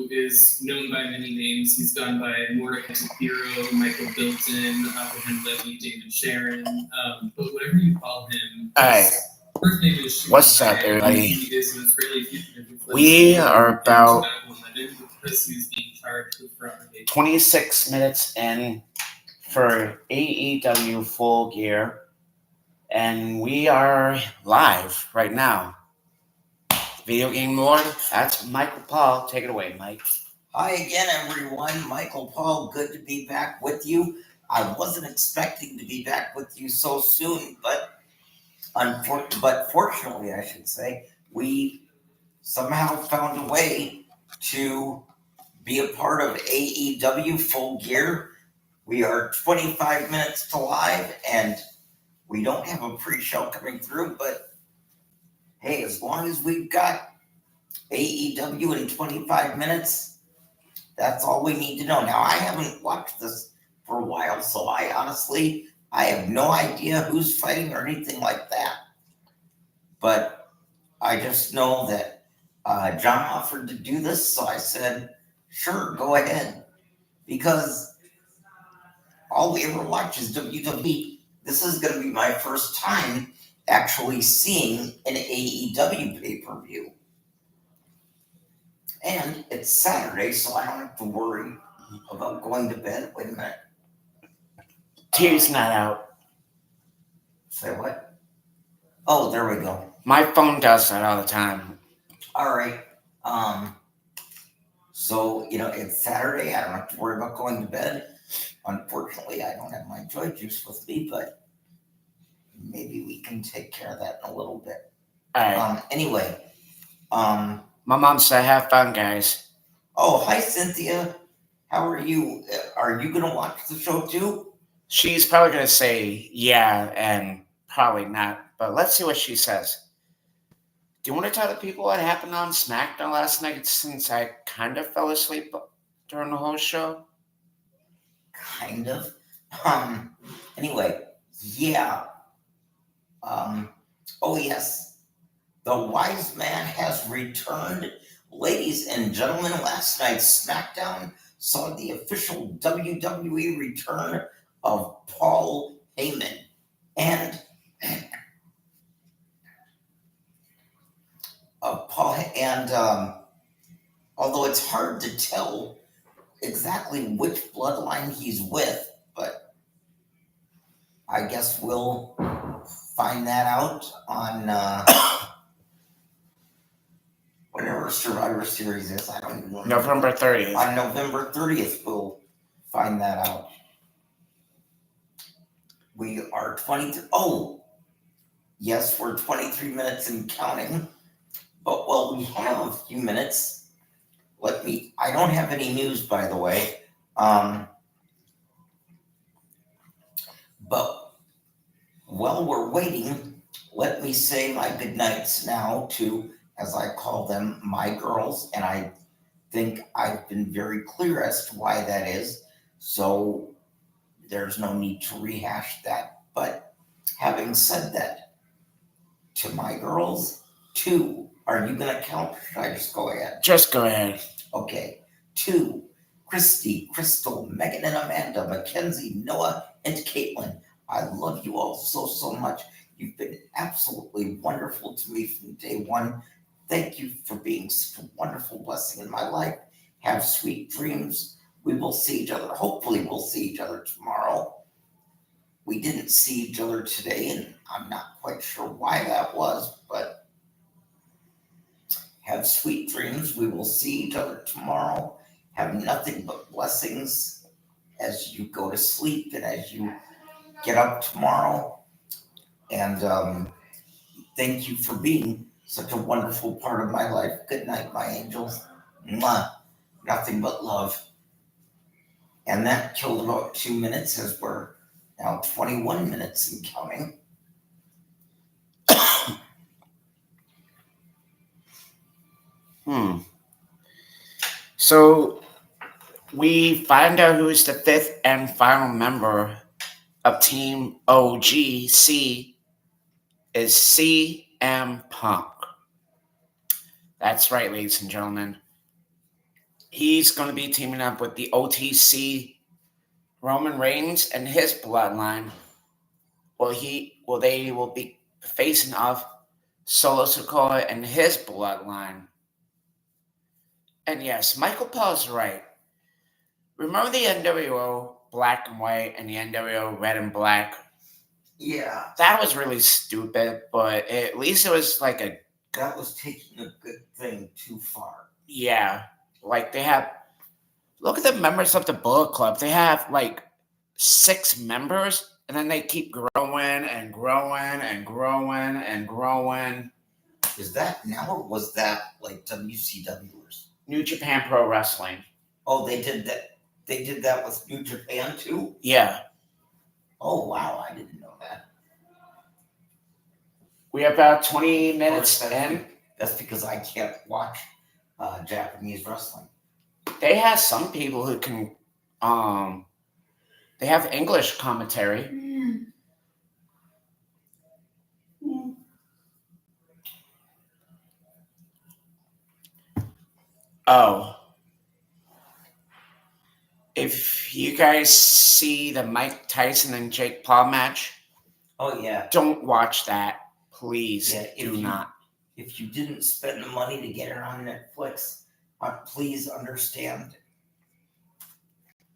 is known by many names. He's gone by Mordecai Shapiro, Michael Bilton, Abraham Levy, David Sharon. But whatever you call him, Alright. first name is Sean. What's up, everybody? He is an Israeli fugitive who fled We Syria are in about 2011 because he was being charged with fraud. 26 minutes in for AEW Full Gear, and we are live right now. Video Game Lord, that's Michael Paul. Take it away, Mike. Hi again, everyone. Michael Paul, good to be back with you. I wasn't expecting to be back with you so soon, but fortunately, I should say, we somehow found a way to be a part of AEW Full Gear. We are 25 minutes to live, and we don't have a pre-show coming through, but hey, as long as we've got AEW in 25 minutes, that's all we need to know. Now, I haven't watched this for a while, so I have no idea who's fighting or anything like that. But I just know that John offered to do this, so I said, sure, go ahead. Because all we ever watch is WWE. This is going to be my first time actually seeing an AEW pay-per-view. And it's Saturday, so I don't have to worry about going to bed. Wait a minute. TV's not out. Say what? Oh, there we go. My phone does that all the time. All right. So, it's Saturday. I don't have to worry about going to bed. Unfortunately, I don't have my Joy Juice with me, but maybe we can take care of that in a little bit. All right. Anyway. My mom said, have fun, guys. Oh, hi, Cynthia. How are you? Are you going to watch the show, too? She's probably going to say yeah and probably not, but let's see what she says. Do you want to tell the people what happened on SmackDown last night, since I kind of fell asleep during the whole show? Kind of. Anyway, yeah. Oh, yes. The wise man has returned. Ladies and gentlemen, last night's SmackDown saw the official WWE return of Paul Heyman. And although it's hard to tell exactly which bloodline he's with, but I guess we'll find that out on whatever Survivor Series is. I don't even know. November 30th. On November 30th, we'll find that out. We are 23. Oh, yes, we're 23 minutes and counting. But while we have a few minutes, I don't have any news, by the way. But while we're waiting, let me say my good nights now to, as I call them, my girls. And I think I've been very clear as to why that is. So there's no need to rehash that. But having said that, to my girls, 2. Are you going to count? Or should I just go ahead? Just go ahead. Okay. 2. Christy, Crystal, Megan and Amanda, Mackenzie, Noah, and Caitlin. I love you all so, so much. You've been absolutely wonderful to me from day one. Thank you for being such a wonderful blessing in my life. Have sweet dreams. We will see each other. Hopefully we'll see each other tomorrow. We didn't see each other today, and I'm not quite sure why that was, but have sweet dreams. We will see each other tomorrow. Have nothing but blessings as you go to sleep and as you get up tomorrow. And thank you for being such a wonderful part of my life. Good night, my angels. Mwah. Nothing but love. And that killed about 2 minutes, as we're now 21 minutes and counting. So we find out who's the 5th and final member of Team OGC is CM Punk. That's right, ladies and gentlemen. he's going to be teaming up with the OTC Roman Reigns and his bloodline. They will be facing off Solo Sikoa and his bloodline. And yes, Michael Paul's right. Remember the NWO black and white and the NWO red and black? Yeah, That was really stupid, but at least it was like that was taking a good thing too far. yeah. Like they have, look at the members of the Bullet Club. They have like 6 members, and then they keep growing and growing and growing and growing. Is that now, or was that like WCWers? New Japan Pro Wrestling. Oh, they did that. They did that with New Japan too? Yeah. Oh, wow, I didn't know that. We have about 20 minutes in. That's because I can't watch Japanese wrestling. They have some people who can, they have English commentary. Oh. If you guys see the Mike Tyson and Jake Paul match, Oh, yeah. don't watch that. Please do not. If you didn't spend the money to get it on Netflix, please understand.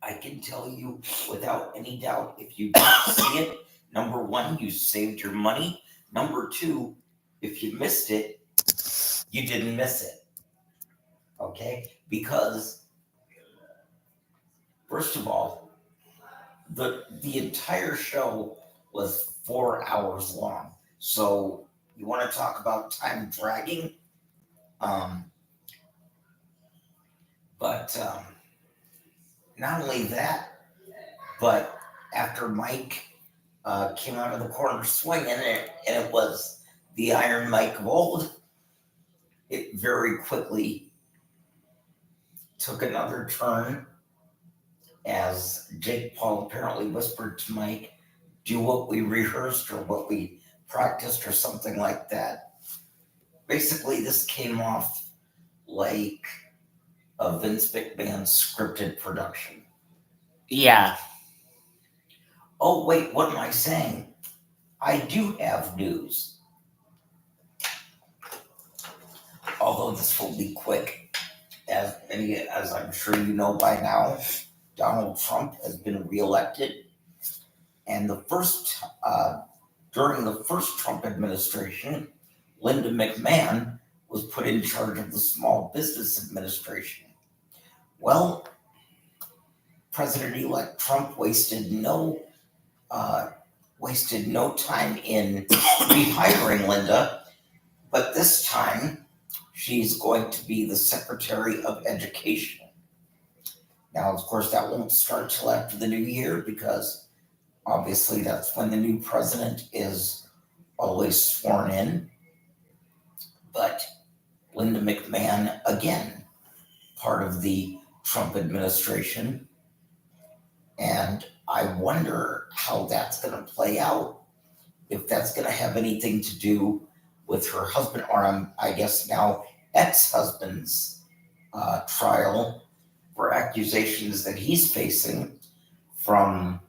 I can tell you without any doubt, if you didn't see it, number one, you saved your money. Number two, if you missed it, you didn't miss it. Okay? Because, first of all, the entire show was 4 hours long. So you want to talk about time dragging? But not only that, but after Mike came out of the corner swinging, and it was the Iron Mike of old, it very quickly took another turn as Jake Paul apparently whispered to Mike, do what we rehearsed or what we practiced or something like that. Basically, this came off like a Vince McMahon scripted production. Yeah. Oh, wait, what am I saying? I do have news. Although this will be quick. As I'm sure you know by now, Donald Trump has been reelected. And during the first Trump administration, Linda McMahon was put in charge of the Small Business Administration. Well, President-elect Trump wasted no time in rehiring Linda, but this time she's going to be the Secretary of Education. Now, of course, that won't start till after the new year because obviously that's when the new president is always sworn in. But Linda McMahon, again, part of the Trump administration. And I wonder how that's going to play out, if that's going to have anything to do with her husband, or I guess now ex-husband's trial for accusations that he's facing from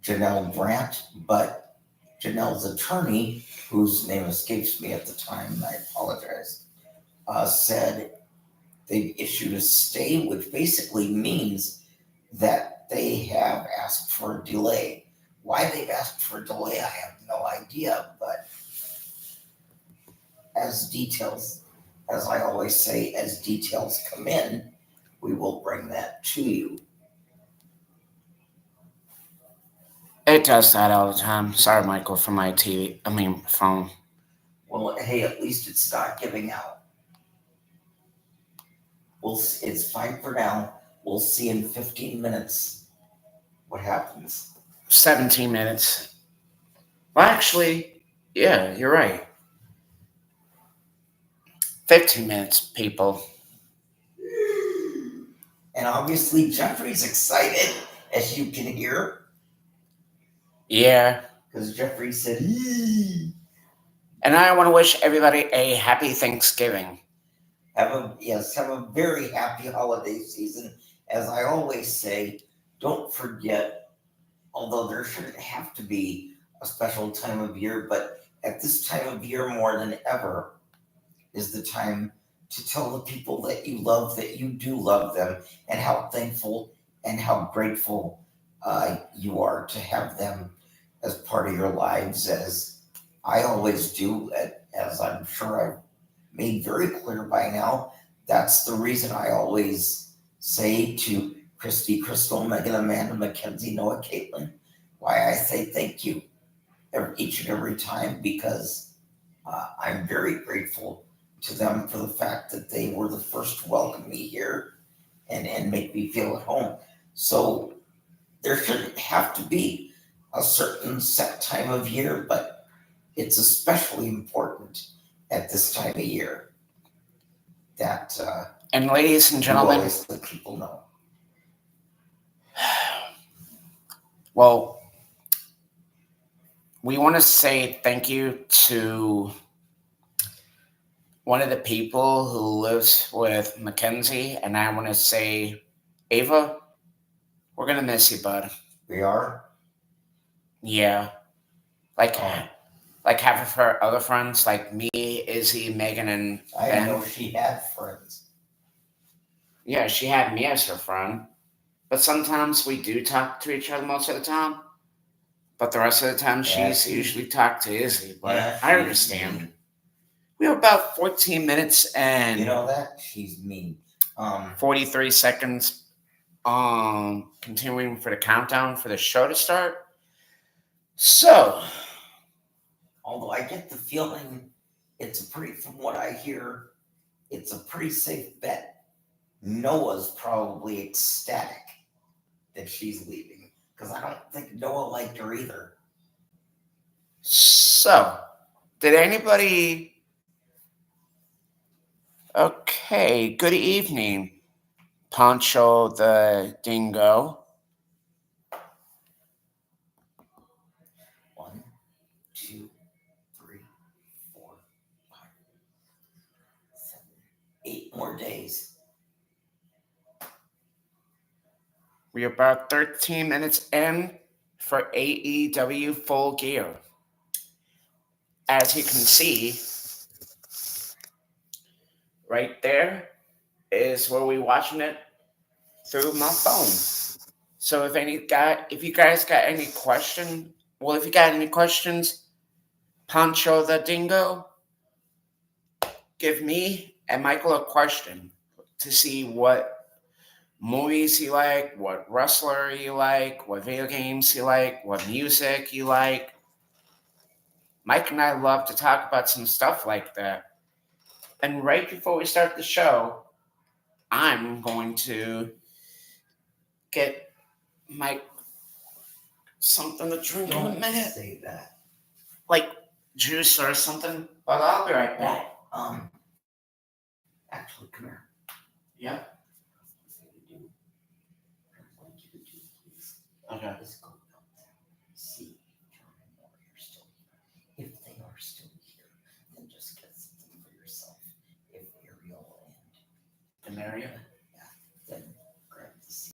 Janelle Brandt. But Janelle's attorney, whose name escapes me at the time, and I apologize, said they've issued a stay, which basically means that they have asked for a delay. Why they've asked for a delay, I have no idea, but as I always say, as details come in, we will bring that to you. It does that all the time. Sorry, Michael, from my phone. Well, hey, at least it's not giving out. It's fine for now. We'll see in 15 minutes what happens. 17 minutes. Well, actually, yeah, you're right. 15 minutes, people. And obviously, Jeffrey's excited, as you can hear. Yeah. Because Jeffrey said, "Eee." And I want to wish everybody a happy Thanksgiving. Have a very happy holiday season. As I always say, don't forget, although there shouldn't have to be a special time of year, but at this time of year more than ever is the time to tell the people that you love that you do love them, and how thankful and how grateful you are to have them as part of your lives, as I always do, as I'm sure I've made very clear by now. That's the reason I always say to Christy, Crystal, Megan, Amanda, Mackenzie, Noah, Caitlin, why I say thank you each and every time, because I'm very grateful to them for the fact that they were the first to welcome me here and make me feel at home. So there shouldn't have to be a certain set time of year, but it's especially important at this time of year that And ladies and you gentlemen, always let people know. well, we want to say thank you to one of the people who lives with Mackenzie, and I want to say, Ava, we're gonna miss you, bud. We are. Yeah, like Oh, like half of her other friends, like me, Izzy, Megan, and I Ben. know she had friends. Yeah, she had me as her friend, but sometimes we do talk to each other most of the time. But the rest of the time, Yeah, she's usually talked to Izzy. But Yeah, I she's understand. mean. We were about 14 minutes and You know that? She's mean. 43 seconds continuing for the countdown for the show to start. So, Although I get the feeling from what I hear, it's a pretty safe bet. Noah's probably ecstatic that she's leaving, because I don't think Noah liked her either. did anybody... Okay, good evening, Pancho the Dingo. 1, 2, 3, 4, 5, 7, 8 more days. We are about 13 minutes in for AEW Full Gear. As you can see, right there is where we're watching it through my phone. So if you guys got any questions, Pancho the Dingo, give me and Michael a question to see what movies you like, what wrestler you like, what video games you like, what music you like. Mike and I love to talk about some stuff like that. And right before we start the show, I'm going to get Mike something to drink in a Don't minute, say that. like juice or something. But I'll be right back. Actually, come here. Yeah. I'd like you to do, please. Okay. Is go out there, see John and Maury are still here. If they are still here, then just get something for yourself. If Ariel And Maria. then grab the seat.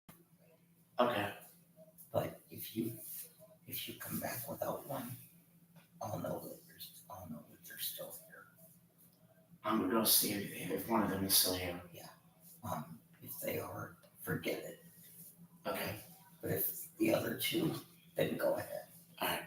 Okay. But if you come back without one, I'll know that they're still here. I'm gonna go see if one of them is still here. If they are, forget it. Okay. But if the other two, then go ahead. All right.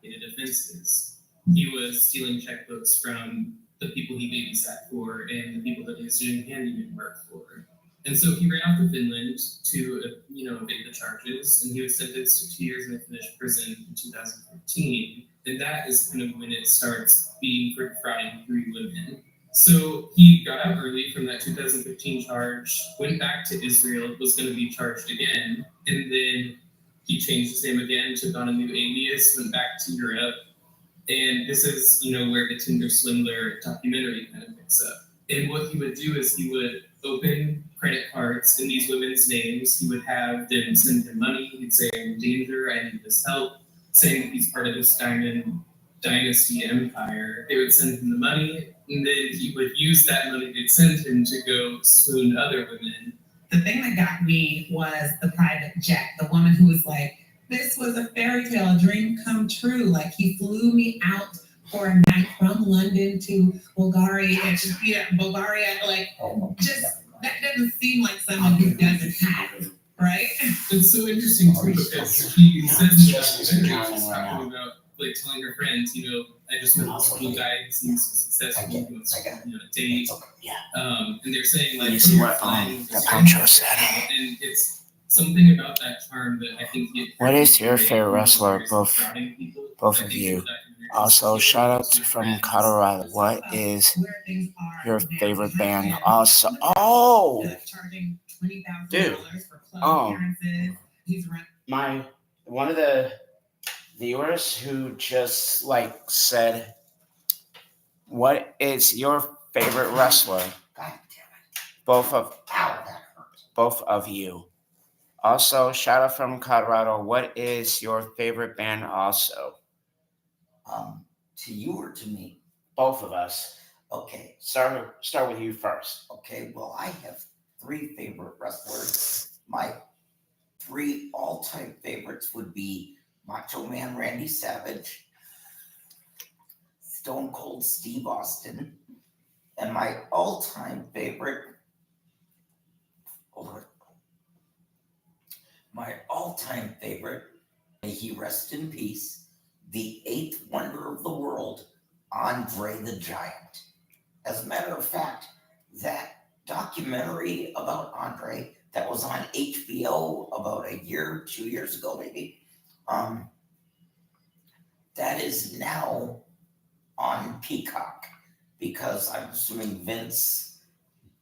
In defenses, he was stealing checkbooks from the people he babysat for and the people that he was doing handyman work for. And so he ran off to Finland to, evade the charges, and he was sentenced to 2 years in a Finnish prison in 2015. And that is kind of when it starts being for defrauding 3 women. So he got out early from that 2015 charge, went back to Israel, was going to be charged again, and then he changed his name again, took on a new alias, went back to Europe. And this is, where the Tinder Swindler documentary kind of picks up. And what he would do is he would open credit cards in these women's names. He would have them send him money. He'd say, "I'm in danger, I need this help," saying that he's part of this diamond dynasty empire. They would send him the money, and then he would use that money they'd send him to go swoon other women. The thing that got me was the private jet. The woman who was like, "This was a fairy tale, a dream come true. Like, he flew me out for a night from London to Bulgaria, and Bulgaria, like, just that doesn't seem like someone who doesn't have, right?" It's so interesting too because he says in the documentary, he's talking about like telling her friends, I just met this cool guy who seems so successful, he wants to date. And they're saying like, You see what the Pancho said. And it's something about that charm that I think he. What is your favorite wrestler, both of you? Also, shout out from Colorado. What is your favorite band? Also, Charging $20,000 dude, for club appearances. He's one of the viewers who just said, "What is your favorite wrestler?" God damn it. Both of Ow, that hurt. both of you. Also, shout out from Colorado. What is your favorite band? Also, To you or to me? both of us. Okay. Start with you first. Okay, well, I have 3 favorite wrestlers. My 3 all-time favorites would be Macho Man Randy Savage, Stone Cold Steve Austin, and my all-time favorite, may he rest in peace, the 8th wonder of the world, Andre the Giant. As a matter of fact, that documentary about Andre that was on HBO about 2 years ago, maybe, that is now on Peacock because I'm assuming Vince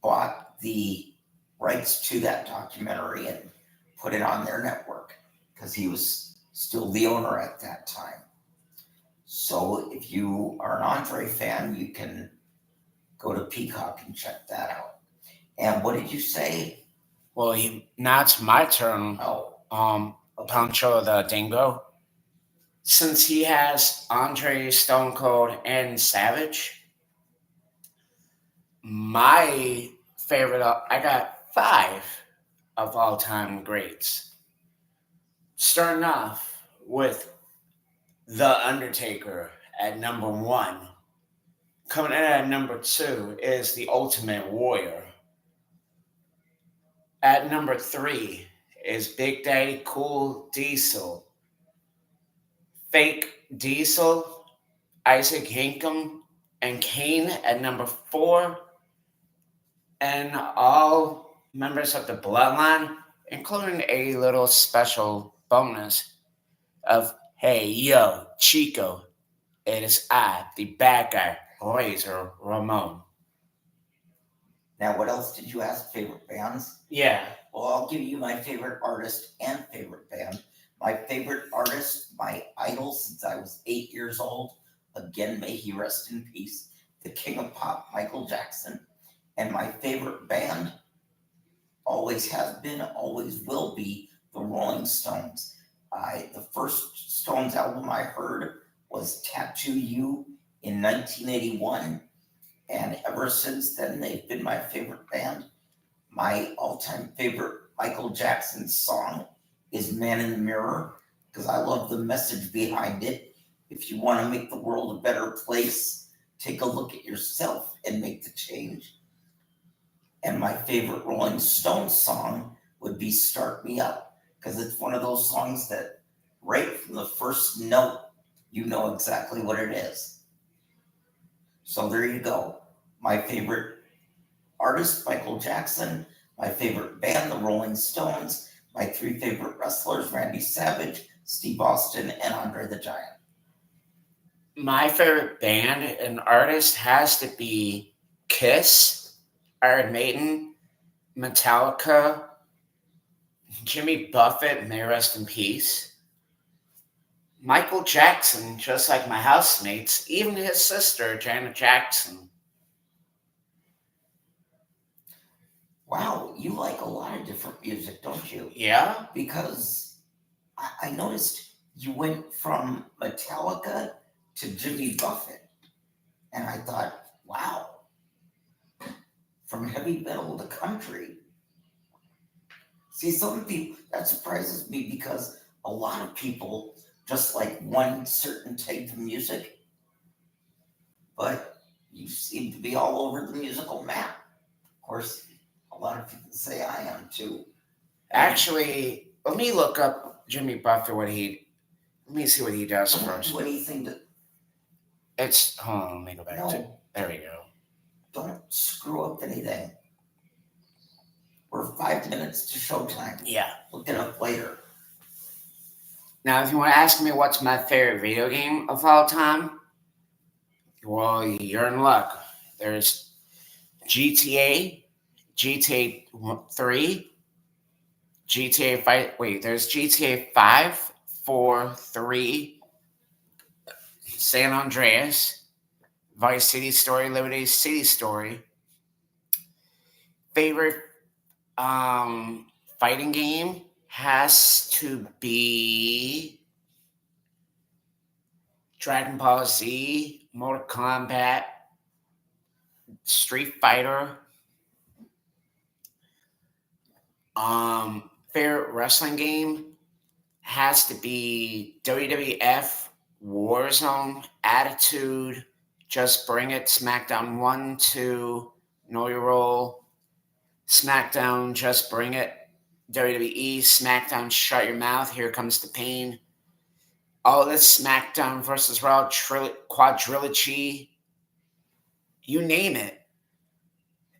bought the rights to that documentary and put it on their network because he was still the owner at that time. So if you are an Andre fan, you can go to Peacock and check that out. And what did you say? Well, now it's my turn. Oh, Pancho the Dingo. Since he has Andre, Stone Cold, and Savage, my favorite, I got 5 of all-time greats. Starting off with The Undertaker at number 1. Coming in at number 2 is The Ultimate Warrior. At number 3 is Big Daddy Cool Diesel. Fake Diesel, Isaac Yankem, and Kane at number 4. And all members of the Bloodline, including a little special bonus of, "Hey, yo, Chico, it is I, the bad guy, Razor Ramon." now what else did you ask? Favorite bands? Yeah. Well, I'll give you my favorite artist and favorite band. My favorite artist, my idol since I was 8 years old, again, may he rest in peace, the king of pop, Michael Jackson. And my favorite band always has been, always will be, the Rolling Stones. The first Stones album I heard was Tattoo You in 1981. And ever since then, they've been my favorite band. My all-time favorite Michael Jackson song is Man in the Mirror, because I love the message behind it. If you want to make the world a better place, take a look at yourself and make the change. And my favorite Rolling Stones song would be Start Me Up, because it's one of those songs that right from the first note, you know exactly what it is. So there you go. My favorite artist, Michael Jackson. My favorite band, the Rolling Stones. My 3 favorite wrestlers, Randy Savage, Steve Austin, and Andre the Giant. My favorite band and artist has to be Kiss, Iron Maiden, Metallica, Jimmy Buffett, may rest in peace, Michael Jackson, just like my housemates, even his sister, Janet Jackson. wow, you like a lot of different music, don't you? Yeah. Because I noticed you went from Metallica to Jimmy Buffett. And I thought, wow, from heavy metal to country. See, some people, that surprises me because a lot of people just like one certain type of music, but you seem to be all over the musical map. Of course, a lot of people say I am too. Actually, let me look up Jimmy Buffett. Let me see what he does Don't first. do anything to, It's hold on. Let me go back to. no, There we go. don't screw up anything. We're 5 minutes to showtime. Yeah. Look it up later. Now, if you want to ask me what's my favorite video game of all time, well, you're in luck. There's GTA, GTA 3, GTA 5. Wait, there's GTA 5, 4, 3, San Andreas, Vice City Story, Liberty City Story. Favorite fighting game has to be Dragon Ball Z, Mortal Kombat, Street Fighter. Favorite wrestling game has to be WWF, Warzone, Attitude, Just Bring It, SmackDown 1, 2, Know Your Role, SmackDown, Just Bring It, WWE, SmackDown, Shut Your Mouth, Here Comes the Pain. All this SmackDown versus Raw quadrilogy, you name it.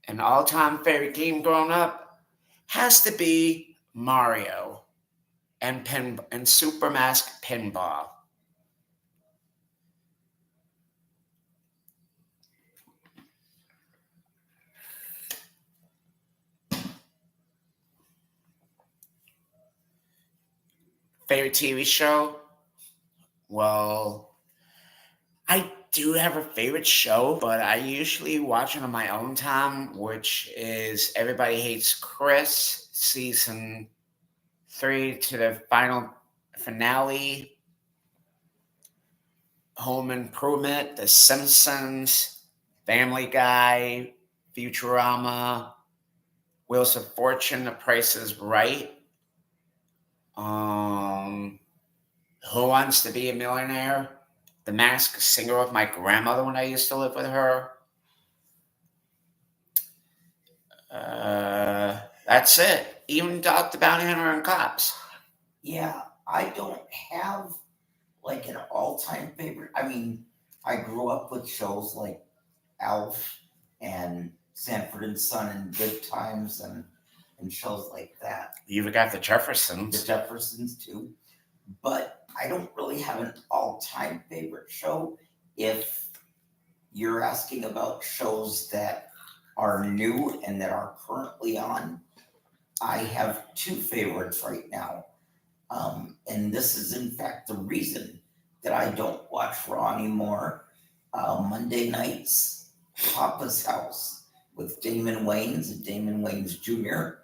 An all-time favorite game growing up has to be Mario and Super Mask Pinball. Favorite TV show? Well, I do have a favorite show, but I usually watch it on my own time, which is Everybody Hates Chris, season 3 to the final finale. Home Improvement, The Simpsons, Family Guy, Futurama, Wheels of Fortune, The Price is Right. Who Wants to Be a Millionaire? The Masked Singer with my grandmother when I used to live with her. That's it. Even Dog the Bounty Hunter and Cops. Yeah, I don't have like an all-time favorite. I mean, I grew up with shows like Alf and Sanford and Son and Good Times and shows like that. You've got the The Jeffersons. Jeffersons too. But I don't really have an all-time favorite show. If you're asking about shows that are new and that are currently on, I have 2 favorites right now. And this is in fact the reason that I don't watch Raw anymore. Monday nights, Papa's House with Damon Wayans and Damon Wayans Jr.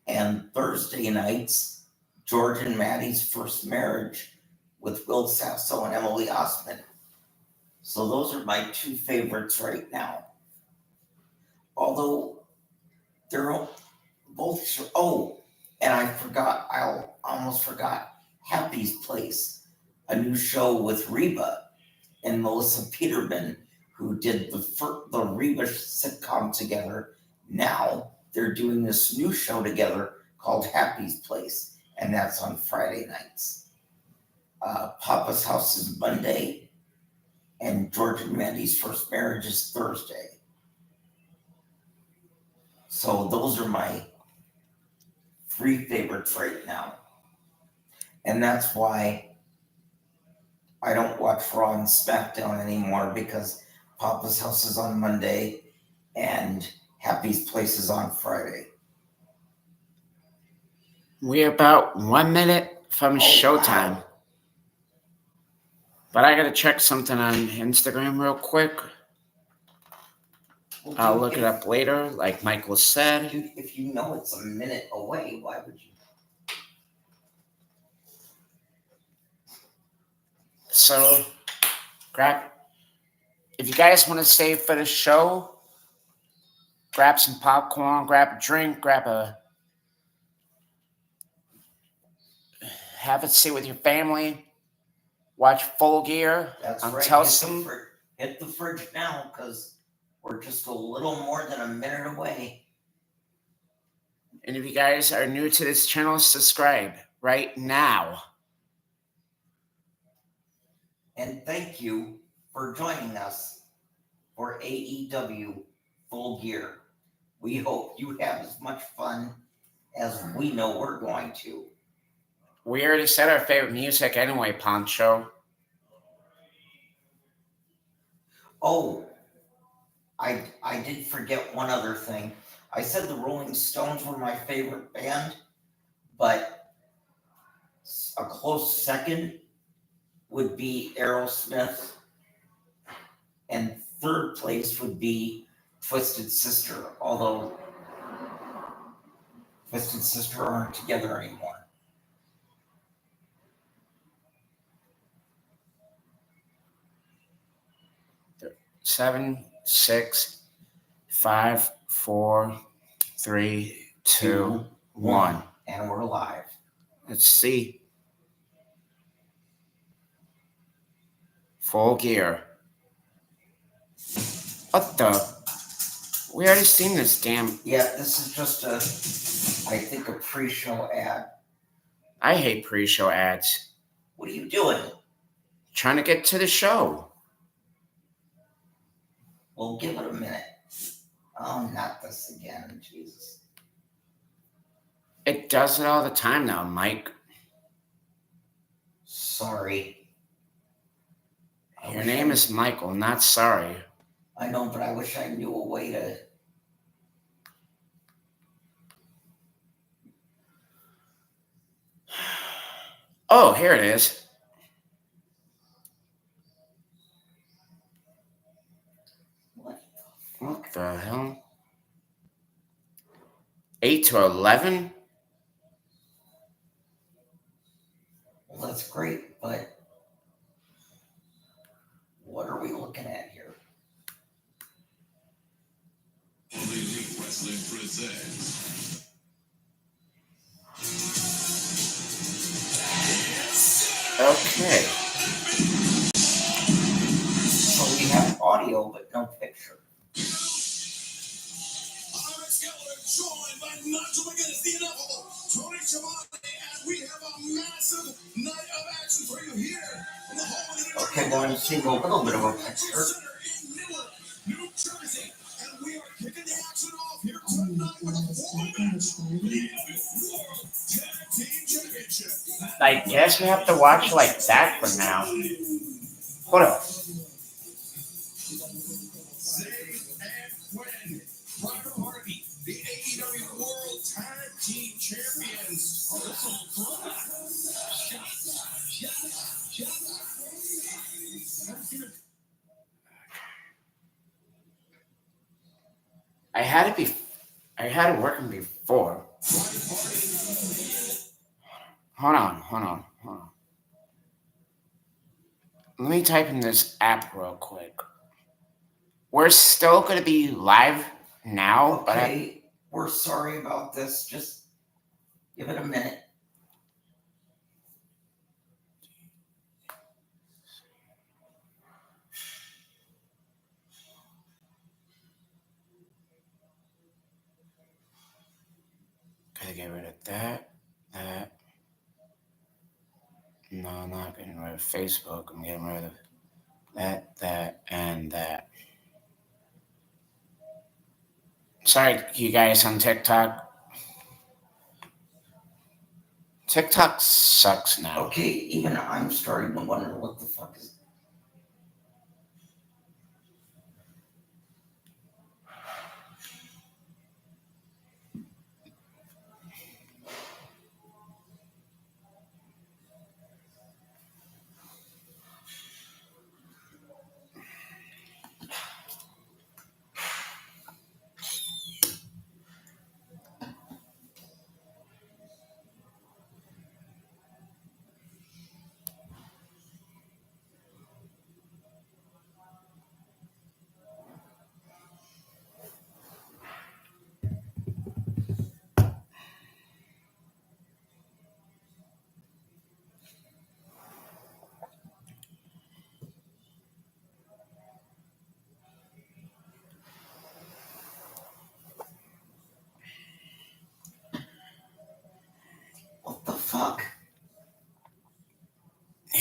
And Thursday nights, George and Maddie's First Marriage with Will Sasso and Emily Osment. So those are my 2 favorites right now. Although they're both, oh, and I almost forgot Happy's Place, a new show with Reba and Melissa Peterman, who did the Reba sitcom together. Now they're doing this new show together called Happy's Place, and that's on Friday nights. Papa's House is Monday, and George and Mandy's First Marriage is Thursday. So those are my 3 favorites right now. And that's why I don't watch Raw and SmackDown anymore, because Papa's House is on Monday and Happy's Place is on Friday. We're about 1 minute from showtime. Wow. But I gotta check something on Instagram real quick. I'll look it up later, like Michael said. Dude, if you know it's a minute away, why would you? So, if you guys want to stay for the show, grab some popcorn, grab a drink, have a seat with your family, watch Full Gear. That's on right. Telsum. Hit the fridge now, because we're just a little more than a minute away. And if you guys are new to this channel, subscribe right now. And thank you for joining us for AEW Full Gear. We hope you have as much fun as we know we're going to. We already said our favorite music anyway, Poncho. Oh, I did forget one other thing. I said the Rolling Stones were my favorite band, but a close second would be Aerosmith, and third place would be Twisted Sister, although Twisted Sister aren't together anymore. Seven, 6, 5, 4, 3, 2, 1. And we're live. Let's see. Full Gear. What the? We already seen this damn. Yeah, this is just I think a pre-show ad. I hate pre-show ads. What are you doing? Trying to get to the show. Well, give it a minute. Oh, not this again, Jesus. It does it all the time now, Mike. Sorry. Your name is Michael, not sorry. I know, but I wish I knew a way to. Oh, here it is. What the hell? 8 to 11? Well, that's great, but what are we looking at here? Elite Wrestling presents. Okay. So we have audio, but no picture. I'm Excalibur, joined by Nigel McGuinness, the ineffable Tony Schiavone, and we have a massive night of action for you here in the home of the Okay, well, I'm seeing a little bit of a picture. Center in Newark, New Jersey, and we are kicking the action off here tonight with a four-match World Tag Team Championship. I guess we have to watch like that for now. Hold up. Zay and Quinn, Private Party, the AEW World Tag Team Champions. Oh, this is fun. I had it working before. Hold on. Let me type in this app real quick. We're still going to be live now, but Okay, we're sorry about this. Just give it a minute. gotta get rid of that. No, I'm not getting rid of Facebook. I'm getting rid of that, and that. Sorry, you guys on TikTok. TikTok sucks now. Okay, even I'm starting to wonder what the fuck is.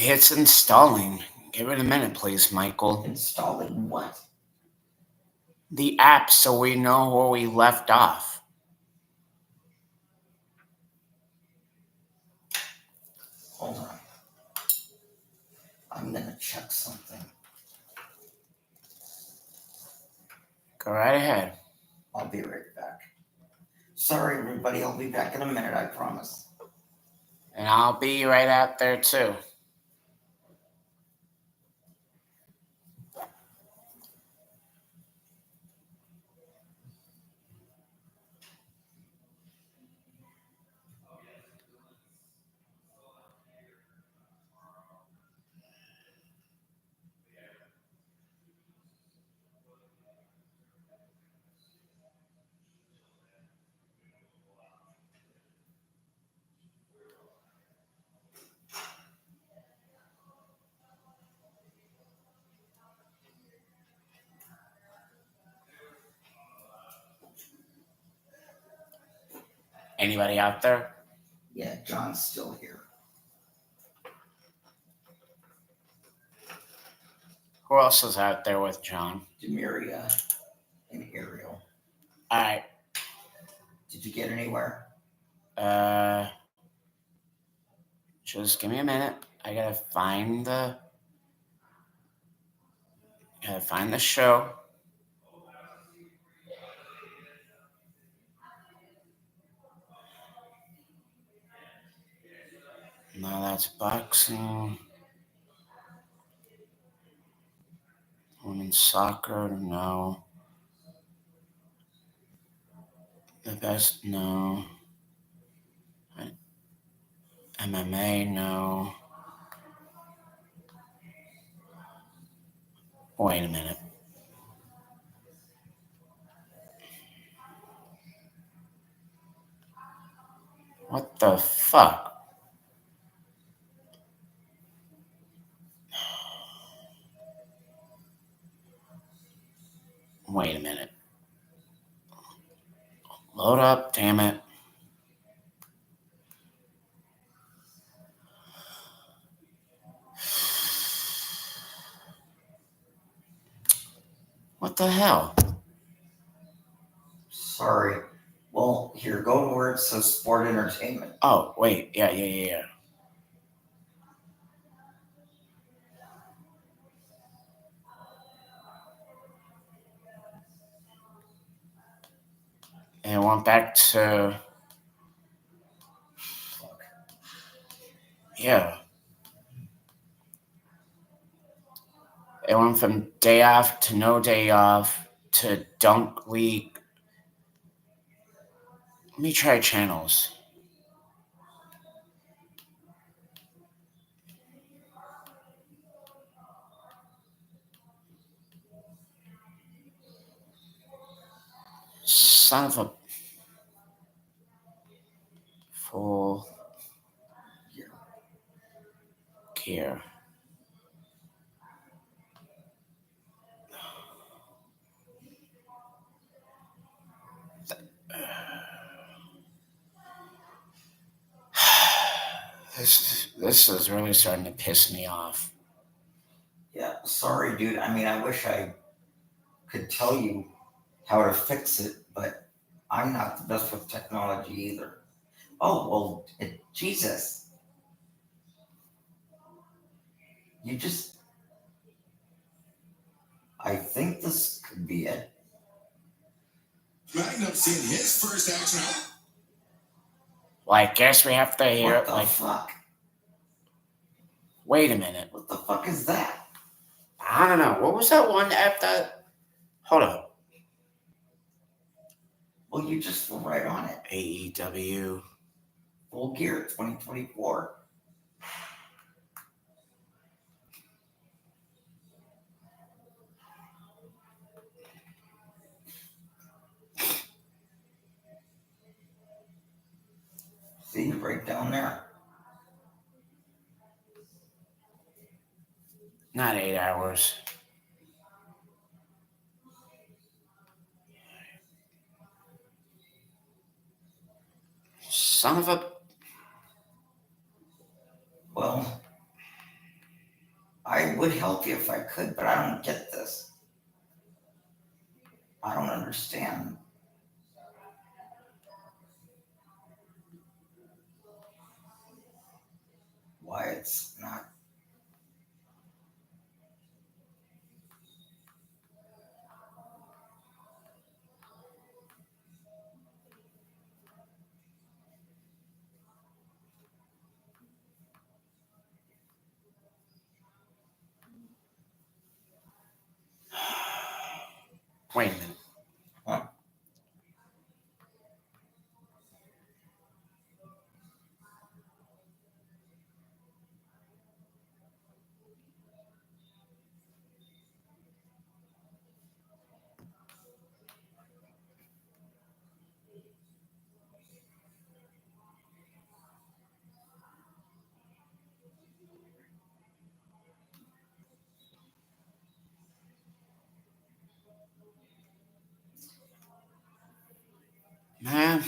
It's installing. Give it a minute, please, Michael. Installing what? The app so we know where we left off. Hold on. I'm gonna check something. Go right ahead. I'll be right back. Sorry, everybody. I'll be back in a minute, I promise. And I'll be right out there, too. Anybody out there? Yeah, John's still here. Who else is out there with John? Demiria and Ariel. All right. Did you get anywhere? Just give me a minute. I gotta find the show. No, that's boxing. Women's soccer, no. The best, no. MMA, no. Wait a minute. What the fuck? Wait a minute. Load up, damn it. What the hell? Sorry. Well, here, go to where it says sport entertainment. Oh, wait. Yeah. And I went back to... Yeah. It went from day off to no day off to Dunk League. Let me try channels. Son of a... Full gear. This is really starting to piss me off. Yeah, sorry, dude. I mean, I wish I could tell you how to fix it, but I'm not the best with technology either. Oh, well, Jesus. You just... I think this could be it. Magnum seeing his first action out. Well, I guess we have to hear What it the like... fuck? Wait a minute. What the fuck is that? I don't know. What was that one app that... Hold up. Well, you just were right on it. AEW. Full Gear 2024. See, right down there. Not 8 hours. Son of a... Well, would help you if I could, but I don't get this. I don't understand. Why it's not. Wait a minute. Huh? Man.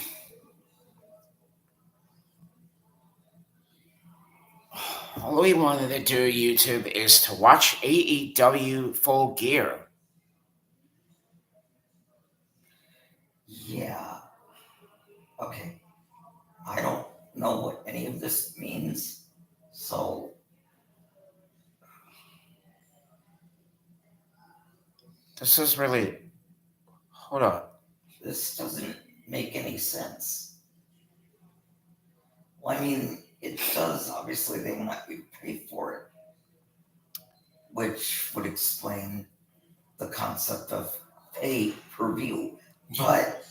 All we wanted to do, YouTube, is to watch AEW Full Gear. Yeah. Okay. I don't know what any of this means. So This is really. Hold up. this doesn't make any sense. Well, I mean, it does. Obviously, they want you to pay for it, which would explain the concept of pay per view. But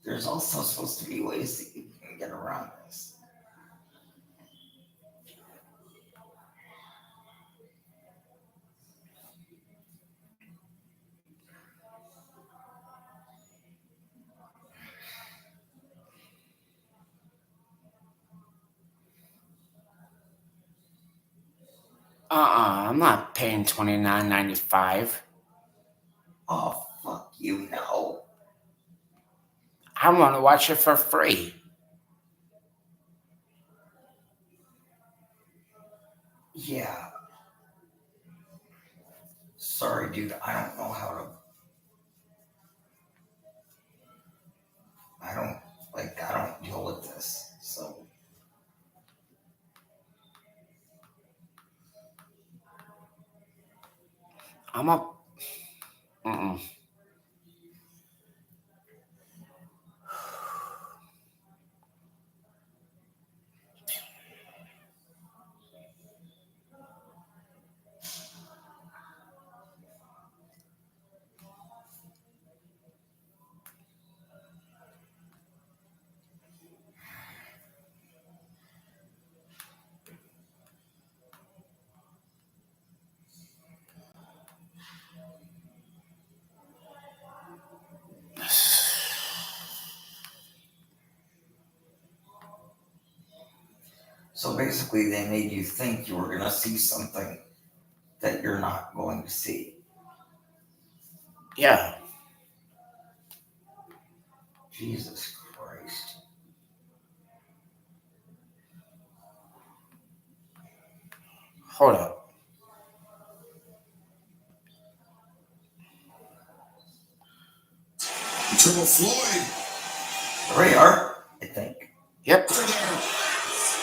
there's also supposed to be ways that you can get around this. I'm not paying $29.95. Oh, fuck you, no. I want to watch it for free. Yeah. Sorry, dude. I don't know how to. I don't deal with this. So. I'm a. Mm-mm. So basically, they made you think you were going to see something that you're not going to see. Yeah. Jesus Christ. Hold up. Turbo Floyd. There we are, I think. Yep. They're there.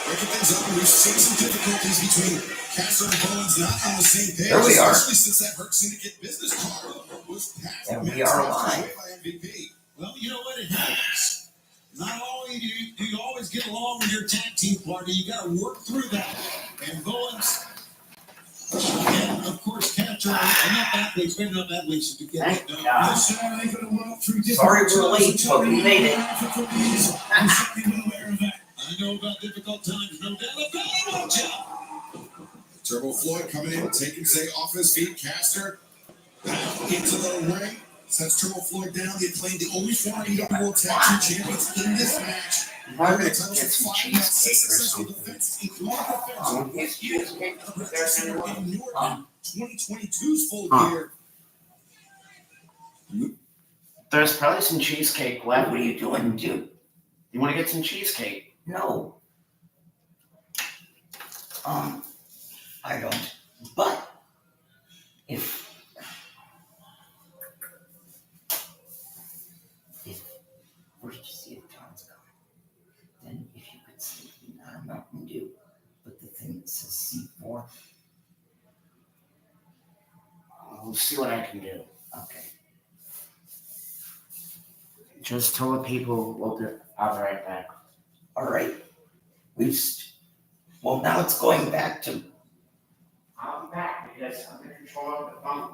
Breaking things up, and we've seen some difficulties between Caster and Bowens not on the same page. There we are. Especially since that Hurt Syndicate business card was passed. And we are live. By MVP. Well, you know what? It happens. Not only do you always get along with your tag team partner, you got to work through that. And Bowens, and of course, Caster, and not athletes, maybe not athletes to get Thank it. God. Sorry we're late, but we made it. I know about difficult times, no doubt about it. Turbo Floyd coming in, taking Zay off his feet. Caster back into the ring. Sets Turbo Floyd down. They played the only former AEW World Tag Team Champions in this match. Why would it get some cheesecake or something? It's cheesecake. In 2022's full Huh. gear. There's probably some cheesecake left. What are you doing, dude? You want to get some cheesecake? No. I don't. But if first you see if John's gone, then if you could see Mountain Dew, but the thing that says C4. I'll see what I can do. Okay. Just tell the people I'll be right back. All right. Well, now it's going back to. I'll be back because I'm in control of the phone.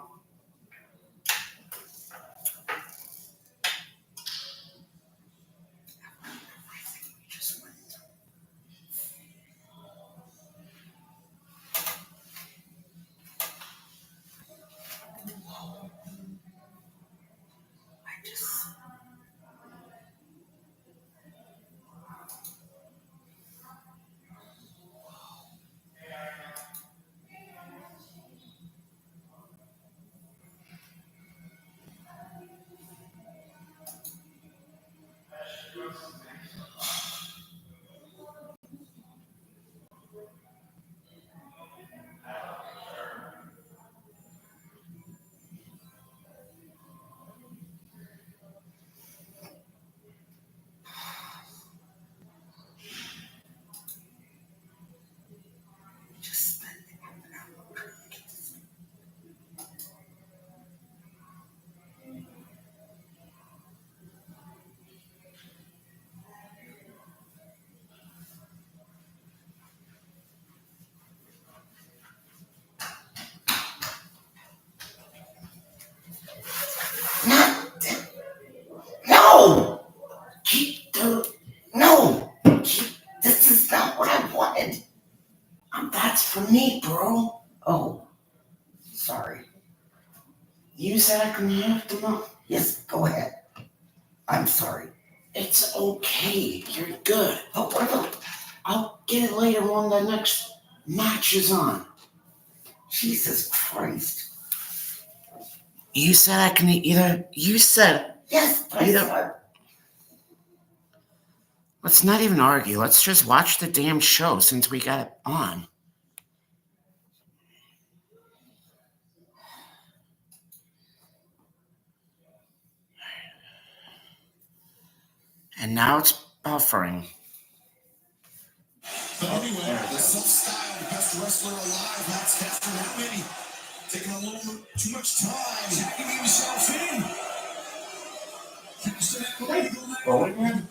No! No! This is not what I wanted. That's for me, bro. Oh, sorry. You said I can have them up. Yes, go ahead. I'm sorry. It's okay. You're good. Oh, what about I'll get it later when the next match is on. Jesus Christ? You said I can either. You said. Yes, but I You said Let's not even argue. Let's just watch the damn show since we got it on. And now it's buffering. But anyway, the self-styled best wrestler alive, Max Caster Hammond, taking a little too much time. Jacking himself in. Caster Hammond, the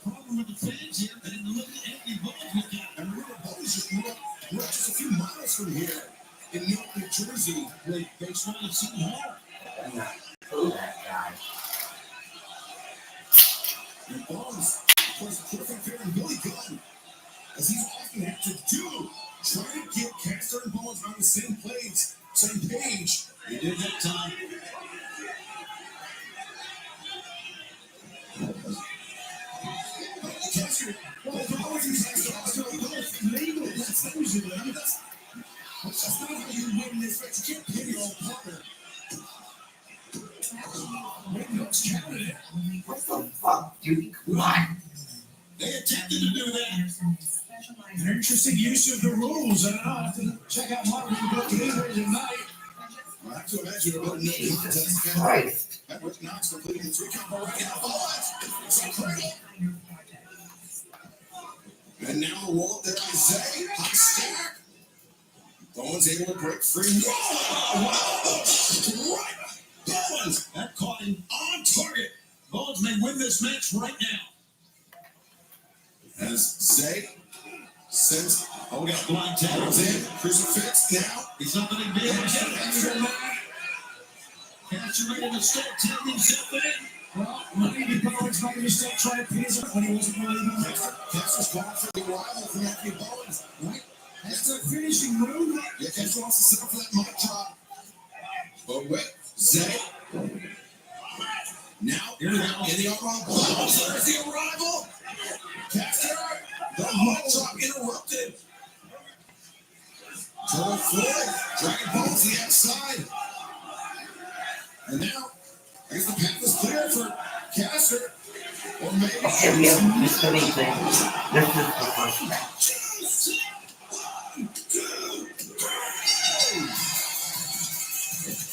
problem with the fans here, and look at Anthony Bowens with that. And remember, Bowens just grew up just a few miles from here in Newark, New Jersey, with baseball at Seton Hall. I'm not that guy. And Bowens plays a terrific fair and Billy Gunn, as he's often had to do, trying to get Caster and Bowens on the same page. He did that time. Caster, Bowens and Caster are both labeled. That's usually, that's not how you win this match. You can't pin your own partner. what the fuck, dude? Come on. They attempted to do that. An interesting use of the rules. And I'll have to check out Martin Book later tonight. I have to imagine about no Jesus contest. Christ. That Rick Knox completing the 3-count breaking out the It's incredible. And now the roll up there by Zay. Hot stack. Bowens able to break free. Whoa! Wow! Right. Bowens. That caught him on target. Bowens may win this match right now. As Zay sends, we got blind tags in. Crucifix now. He's not going to be able to get it extra line. Caster ready to start tagging himself in. Well, maybe Bowens might be still trying to piece it when he wasn't really even Caster. Caster's calling for the arrival from Anthony Bowens, right? That's a finishing move. Yeah, Caster wants to set up for that mic drop. But wait, Zay. Now, here we go. In the arrival. There's the arrival. Caster, the mic drop interrupted. Turtle Floyd, Dragon Balls the outside. And now, I guess the path is clear for Caster. Or maybe. Okay, we have this many things. This is the first match.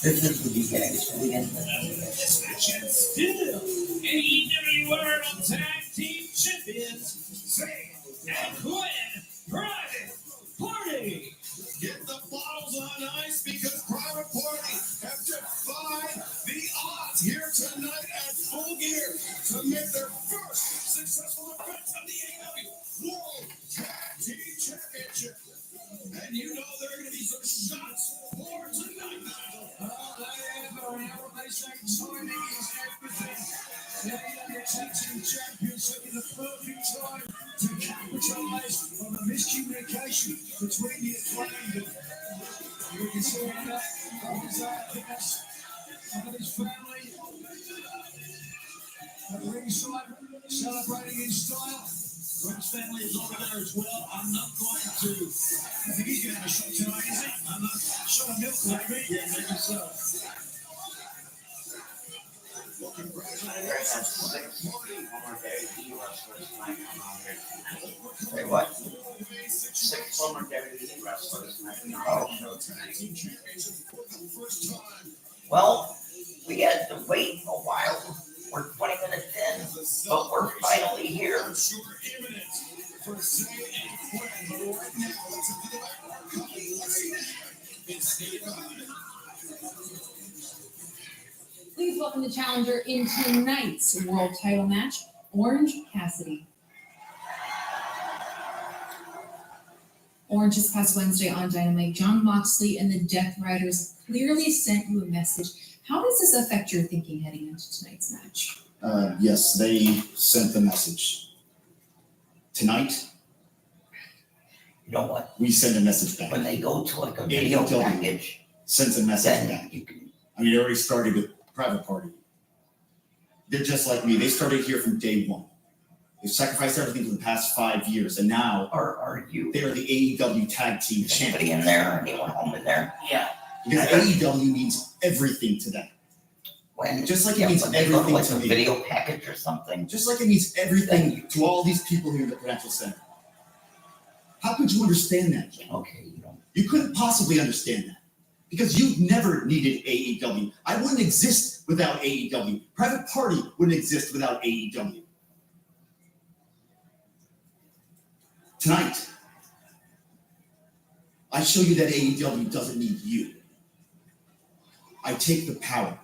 This is the beginning. So we didn't. This match is still AEW World Tag Team Champions, Zayn and Quinn Private Party. Get the bottles on ice because Private Party have defied the odds here tonight at Full Gear to make their first successful defense of the AEW World Tag Team Championship. And you know there are going to be some shots for tonight, Nigel. Everybody say timing is everything. The AEW Tag Team Championship is a perfect time to capitalize on the miscommunication between the acclaimed. You can see that and his family at ringside celebrating in style. Greg's family is over there as well. I'm not going to. I think he's going to have a shot tonight, is he? I'm not. Shot of milk, maybe? Yeah, maybe so. Well, congratulations. Say what? 6 former WWE wrestlers. Well, we had to wait a while. We're 20 minutes in, but we're finally here. Sure imminent for Zayn and Quinn, but right now, let's look at the back. It's Steve. Please welcome the challenger in tonight's world title match, Orange Cassidy. Orange this past Wednesday on Dynamite, Jon Moxley and the Death Riders clearly sent you a message. How does this affect your thinking heading into tonight's match? Yes, they sent the message. Tonight, You know what? we send a message back. When they go to like a Yeah, video tell me. package, Sends a message then back. you can. I mean, it already started with Private Party. They're just like me. They started here from day one. They've sacrificed everything for the past 5 years, and now Are you? they are the AEW Tag Team Anybody Champions. in there? Anyone home in there? Yeah. Because AEW means everything to them. When Just like it yeah, means when they go to everything like to a me. video package or something. Just like it means everything to all these people here in the Prudential Center. How could you understand that, John? Okay, you don't. You couldn't possibly understand that because you've never needed AEW. I wouldn't exist without AEW. Private Party wouldn't exist without AEW. Tonight, I show you that AEW doesn't need you. I take the power.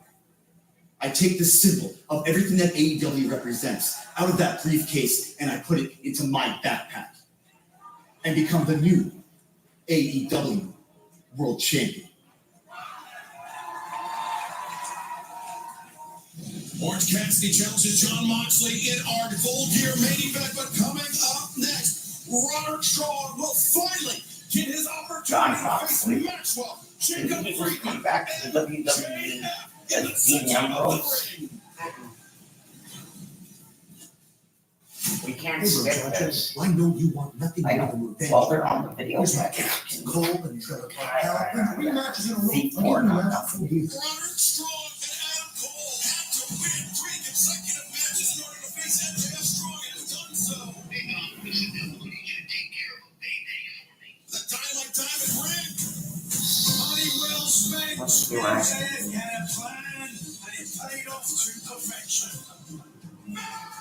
I take the symbol of everything that AEW represents out of that briefcase and I put it into my backpack and become the new AEW World Champion. Orange Cassidy challenges Jon Moxley in our Full Gear main event, but coming up next, Roderick Strong will finally get his opportunity Jon to face Moxley. Maxwell, Did Jacob he just Friedman, come back to the WWE in the as Dean center of Ambrose? the ring. We can't Hey, skip Joe, this. I know you want nothing I more know. than revenge. While they're on the video Here's my package. Captain Cole and Trevor Right, right, Parker. Three matches in a row. See, I'll four, give you not that nothing. for you. Roderick Strong and Adam Cole had to win 3 consecutive matches in order to face MJF. Strong has done so. Hey, Mom, listen, I need you to take care of a baby for me. The Dynamite Diamond ring. Honeywell Spade. Let's do it. Spade had a plan, and it paid off to perfection. Max!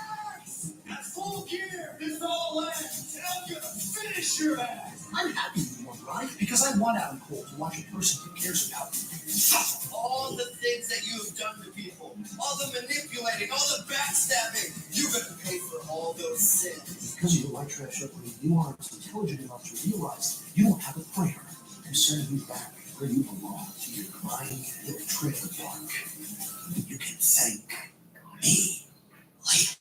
At Full Gear, this is all lands, and I'm gonna finish your ass. I'm happy you won, right? Because I want Adam Cole to watch a person who cares about me suffer. All the things that you have done to people, all the manipulating, all the backstabbing, you're going to pay for all those sins. Because of your white trash upbringing, you aren't intelligent enough to realize you don't have a prayer to send you back where you belong, to your grind little trailer park. You can thank me later.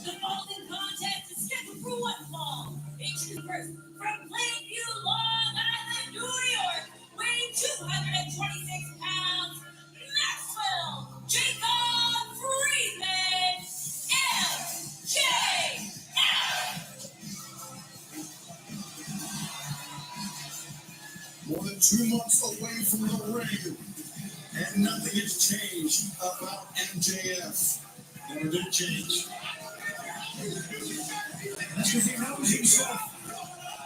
The following contest is scheduled for one fall. Troopers from Plainview, Long Island, New York, weighing 226 pounds, Maxwell Jacob Freeman, MJF. More than 2 months away from the ring, and nothing has changed about MJF. Never did change. That's because he knows himself.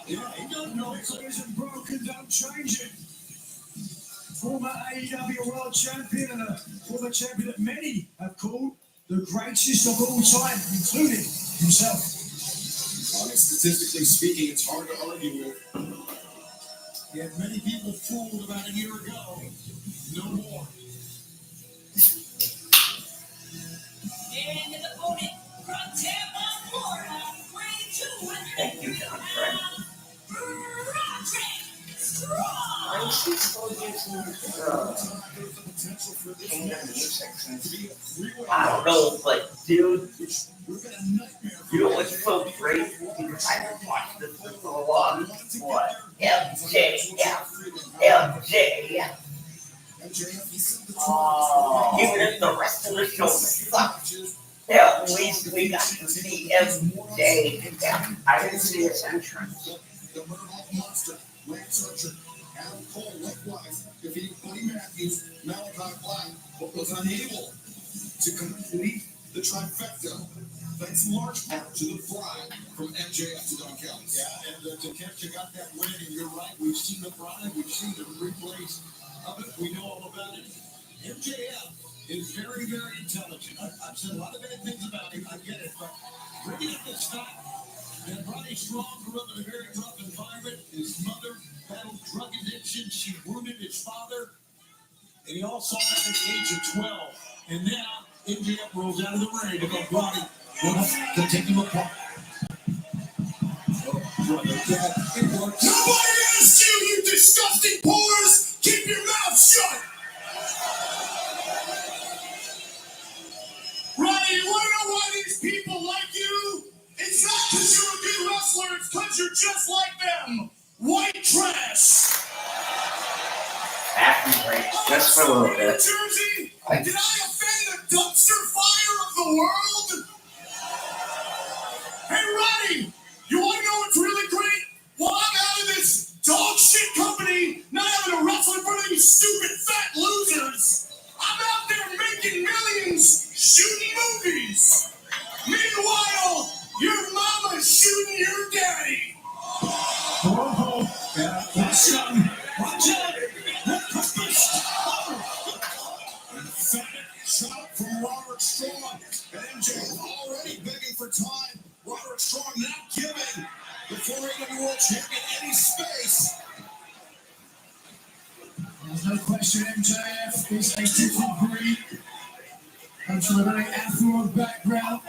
Yeah, he don't know it, so he isn't broken, don't change it. Former AEW World Champion and a former champion that many have called the greatest of all time, including himself. I mean, statistically speaking, it's hard to argue with. Yet many people fooled about a year ago. No more. And his opponent from Tampa, Florida, weighing 200 Thank you, John Frank. Roderick Strong. Why is he still using Kingdom Music since I don't know, but dude, you know what's so great? Because I haven't watched this for so long. What? MJF. Oh, even if the rest of the show sucked, at least we got to see MJF. I didn't see his entrance. The Murdoch Monster, Lance Archer, Adam Cole, likewise, defeating Buddy Matthews, Malachi Black, but was unable to complete the trifecta. Thanks in large part to the Pride from MJF to Don Callis. Yeah, and Takeshita got that win, and you're right. We've seen the Pride, we've seen the replays of it, we know all about it. MJF is very, very intelligent. I've said a lot of bad things about him, I get it, but bringing up this fact that Roddy Strong grew up in a very tough environment. His mother battled drug addiction. She wounded his father. And he all saw that at the age of 12. And now MJF rolls out of the ring to go Roddy wants to take him apart. It works. Nobody asked you, you disgusting pores! Keep your mouth shut! Roddy, you want to know why these people like you? It's not because you're a good wrestler, it's because you're just like them. White trash. Happy break, just for a little bit. Jersey, did I offend the dumpster fire of the world? Hey, Roddy, you want to know what's really great? Well, I'm out of this dog shit company, not having to wrestle in front of these stupid fat losers. I'm out there making millions, shooting movies. Meanwhile, your mama's shooting your daddy. Oh, watch out. Watch out. Emphatic shot from Roderick Strong. And MJ already begging for time. Roderick Strong not giving the 4AW World Champion any space. There's no question MJF is a different breed. Comes from a very affluent background.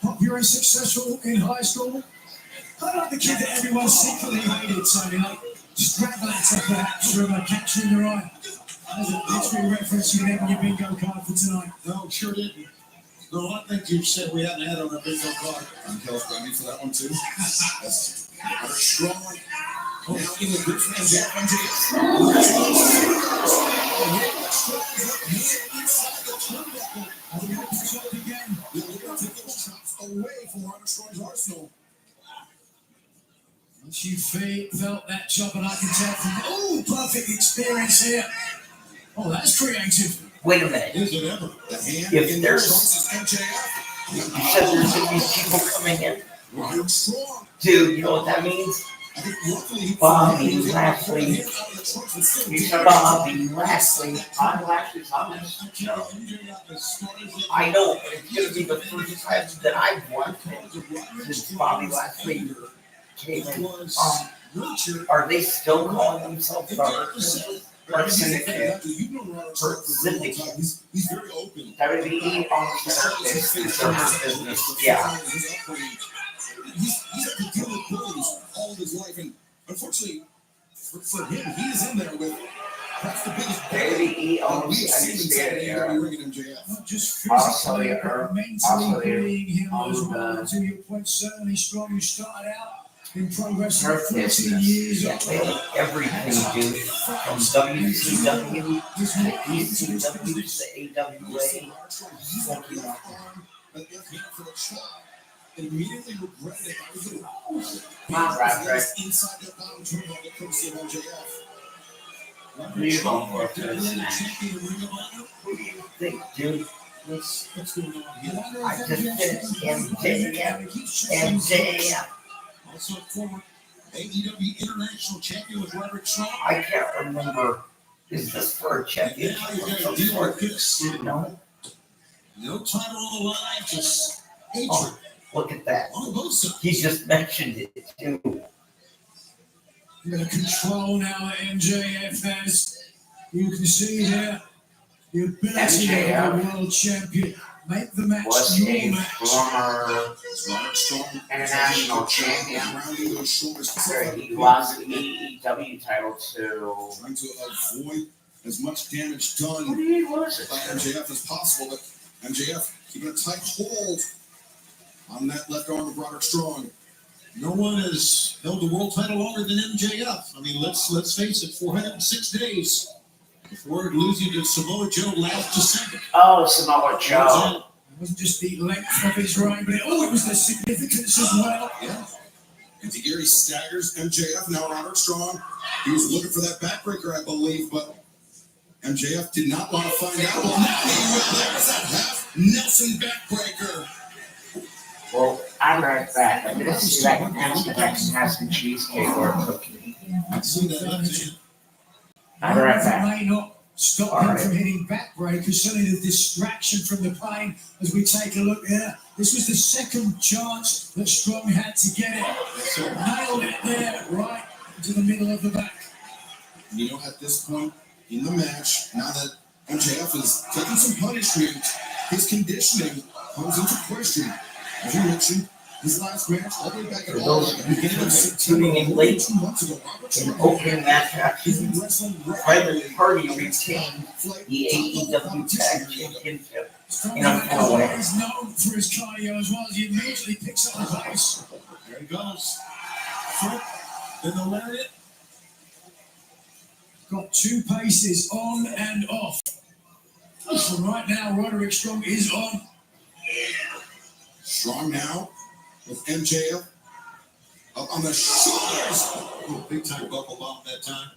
Popular and successful in high school. Kind of like the kid that everyone secretly hated, Tony. Like, just grab that perhaps from a catcher in the eye. There's a literary reference you can have on your bingo card for tonight. No, sure didn't. No, I think you said we haven't had on our bingo card. I'm Kel's got me for that one too. That's Strong. Oh, now in the grip from away from Roderick Strong's arsenal. Once you felt that chop, and I can tell from perfect experience here. Oh, that's creative. Wait a minute. Is it ever? The hand If in there's- MJF. You said there's gonna be people coming in. Roderick Strong. Dude, you know what that means? I think luckily he Bobby Lashley. You said Bobby Lashley. I'm Lashley's on this show. I know, but it's gonna be the first time that I've watched it since Bobby Lashley came in. Are they still calling themselves Dark or Syndicate? Or Syndicate? He's very open. WWE almost business. Yeah. He's had to deal with bullies all of his life, and unfortunately for him, he is in there with perhaps the biggest WWE that almost we've seen inside the AEW ring in MJF. Not just Also, physically, yeah, but mentally also, yeah, being him as on well. the- To your point, certainly Strong, who started out in progress Her 14 business. years Yeah, old. they like everything, dude. From WCW to ECW to AWA. Fucking arm, but left hand for the chop. And immediately regretted it. I was like, Come on, Roderick. inside that bottom turtle that comes in MJF. Who are you going for this match? Champion of Ring of Honor. Who do you think, dude? What's going on here? I just finished MJF. Also former AEW International Champion with Roderick Strong. I can't remember. Is this for a championship Now you of gotta some deal sort? with this. No. No title on the line, just hatred Oh, look at that. on both sides. He just mentioned it too. The control now that MJF has. You can see there the ability of the world champion. Make the match Was your a match. former Roderick Strong. international champion. Rounding those shoulders. After he lost the AEW title to. Trying to avoid as much damage done Who did he lose it by to? MJF as possible, but MJF keeping a tight hold on that left arm of Roderick Strong. No one has held the world title longer than MJF. I mean, let's face it, 406 days before losing to Samoa Joe last December. Oh, Samoa Joe. It wasn't just the length of his reign, but it was the significance as well. Yeah. And Tajiri staggers MJF, now Roderick Strong. He was looking for that backbreaker, I believe, but MJF did not want to find out. Well, now he will. There's that half Nelson backbreaker. Well, I read that. I didn't see that Amsterdam has some cheesecake or a cookie. I see that left hand. I read That that. may not stop him from hitting backbreakers, certainly the distraction from the pain as we take a look there. This was the second chance that Strong had to get it. Nailed it there, right into the middle of the back. You know, at this point in the match, now that MJF is taking some punishment, his conditioning comes into question. As you mentioned, his last match, all the way back at For all, those of you beginning of September, tuning in late, 2 months ago, Robert in Strong opening match has been action, wrestling Private Party retained the AEW Tag Championship. Strong In a full way. is known for his cardio as well as he immediately picks up the pace. There he goes. Foot, then the lariat. Got two paces on and off. So right now, Roderick Strong is on. Strong now with MJF up on the shoulders. Oh, big time buckle bomb that time.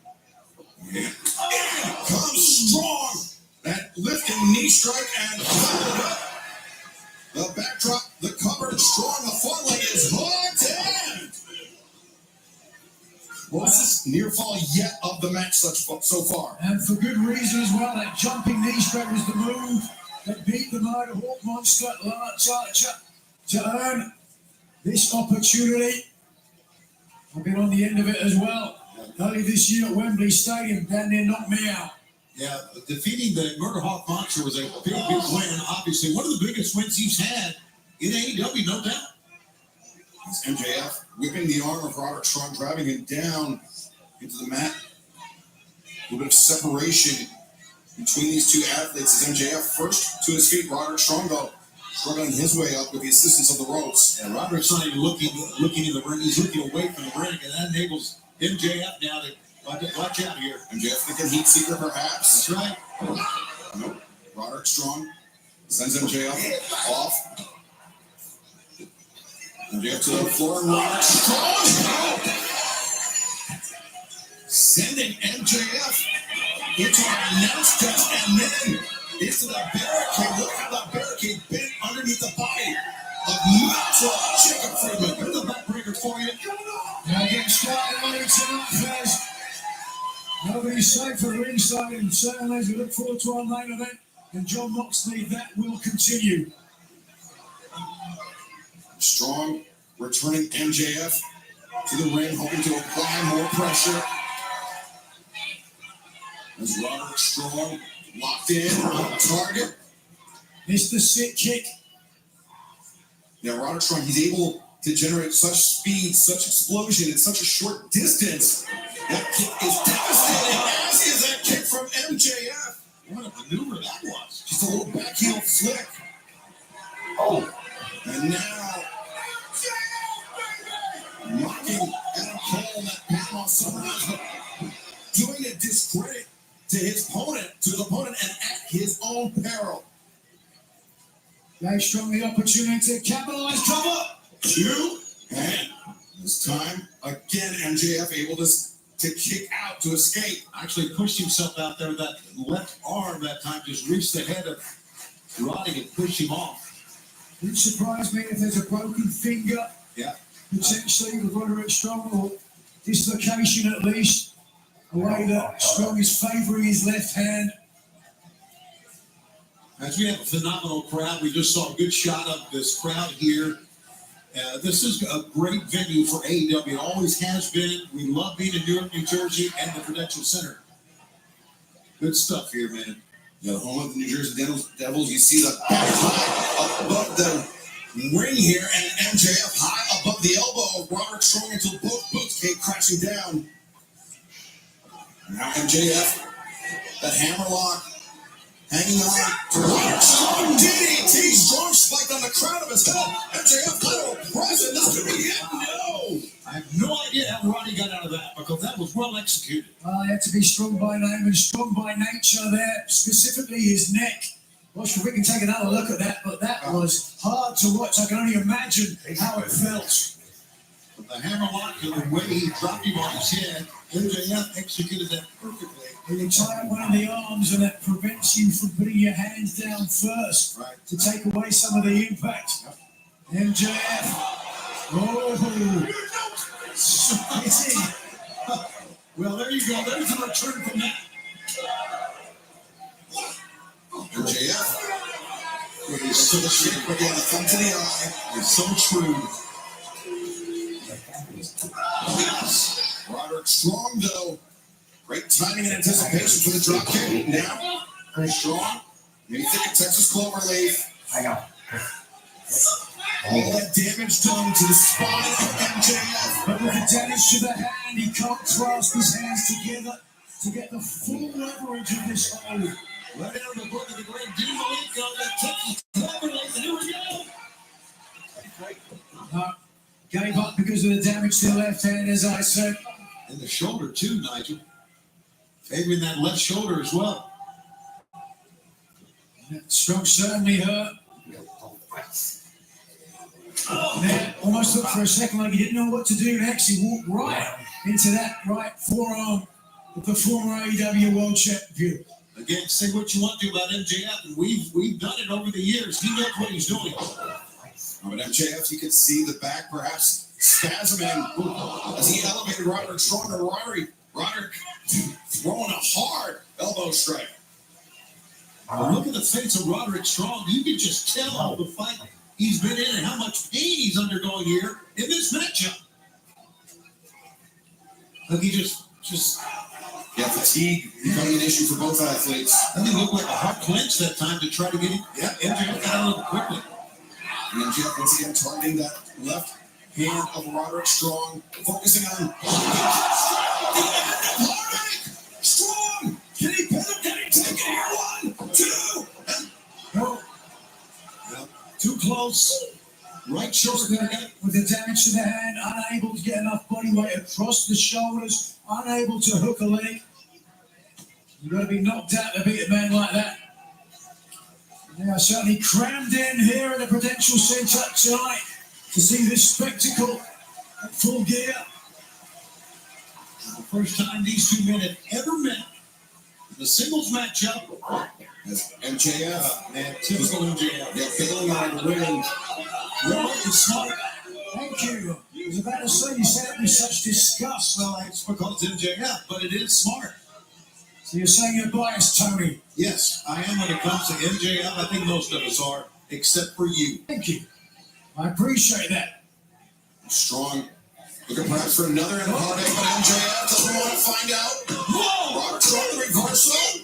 Yeah. In comes Strong. That lifting knee strike and followed up. The backdrop, the cover, Strong, the foreleg is hooked in. Closest near fall yet of the match so far. And for good reason as well. That jumping knee strike was the move that beat the Motor Hawk Monster Lance Archer to earn this opportunity. I've been on the end of it as well. Early this year at Wembley Stadium, down there knocked me out. Yeah, defeating the Murder Hawk Monster was a big win. Obviously, one of the biggest wins he's had in AEW, no doubt. It's MJF whipping the arm of Roderick Strong, driving him down into the mat. A little bit of separation between these two athletes as MJF first to his feet, Roderick Strong though struggling his way up with the assistance of the ropes. And Roderick's not even looking in the ring. He's looking away from the ring, and that enables MJF now to watch out here. MJF thinking heat seeker perhaps. That's right. Nope. Roderick Strong sends MJF off. MJF to the floor and Roderick Strong sending MJF into an announce desk and then into the barricade. Look how the barricade bent underneath the body of Metro Jacob Friedman. Here's the backbreaker for you. Now getting started early tonight, Fez. Nobody's safe for ringside, and certainly as we look forward to our main event and John Moxley, that will continue. Strong returning MJF to the ring, hoping to apply more pressure. As Roderick Strong locked in on target. Missed the sit kick. Now Roderick Strong, he's able to generate such speed, such explosion in such a short distance. That kick is devastating, as is that kick from MJF. What a maneuver that was. Just a little back heel flick. Oh, And now, mocking while somehow doing a discredit to his opponent, and at his own peril. Dave Strong the opportunity to capitalize, cover. 2, and this time again MJF able to kick out to escape. Actually pushed himself out there. That left arm that time just reached the head of Roddy and pushed him off. Wouldn't surprise me if there's a broken finger. Yeah. Potentially with Roderick Strong, or dislocation at least. The way that Strong is favouring his left hand. As we have a phenomenal crowd, we just saw a good shot of this crowd here. This is a great venue for AEW. It always has been. We love being in Newark, New Jersey, and the Prudential Center. Good stuff here, man. The home of the New Jersey Devils. You see the back high above the ring here, and MJF high above the elbow of Roderick Strong until both boots came crashing down. Now MJF, the hammerlock, hanging on to Roderick Strong. DDT, Strong spiked on the crown of his head. MJF kind of present. This could be it. No. I have no idea how Roddy got out of that because that was well executed. He had to be strong by name and strong by nature there, specifically his neck. Not sure if we can take another look at that, but that was hard to watch. I can only imagine how it felt. The hammerlock and the way he dropped him on his head, MJF executed that perfectly. When you tie up one of the arms and that prevents you from putting your hands down first to take away some of the impact. MJF. Oh, spitting. Well, there you go. There's a return from that. MJF. He's so shape again, a thumb to the eye. He's so true. Roderick Strong, though. Great timing and anticipation for the drop kick. Now, Strong. Maybe think of Texas Cloverleaf. I know. All that damage done to the spine of MJF. But with the damage to the hand, he can't clasp his hands together to get the full leverage of this hold. Right out of the book of the great Dean Malenko, that Texas Cloverleaf. Here we go. Gave up because of the damage to the left hand, as I said. And the shoulder, too, Nigel. Favoring that left shoulder as well. Strong certainly hurt. Man, almost looked for a second like he didn't know what to do next. He walked right into that right forearm of the former AEW World Champion. Again, say what you want to about MJF, and we've done it over the years. He knows what he's doing. But MJF, you could see the back perhaps spasming as he elevated Roderick Strong. Roderick throwing a hard elbow strike. Look at the face of Roderick Strong. You can just tell all the fight he's been in and how much pain he's undergoing here in this matchup. Look, he just Yeah, fatigue becoming an issue for both athletes. doesn't he look like a hard clench that time to try to get him? Yeah, MJF got out of it quickly. And MJF once again targeting that left hand of Roderick Strong, focusing on Roderick Strong. Can he pin him? Can he take it here? 1, 2. No, Too close. Right shoulder to the head. with the damage to the hand, unable to get enough body weight across the shoulders, unable to hook a leg. You've got to be knocked out to beat a man like that. They are certainly crammed in here at the Prudential Center tonight to see this spectacle at Full Gear. The first time these two men have ever met in the singles matchup. As MJF, Man, typical MJF. yeah, bailing on the ring. Well, it's smart. Thank you. I was about to say, you said it with such disgust. Well, it's because MJF, but it is smart. So you're saying you're biased, Tony? Yes, I am when it comes to MJF. I think most of us are, except for you. Thank you. I appreciate that. Strong. Looking perhaps for another heartache, but MJF doesn't want to find out. Whoa! Roderick Strong, the reversal.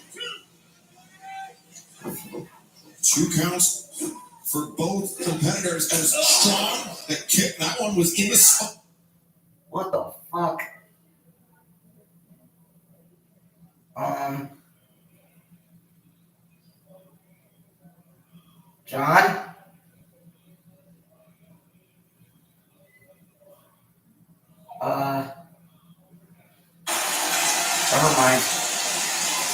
2 counts for both competitors as Strong, the kick, that one was in the spot. What the fuck? John?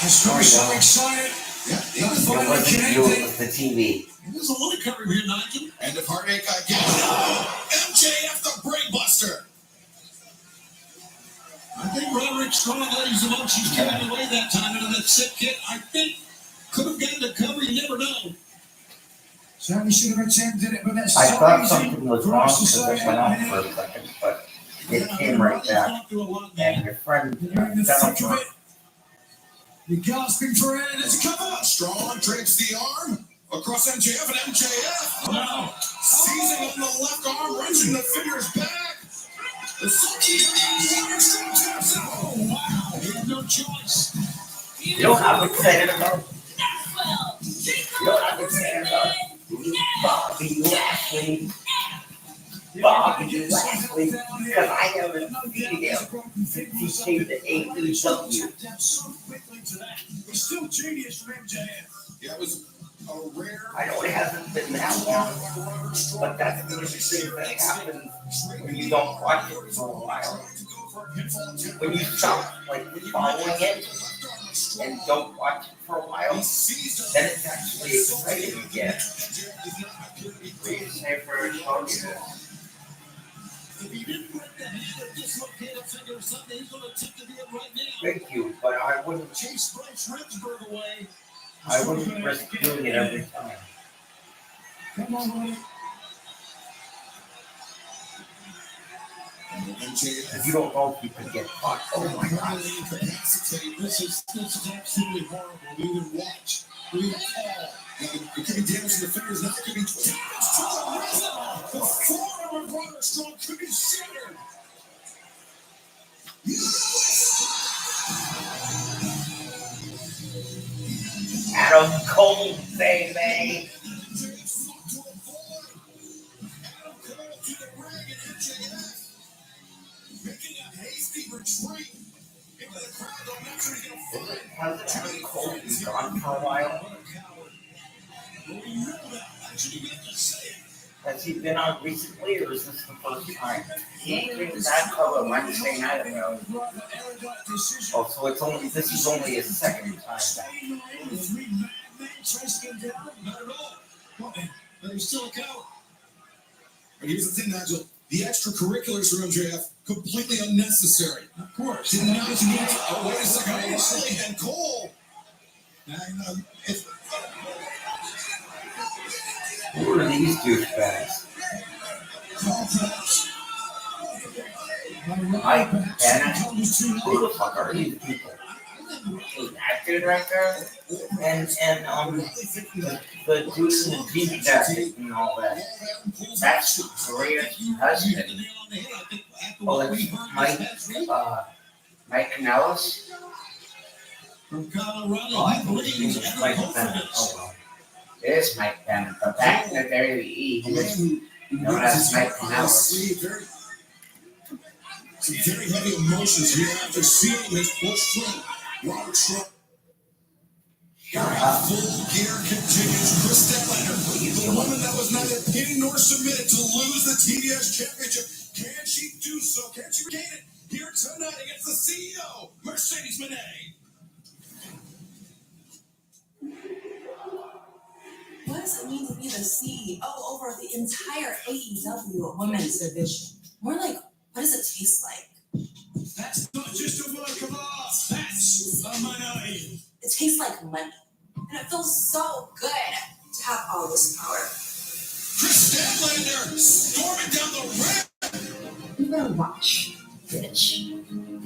Scotty so excited. Yeah, he It was wasn't you, it was the TV. There's a lot of cover here, Nigel. End of heartache again. No! MJF the Brainbuster. I think Roderick Strong let his emotions carried away that time into that sick kid. I think could have gotten the cover. You never know. Certainly should have attempted it, but that's I so thought easy something was for wrong us to because it say went out off here. for a second, but it came right back. And your friend, You're in the thick of Jennifer, it. You're gasping for air. There's a cover. Strong drapes the arm across MJF and MJF. Wow. Seizing on the left arm, wrenching the fingers back. The Silky Roderick Strong taps out. Oh, wow. He had no choice. you know how I'm excited about? Maxwell, You know what I'm excited about? Bobby Lashley. Bobby Lashley. Because I haven't seen him since he came to AEW. It's still genius from MJF. Yeah, it was a rare. I know it hasn't been that long, but that's the thing that happens when you don't watch it for a while. When you stop like following it and don't watch it for a while, then it's actually exciting again. Please say for a show you this. If he didn't break the hand or dislocate a finger or something, he's going to attempt to do it right now. Thank you, but I wouldn't Chase Bryce Remsburg away. risk doing it every time. Come on, buddy. If you don't know if you can get caught, oh my God. This is absolutely horrible. We even watch. We even call. It could be damage to the fingers. Now it could be damage to the wrist. The forearm of Roderick Strong could be shattered. Adam Cole, baby. Making a hasty retreat into the crowd. I'm not sure he's gonna fight. Hasn't Adam Cole been gone for a while? Has he been on recently, or is this the first time? He came back cover Wednesday night ago. Oh, so it's only this is only his second time back. Not at all. But he's still a coward. But here's the thing, Nigel. The extracurriculars for MJF completely unnecessary. Of course. Did not need. Oh, wait a second. Riley and Cole. I know. Who are these douchebags? Mike Bennett? Who the fuck are these people? That dude right there? And the dude in the jean jacket and all that. That's Maria's husband. Oh, it's Mike Kanellis? From Colorado, Oh, I he believe believes it's in Mike her Bennett. confidence. Oh, well. It is Mike Bennett, but back in the day, he was known as Mike Kanellis. Some very heavy emotions here after seeing this push through. Roderick Strong. Full gear continues. Chris Statlander, the woman that was neither pinned nor submitted to lose the TBS championship. Can she do so? Can she regain it here tonight against the CEO, Mercedes Moné? What does it mean to be the CEO over the entire AEW women's division? More like, what does it taste like? That's not just a word of ours. That's a money. It tastes like money. And it feels so good to have all this power. Chris Statlander storming down the ramp. You better watch, bitch.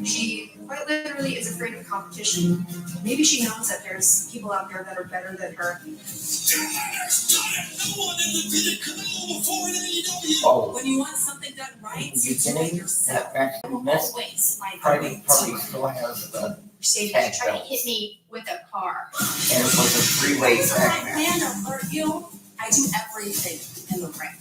She quite literally is afraid of competition. Maybe she knows that there's people out there that are better than her. Statlander's done it. No one ever did it before in AEW. Oh, When you want something done right, in the you do it beginning, yourself. that match we missed, Always find a Party way still has the, Mercedes Tag tried to belts. hit me with a car. and it was a three-way So when I tag match. plan to hurt you, I do everything in the ring.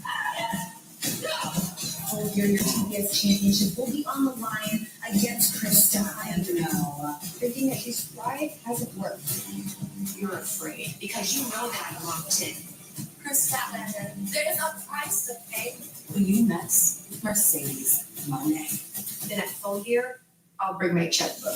Oh, your TBS championship will be on the line against Chris Statlander. No, thinking that she's right hasn't worked. You're afraid because you know that I'm locked in. Chris Statlander, there's a price to pay when you mess with Mercedes Moné. Then at full gear, I'll bring my checkbook.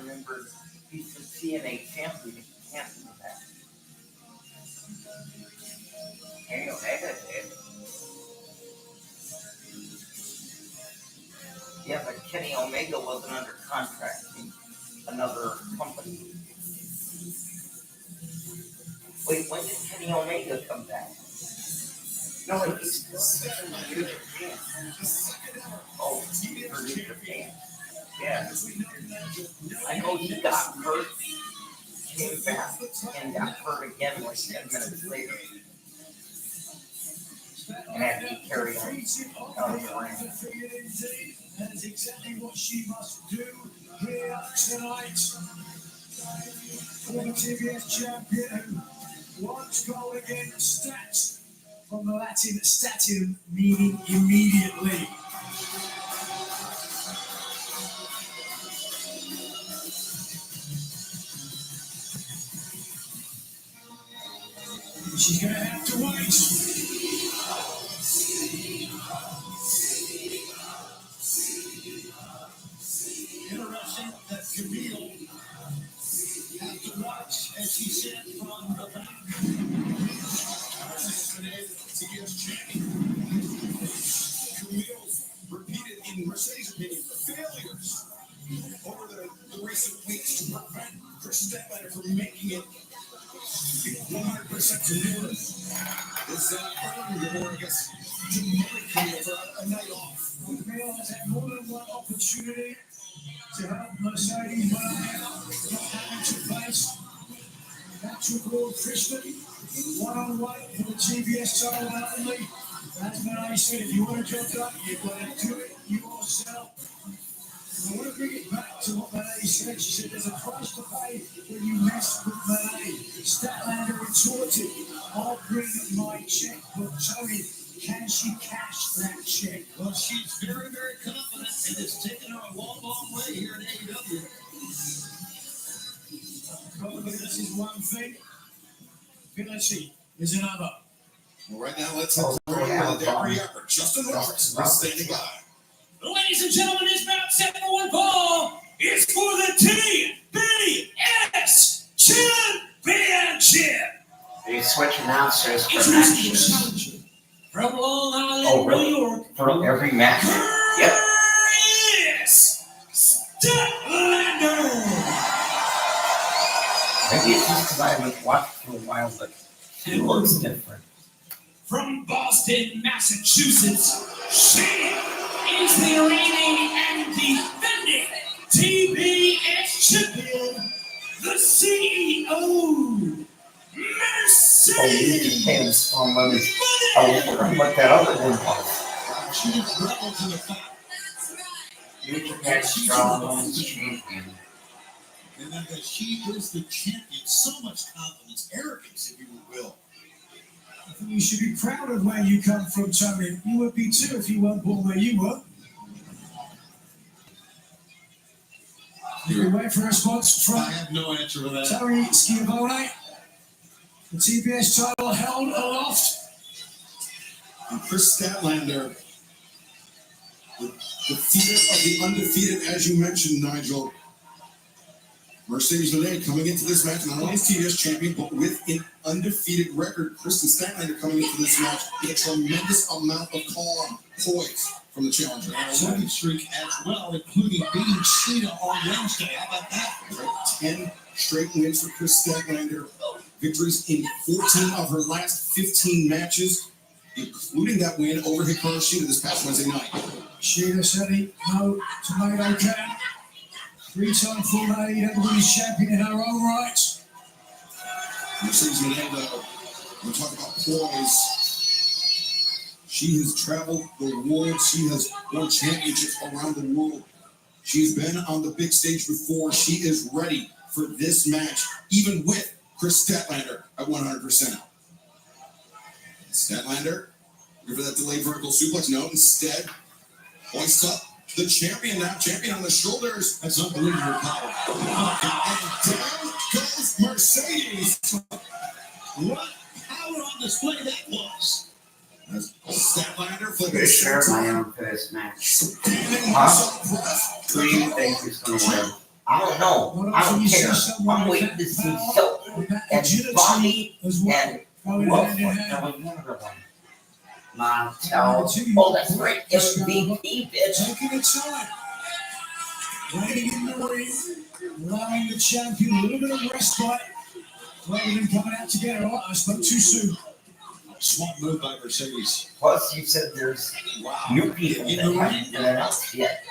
remember he's the TNA champion. He can't do that. Kenny Omega did. Yeah, but Kenny Omega wasn't under contract in another company. Wait, when did Kenny Omega come back? No, he's still New Japan. Oh, for New Japan. Yeah. I know he got hurt, came back, and got hurt again like 10 minutes later. And had to be carried on the ring. That is exactly what she must do here tonight. Former TBS champion who once goal against stats from the Latin statum, meaning immediately. She's going to have to wait. Interesting that Camille had to watch as she said from the back. TBS champion. Camille's repeated, in Mercedes' opinion, failures over the recent weeks to prevent Chris Statlander from making it 100% to Camille. Is earning or I guess demonic Camille for a night off. Camille has had more than one opportunity to help Mercedes win out, not having to face Patrick Ward Christian one-on-one for the TBS title only. As Renee said, if you want a job done, you've got to do it yourself. I want to bring it back to what Renee said. She said there's a price to pay when you mess with Renee. Statlander retorted, I'll bring my check, but Tony, can she cash that check? Well, she's very, very confident, and it's taken her a long, long way here in AEW. Confidence is one thing, ability is another. Well, right now, let's head to the ring with every effort. Justin Roberts is standing by. Ladies and gentlemen, it's about set for one ball. It's for the TBS Championship. They switch announcers for matches. From Long Island, New York. For every match. Yep. Chris Statlander. Maybe it's just because I haven't watched for a while, but it looks different. From Boston, Massachusetts, she is the reigning and defending TBS champion, the CEO, Mercedes. Oh, New Japan's on women's. I wonder what that other one was. She is rebel to the fact. New Japan's strong women's champion. And that she is the champion. So much confidence, arrogance, if you will. I think you should be proud of where you come from, Tony. You would be too if you weren't born where you were. You wait for a response from I have no answer for that. Tony Schiavone. The TBS title held aloft. And Chris Statlander, the defeater of the undefeated, as you mentioned, Nigel. Mercedes Moné coming into this match, not only as TBS champion, but with an undefeated record. Kristen Statlander coming into this match with a tremendous amount of calm, poise from the challenger. And a winning streak as well, including beating Sheeta on Wednesday. How about that? 10 straight wins for Chris Statlander. Victories in 14 of her last 15 matches, including that win over Hikaru Shida this past Wednesday night. Sheeta said no tomato can. 3-time former AEW champion in her own right. Mercedes Moné, we talk about poise. She has traveled the world. She has won championships around the world. She's been on the big stage before. She is ready for this match, even with Chris Statlander at 100%. Statlander, looking for that delayed vertical suplex. No, instead, hoists up the champion now. Champion on the shoulders. That's unbelievable power. And down goes Mercedes. What power on display that was. That's Statlander flipping Pretty sure shots I on. am for this match. Standing Huh? some press. Who do you think is going to win? I don't know. I don't care. I'm waiting to see Shelton and Bobby and who else was there was one other one. Montel. Oh, that's right. MVP, bitch. Taking its time. Waiting in the ring. Allowing the champion a little bit of respite. Rather than coming out together. Oh, I spoke too soon. Smart move by Mercedes. Plus, you said there's new people that haven't been announced yet.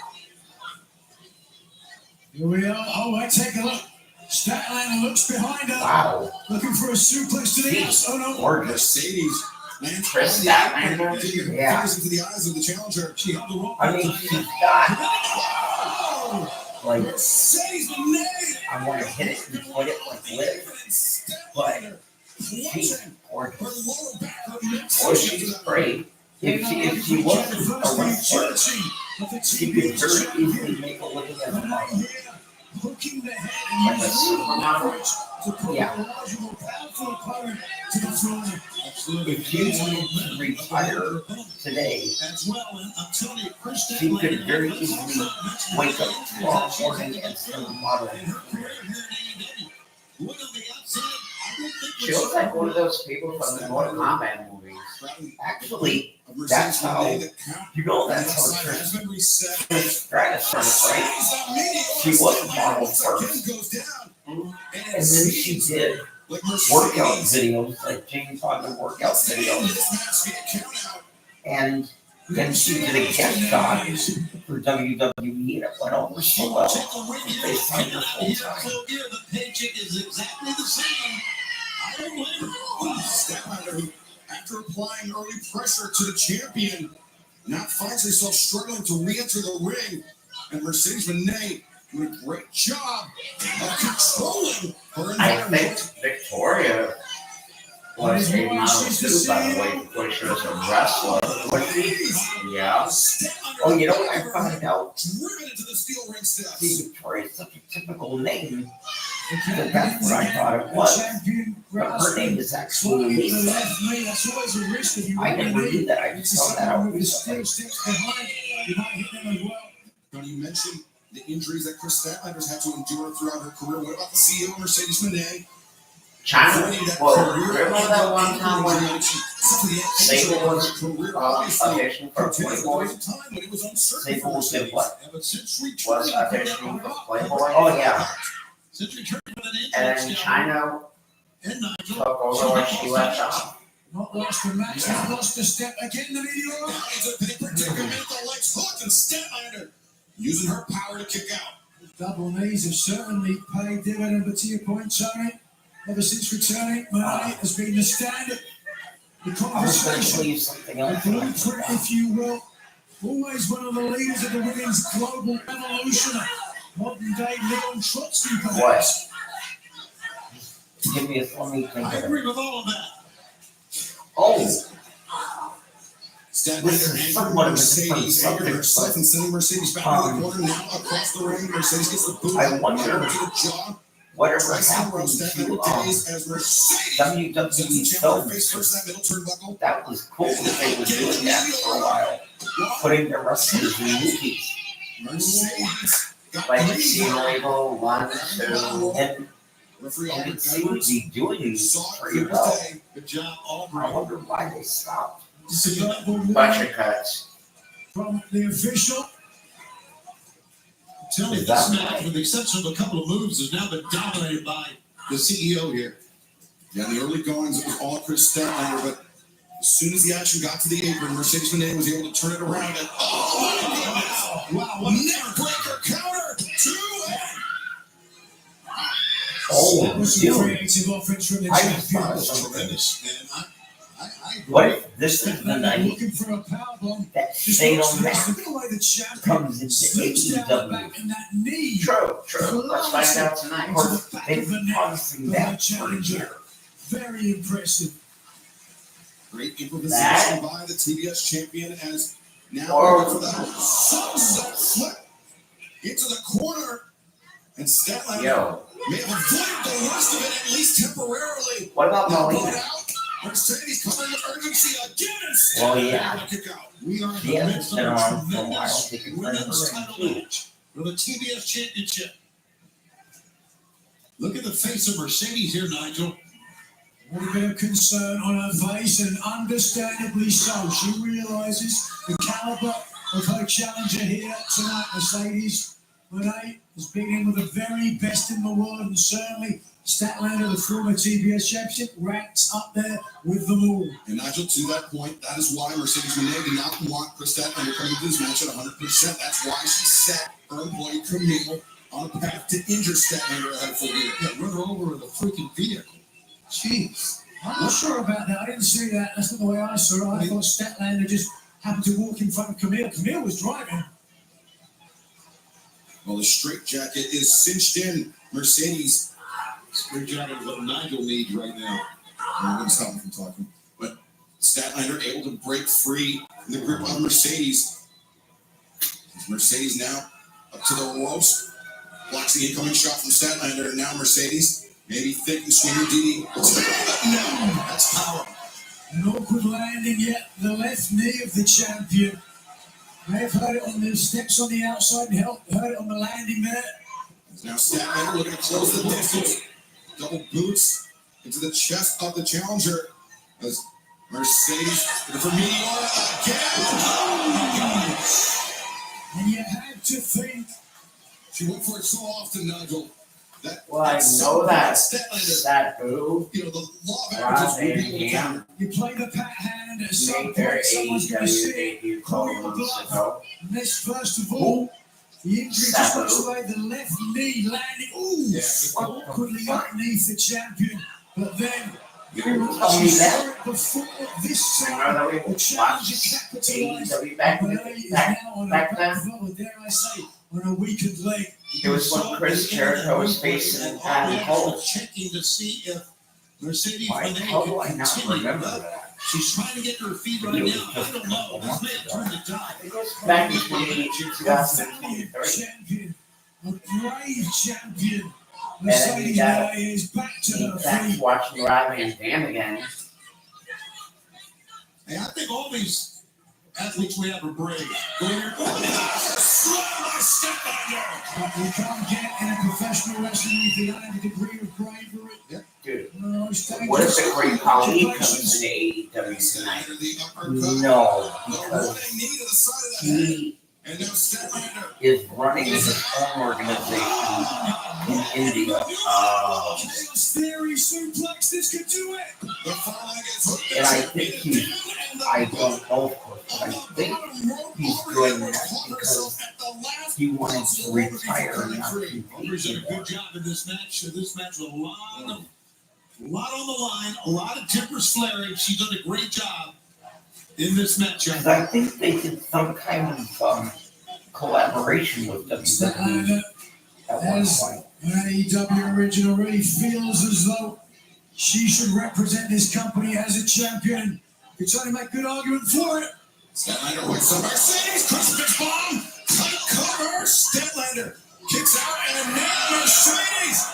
Here we are. Oh, wait, take a look. Statlander looks behind her. Wow. Looking for a suplex to the ass. Oh, no. Gorgeous. Mercedes lands Chris on the Statlander? apron, Yeah. fires into the eyes of the challenger. She held the rope. I mean, she's got, like, Mercedes Moné. I want to hit it and put it like Liv, but she's gorgeous. Her lower back, her neck. Oh, she's great. If she wasn't a wrestler, she could very easily make a living as a model. Hooking the head Like a supermodel. to put Yeah. a larger, more powerful opponent to the floor. If she wanted to retire today, she could very easily wake up tomorrow morning and start modeling. She looks like one of those people from the Mortal Kombat movies. Actually, that's how, you know, that's how Trish Stratus started, right? She was a model first, and then she did workout videos, like James Bond workout videos, and then she did a guest spot for WWE, and it went over so well. They signed her full time. The paycheck is exactly the same. I don't blame her. Statlander, after applying early pressure to the champion, now finds herself struggling to re-enter the ring. And Mercedes Moné doing a great job of controlling her I environment. think Victoria was a model too, by the way, before she was a wrestler. Was she? Yeah. Oh, you know what I found out? Driven into the steel ring steps. See, Victoria's such a typical name that that's what I thought it was. But her name is actually Lisa. That's always a risk if you I never knew that. I just found that out with the steel recently. sticks behind. You might hit them as well. Tony, you mentioned the injuries that Chris Statlander's had to endure throughout her career. What about the CEO, Mercedes Moné? China, well, remember that one time when Sable was auditioning for Playboy? Sable did what? Was auditioning for Playboy? Oh, yeah. And then China took over when she left off. Not lost a match, not lost a step. Again, the video. Now it's a big predicament. The legs hooked and Statlander using her power to kick out. Double knees have certainly paid dividend, but to your point, Tony, ever since returning, Moné has been the standard. The I was going to conversation, tell you something the else. blueprint, if you will. Always one of the leaders of the women's global revolution. Modern day Leon Trotsky, perhaps. Give me a, let me think I of agree it. with all of that. Oh, Statlander This is anchored somewhat of a Mercedes, different anchored herself subject, and sending Mercedes back in the corner. Now across the ring, Mercedes gets the boot. I wonder to the jaw. whatever Tries to happened roast to Statlander days as Mercedes WWE sends the challenger face films. first that middle turnbuckle. That was cool that they were doing that for a while, putting the wrestlers in movies. Mercedes got Like greedy. Team Label 1, 2, and Referee it Albert seemed to Edwards be doing these saw it pretty clear as well. day. Good job, I Aubrey. wonder why they stopped. This is a global Bunch war of cuts. from the official. Tell me, Is this that match, right? with the exception of a couple of moves, has now been dominated by the CEO here. Yeah, in the early goings, it was all Chris Statlander, but as soon as the action got to the apron, Mercedes Moné was able to turn it around and oh my goodness! Wow, what a Neck breaker counter! 2 Oh, That was some dude. creative offense from the I just thought champion. of something. tremendous, man. I agree. What if this is the Statlander night looking for a powerbomb. that Just Fatal watch the rest Match of the way the champion comes into slips down AEW? back and that knee True. Let's find out tonight. into the back They've of the been neck promising of that the for a challenger. year. Very impressive. Great improvisation That- by the TBS champion as now Or- going for the sunset flip into the corner. And Statlander Yo, may have avoided the worst of it, at least temporarily. what about Now Molina? brought out. Mercedes coming with urgency again and Well, Statlander yeah. kick out. We are in She the hasn't midst of been a around for a while. tremendous They can bring women's her in title too. match for the TBS Championship. Look at the face of Mercedes here, Nigel. A bit of concern on her face, and understandably so. She realizes the caliber of her challenger here tonight, Mercedes. Monet has been in with the very best in the world, and certainly Statlander, the former TBS champion, ranks up there with them all. And Nigel, to that point, that is why Mercedes Moné did not want Chris Statlander coming into this match at 100%. That's why she set her employee Camille on a path to injure Statlander ahead of Full Gear. Yeah, run her over in the freaking vehicle. Jeez. I'm not sure about that. I didn't see that. That's not the way I saw it. I thought Statlander just happened to walk in front of Camille. Camille was driving. Well, the straitjacket is cinched in. Mercedes. Straitjacket is what Nigel needs right now. I'm going to stop him from talking. But Statlander able to break free from the grip of Mercedes. Mercedes now up to the ropes. Blocks the incoming shot from Statlander. And now Mercedes. Maybe thick and swinging DD. No, that's power. An awkward landing yet. The left knee of the champion. May have heard it on the steps on the outside and heard it on the landing there. Now Statlander looking to close the distance. Double boots into the chest of the challenger. As Mercedes looking for Meteora again. And you had to think. She went for it so often, Nigel. Well, I know that move. You know, the law of averages will be able to You play the pat hand at some Made their point, someone's going to see it. AEW Call couple your months bluff. ago. And this, first of all, the injury just looks away. The left knee landing. Ooh, awkwardly underneath the champion. But then, You didn't tell me that. before this Remember time, we the challenger watched capitalized. AEW back now on back a then. back foot, dare I say, on a weakened leg. It was when Chris Jericho was facing Adam Cole. Checking to see if Mercedes Why, Moné how do I can not continue. remember that? She's trying to get to her feet right now. I don't know. This may have turned the tide. It goes back to 2023. Champion, a brave champion. And then Mercedes he got- Moné is back to her Back feet. to watching Rob Van Dam again. Hey, I think all these athletes we have are brave. Go in here. You can't get in a professional wrestling with the other degree of bravery. Dude, Most what if the Great Khali dangerous comes into AEW tonight? the uppercut. No, The because running knee to the side of the head. he And now Statlander. is running his own organization in India. Chaos Theory suplex, this could do it. The far leg is hooked. And I think I don't know, of course, but I think he's doing that because he wanted to retire and not compete Humber's done a anymore. good job in this match. This match with a lot on the line, a lot of tempers flaring. She's done a great job in this match. Because I think they did some kind of collaboration with WWE Statlander, at one as point. an AEW original, really feels as though she should represent this company as a champion. You're trying to make good argument for it. Statlander waits on Mercedes. Crucifix bomb. Tight cover. Statlander kicks out. And now Mercedes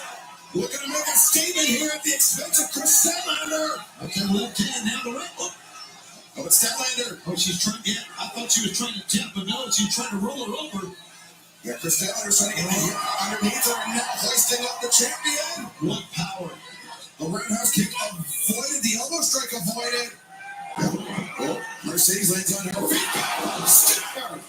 looking to make a statement here at the expense of Chris Statlander. Okay, well, now the ring. Oh, but Statlander. Oh, she's trying. Yeah, I thought she was trying to tap, but no, she's trying to roll her over. Yeah, Chris Statlander's trying to get in here underneath her and now hoisting up the champion. What power. The roundhouse kick avoided. The elbow strike avoided. Oh, Mercedes lands on her feet. Stunner.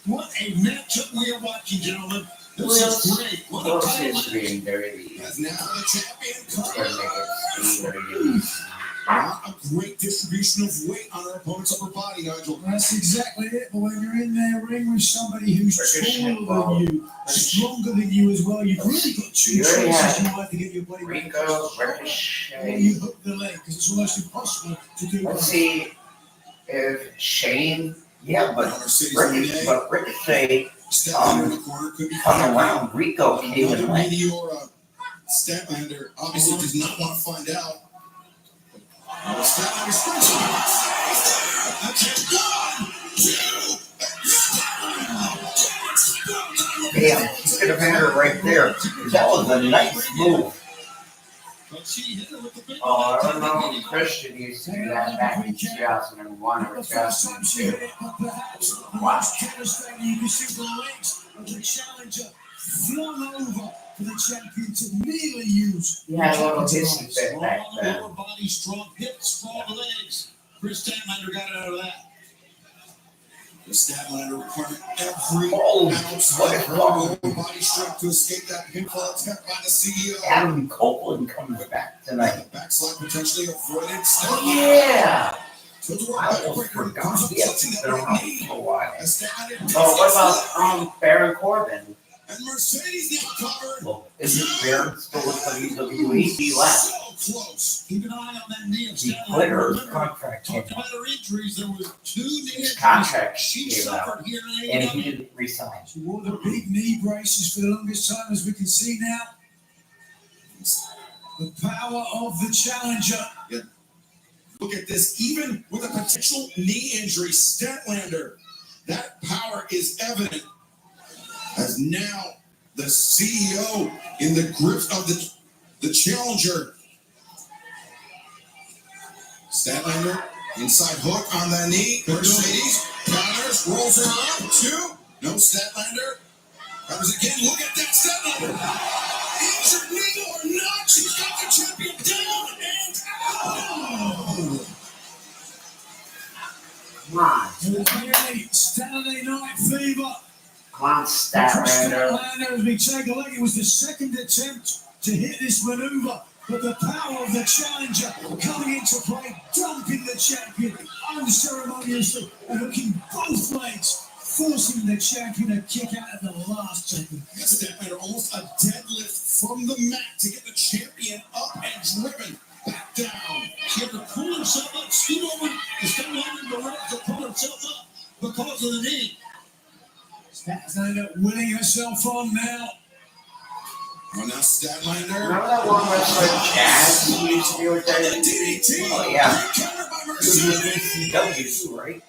What a matchup we are watching, gentlemen. This Well, is great. What a Close title. history in WWE. As now the champion It's gonna comes. make it WWE. Not a great distribution of weight on her opponent's upper body, Nigel. That's exactly it. But when you're in there ring with somebody who's Ricochet, taller than you, stronger than you as well, you've really got two You already choices. had You either get your body weight Rico, or Ricochet. you hook the leg because it's almost impossible to do Let's both. see if Shane, yeah, Now Mercedes but Ricochet Statlander in the corner could be come around. Rico came Another and went. Meteora. Statlander obviously does not want to find out. Statlander springs on her. That's it. 1, 2, Damn, he could have had her right there. That was a nice move. But she hit her with the big Oh, I don't know if Christian used to do that back in 2001 Not or the first time she hit 2002. it, but perhaps the Wow. most devastating. You can see the legs of the challenger flung over for the champion to merely use. He had a little hissy fit back Strong then. lower body, strong hips, strong legs. Chris Statlander got out of that. The Statlander required every Oh, ounce what of is her wrong? lower body strength to escape that pinfall attempt by the CEO. Adam Copeland comes back tonight. Backslide potentially avoided. Oh, yeah. To the I almost backbreaker, forgot comes up he hasn't touching been that right around knee. for a while. As Statlander Oh, what takes about Baron Corbin? and Mercedes now covered. Well, isn't Baron still with WWE? He left. So close. Keep an eye on that knee of He Statlander. quit or his Remember, contract came talked up. about her injuries. There was 2 knee His injuries contract she came out, suffered here in and he AEW. didn't resign. She wore the big knee braces for the longest time, as we can see now. The power of the challenger. Look at this. Even with a potential knee injury, Statlander, that power is evident as now the CEO in the grip of the challenger. Statlander, inside hook on the knee. Mercedes counters, rolls her up. 2. No Statlander. Counters again. Look at that Statlander. Injured knee or not, she's got the champion down and out. Come on. Okay, Saturday Night Fever. Come on, Chris Statlander. Statlander, as we take a look, it was the second attempt to hit this maneuver, but the power of the challenger coming into play, dumping the champion unceremoniously and hooking both legs, forcing the champion to kick out at the last second. Statlander almost a deadlift from the mat to get the champion up and driven back down. She had to pull herself up, scoot over the Statlander in the ring to pull herself up because of the knee. Statlander winning herself on now. Oh, now Statlander. Remember that one wrestler, Jazz, who used to be with that? DDT. Oh, yeah. Countered by He was with Mercedes. ECW too, right?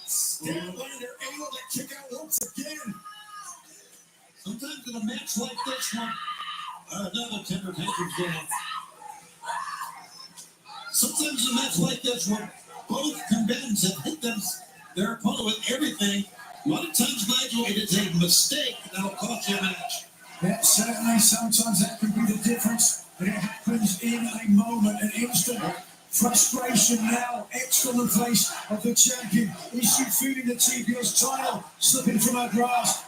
Statlander able to kick out once again. Sometimes in a match like this one, another tender tantrum's going on. Sometimes in a match like this one, both combatants have hit their opponent with everything. A lot of times, Nigel, it is a mistake that'll cost you a match. Yeah, certainly, sometimes that can be the difference, but it happens in a moment, an instant. Frustration now, etched on the face of the champion. Is she feeling the TBS title slipping from her grasp?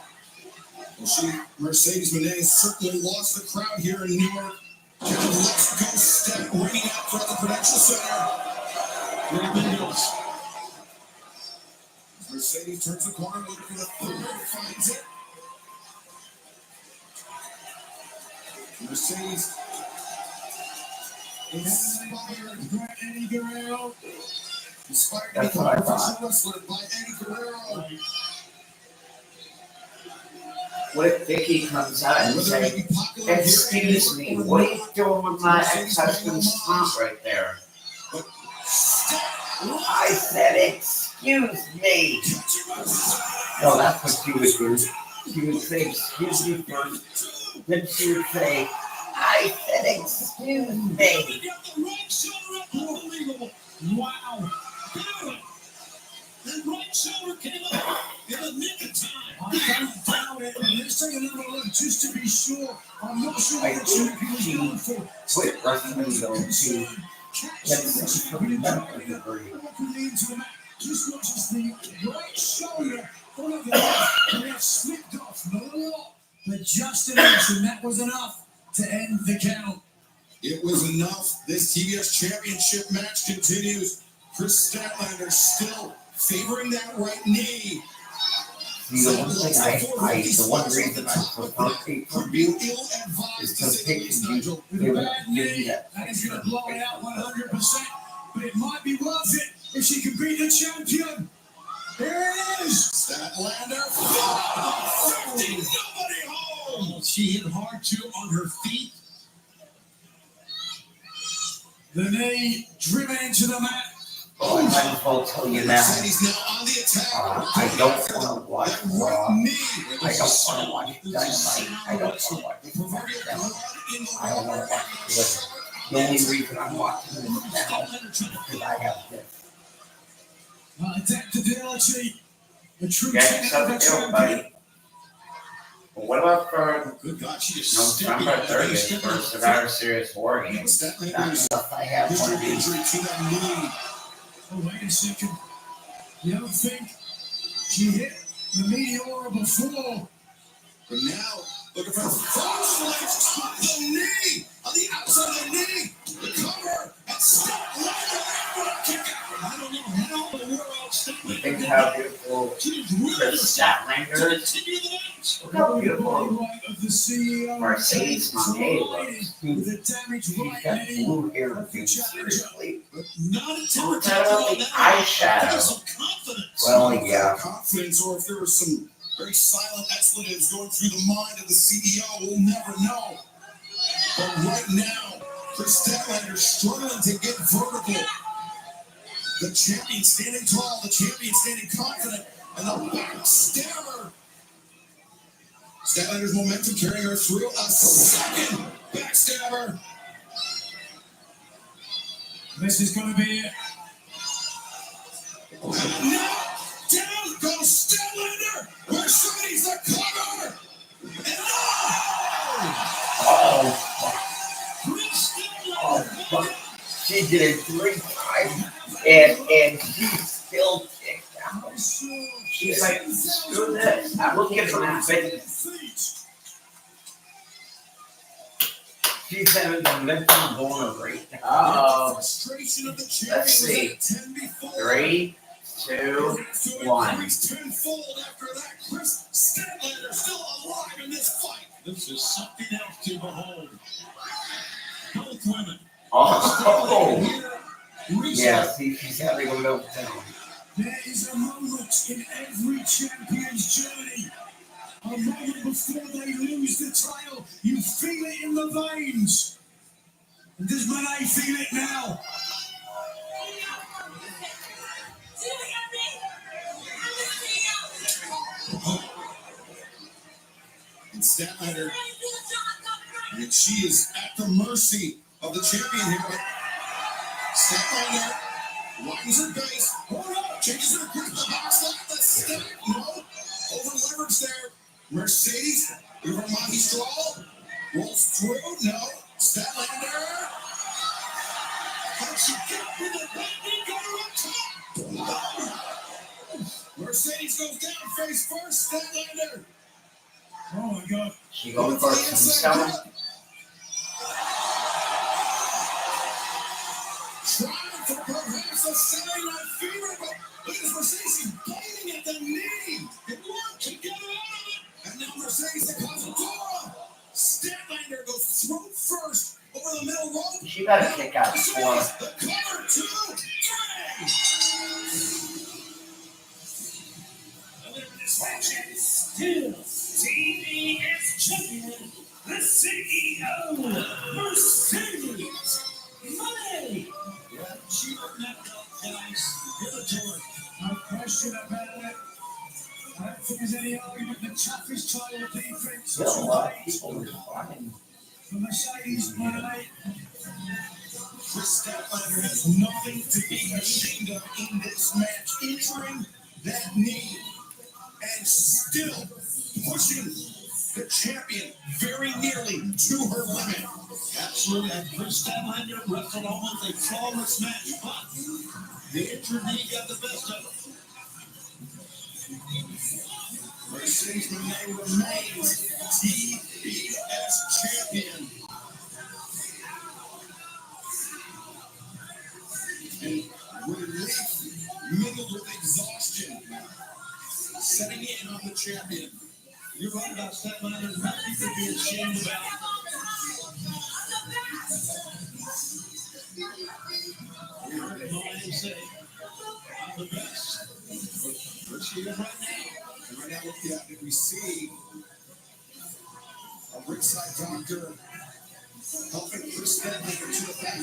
Well, Mercedes Moné certainly lost the crowd here in Newark. Kevin Let's Go step ringing out throughout the Prudential Center. Great videos. Mercedes turns the corner, looking for the third, finds it. Mercedes inspired Eddie Guerrero. to That's become what I a thought. professional wrestler by Eddie Guerrero. What if Vicky comes out and Whether it says, be popular here in "Excuse me, Newark or what are you not, doing with my ex-husband's plant right there?" I said, "Excuse me." No, that's what she would do. She would say, "Excuse me" first. Then she would say, "I said, excuse me." Got the right shoulder up, unbelievable. Wow. That right shoulder came up in the nick of time. I don't doubt it. Let's take another look just to be sure. I'm not sure I what the think champion was she going for. quit wrestling though to get some medical degree. Just watches the right shoulder on the left, and it slipped off. Not a lot, but just an inch, and that was enough to end the count. It was enough. This TBS Championship match continues. Chris Statlander still favoring that right knee. The one thing the one reason I prefer pay-per-view is because pay-per-view With a bad knee, that is going to blow it out 100%. But it might be worth it if she can beat the champion. Here it is. Statlander 50, nobody home. She hit hard too on her feet. The knee driven into the mat. Oh, I might as well tell you now. Mercedes now on the attack. I don't want to watch That right Raw. knee. I don't want to watch Dynamite. I don't want to watch SmackDown. I don't want to watch Twitter. The only reason I'm watching this now is because I have this. Adaptability. The true Get technical something champion. ill, buddy. What about for Good God, she just November 30th for Survivor Series War Games? That's stuff I have one of these. Oh, wait a second. You don't think she hit the meteor before? But now, looking for frog slash on the knee, on the outside of the knee, the cover, and Statlander, kick out. I don't know how in the world Statlander Think how beautiful Chris Statlander is. Look how beautiful Of the CEO Mercedes Monet looks. with a damaged She's right got knee blue hair, of the dude. challenger. Seriously. Not a Look at all the eyeshadow. some confidence. Well, yeah. Confidence, or if there was some very silent expletives going through the mind of the CEO, we'll never know. But right now, Chris Statlander struggling to get vertical. The champion standing tall, the champion standing confident, and the backstabber. Statlander's momentum carrying her through a second backstabber. This is going to be it. Now, down goes Statlander. Mercedes the cover. And Oh, she did it 3 times, and she still kicked out. She's like, screw this. I'm looking for that baby. She's having the mental vulnerability. Uh-oh. frustration of the champion Let's see. was at 10 before. 3, 2, 1. Increased tenfold after that. Chris Statlander still alive in this fight. This is something else to behold. Both women. Oh, Yeah, see, she's having a meltdown. There is a moment in every champion's journey. A moment before they lose the title. You feel it in the veins. And does Monet feel it now? And Statlander, and she is at the mercy of the champion here. But Statlander widens her base. Hold up, changes her grip. The box left. The step. No. Over leverage there. Mercedes. Give her Monty Straw. Rolls through. No. Statlander. Can she get with the bandit? Got her up top. Mercedes goes down face first. Statlander. Oh my God. she going for some stuff. Trying for perhaps a Saturday Night Fever, but look at Mercedes biting at the knee. It worked to get her out of it. And now Mercedes the Cazadora. Statlander goes throat first over the middle rope. She better kick out Mercedes, for. the cover 2, 3. The winner of this match is still TBS champion, the CEO, Mercedes Monet. Yeah, she earned that belt, guys. Give it to her. No question about it. I don't think there's any argument. The toughest title defense Still a lot of tonight people responding. for Mercedes Monet. Chris Statlander has nothing to be ashamed of in this match, entering that knee and still pushing the champion very nearly to her limit. Absolutely. And Chris Statlander wrestled almost a flawless match, but the injured knee got the best of it. Mercedes Monet remains TBS champion. And relief mingled with exhaustion setting in on the champion. You're right about Statlander. Nothing to be ashamed about. We heard Monet say, I'm the best. But she is right now. And right now, we see a ringside doctor helping Chris Statlander to the back.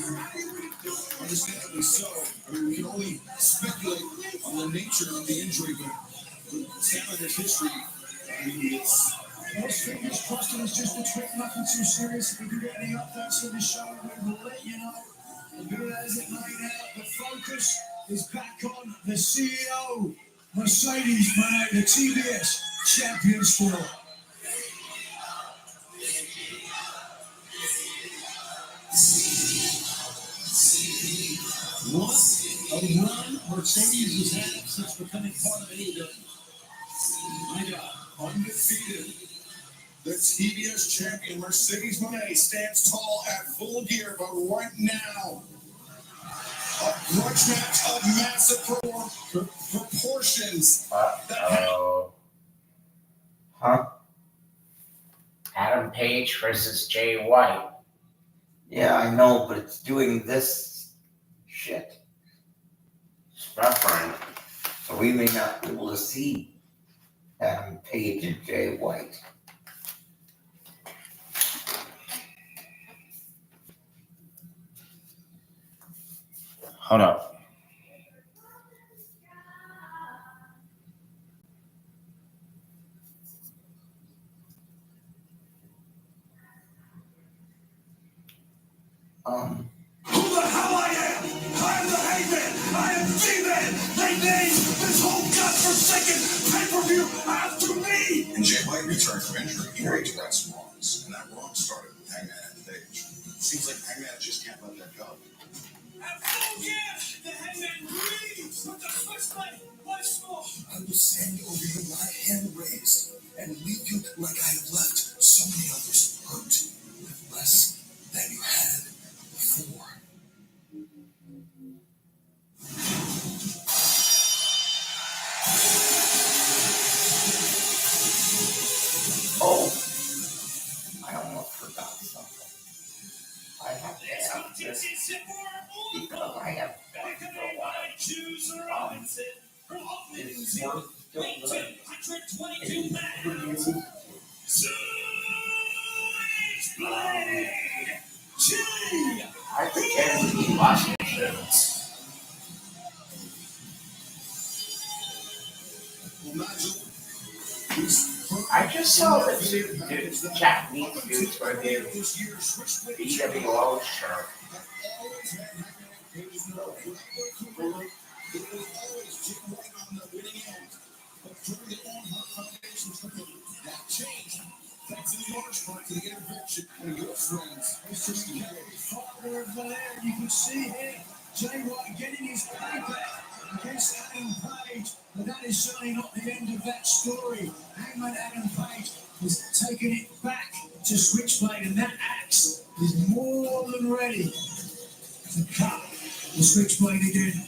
Understandably so. I mean, we can only speculate on the nature of the injury, but with Statlander's history, I mean, it's. Those fingers crossed it was just a trick, nothing too serious. If we can get any updates on the show, we will let you know. And be that as it may now, the focus is back on the CEO, Mercedes Monet, the TBS champion still. A run Mercedes has had since becoming part of AEW. My God. Undefeated. The TBS champion Mercedes Moné stands tall at Full Gear, but right now, a grudge match of massive proportions. Huh? Adam Page versus Jay White. Yeah, I know, but it's doing this shit. Suffering. So we may not be able to see Adam Page and Jay White. Hold up. Who the hell I am? I am the Hangman. I am G-Man. They named this whole godforsaken pay-per-view after me. And Jay White returned from injury. He had to right some wrongs, and that wrong started with Hangman and Page. Seems like Hangman just can't let that go. The Hangman breathes with the switchblade once more. I will stand over you, my hand raised, and leave you like I have left so many others hurt with less than you had before. Oh, I almost forgot something. I have to have this because I have fought for a while. It's worth still good. I pretend to be watching this. I just saw the Japanese dudes for the BWO shirt. Thanks in large part to the intervention of your friends. Father of the land, you can see here Jay White getting his payback against Adam Page, but that is certainly not the end of that story. Hangman Adam Page has taken it back to Switchblade, and that axe is more than ready to cut the Switchblade again.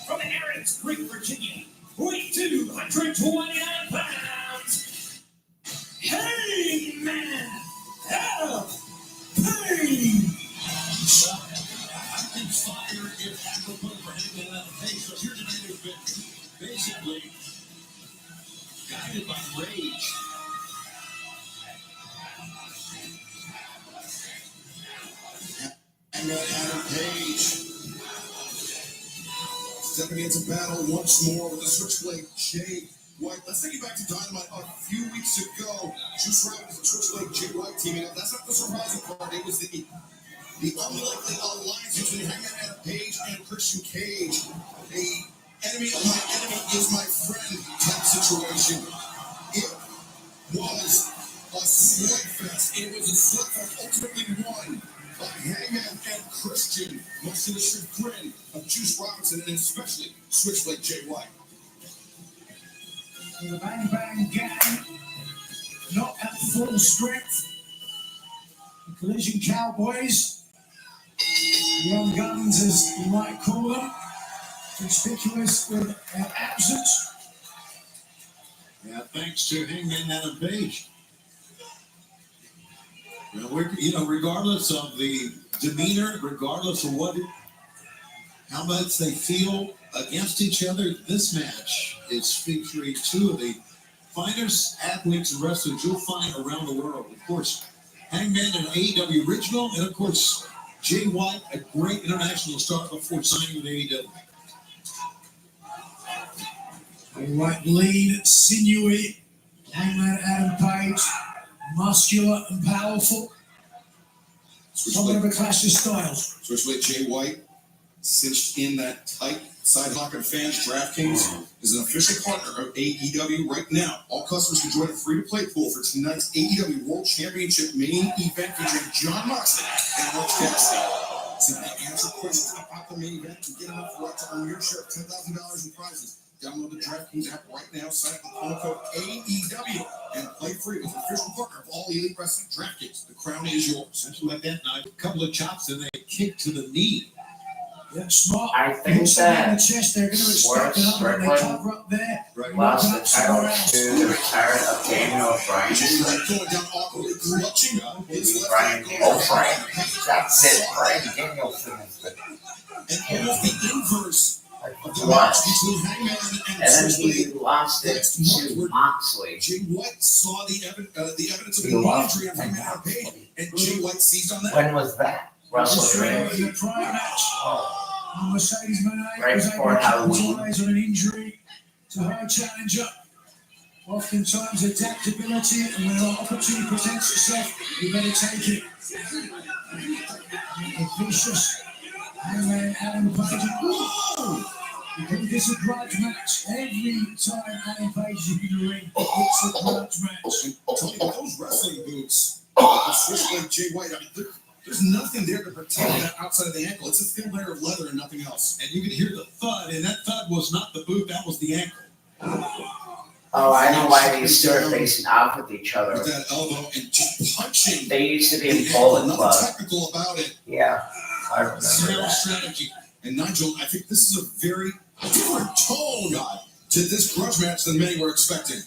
From Aaron's Creek, Virginia, weight 229 pounds. Hey, man! Adam Page! I think fire is apropos for Hangman Adam Page. So here tonight has been basically guided by rage. Hangman Adam Page stepping into battle once more with the Switchblade Jay White. Let's take you back to Dynamite a few weeks ago. Juice Robinson and Switchblade Jay White teaming up. That's not the surprising part. It was the unlikely alliance between Hangman Adam Page and Christian Cage. A enemy of my enemy is my friend type situation. It was a slugfest. It was a slugfest ultimately won by Hangman and Christian, much to the chagrin of Juice Robinson and especially Switchblade Jay White. And the Bang Bang Gang, not at full strength. The Collision Cowboys, Young Guns as you might call them, conspicuous with their absence. Yeah, thanks to Hangman Adam Page. Regardless of the demeanor, regardless of how much they feel against each other, this match is featuring two of the finest athletes and wrestlers you'll find around the world. Of course, Hangman, an AEW original, and of course, Jay White, a great international star before signing with AEW. Right, lean, sinewy big, muscular, and powerful. Somewhat of a clash of styles. Switchblade Jay White cinched in that tight side pocket of fans. DraftKings is an official partner of AEW right now. All customers can join a free-to-play pool for tonight's AEW World Championship main event featuring Jon Moxley and Orange Cassidy. Simply answer questions about the main event and get enough right to earn your share of $10,000 in prizes. Download the DraftKings app right now, sign up with promo code AEW, and play free with the official partner of All Elite Wrestling. DraftKings, the crown is yours. Something like that night. A couple of chops and a kick to the knee. Yeah, smart. I think Also in the that chest, they're going to expect Swerve another when they Strickland cover up there. lost the title to the retirement of Daniel Bryan. Going down awkwardly, clutching his left Brian ankle. Daniel Bryan. That's it, Brian Danielson is the And almost the inverse of the What? match between Hangman And and then he Switchblade. lost it to Moxley. Jay White saw the evidence of He an lost injury on to Hangman Adam Page, Moxley. and Jay White seized on that. When was that? WrestleMania. In the prior match, Mercedes Moné Right was able before to Halloween. capitalize on an injury to her challenger. Oftentimes adaptability, and when an opportunity presents itself, you better take it. A vicious Hangman Adam Page. Whoa! Because it's a grudge match. Every time Adam Page is in the ring, it's a grudge match. Tony, those wrestling boots, Switchblade Jay White, I mean, there's nothing there to protect that outside of the ankle. It's a thin layer of leather and nothing else. And you could hear the thud, and that thud was not the boot, that was the ankle. Oh, I know why they started facing off with each other. With that elbow and just punching. They used to be the in ankle, Bullet nothing Club. technical about it. Yeah, I remember Zero that. strategy. And Nigel, I think this is a very different tone to this grudge match than many were expecting.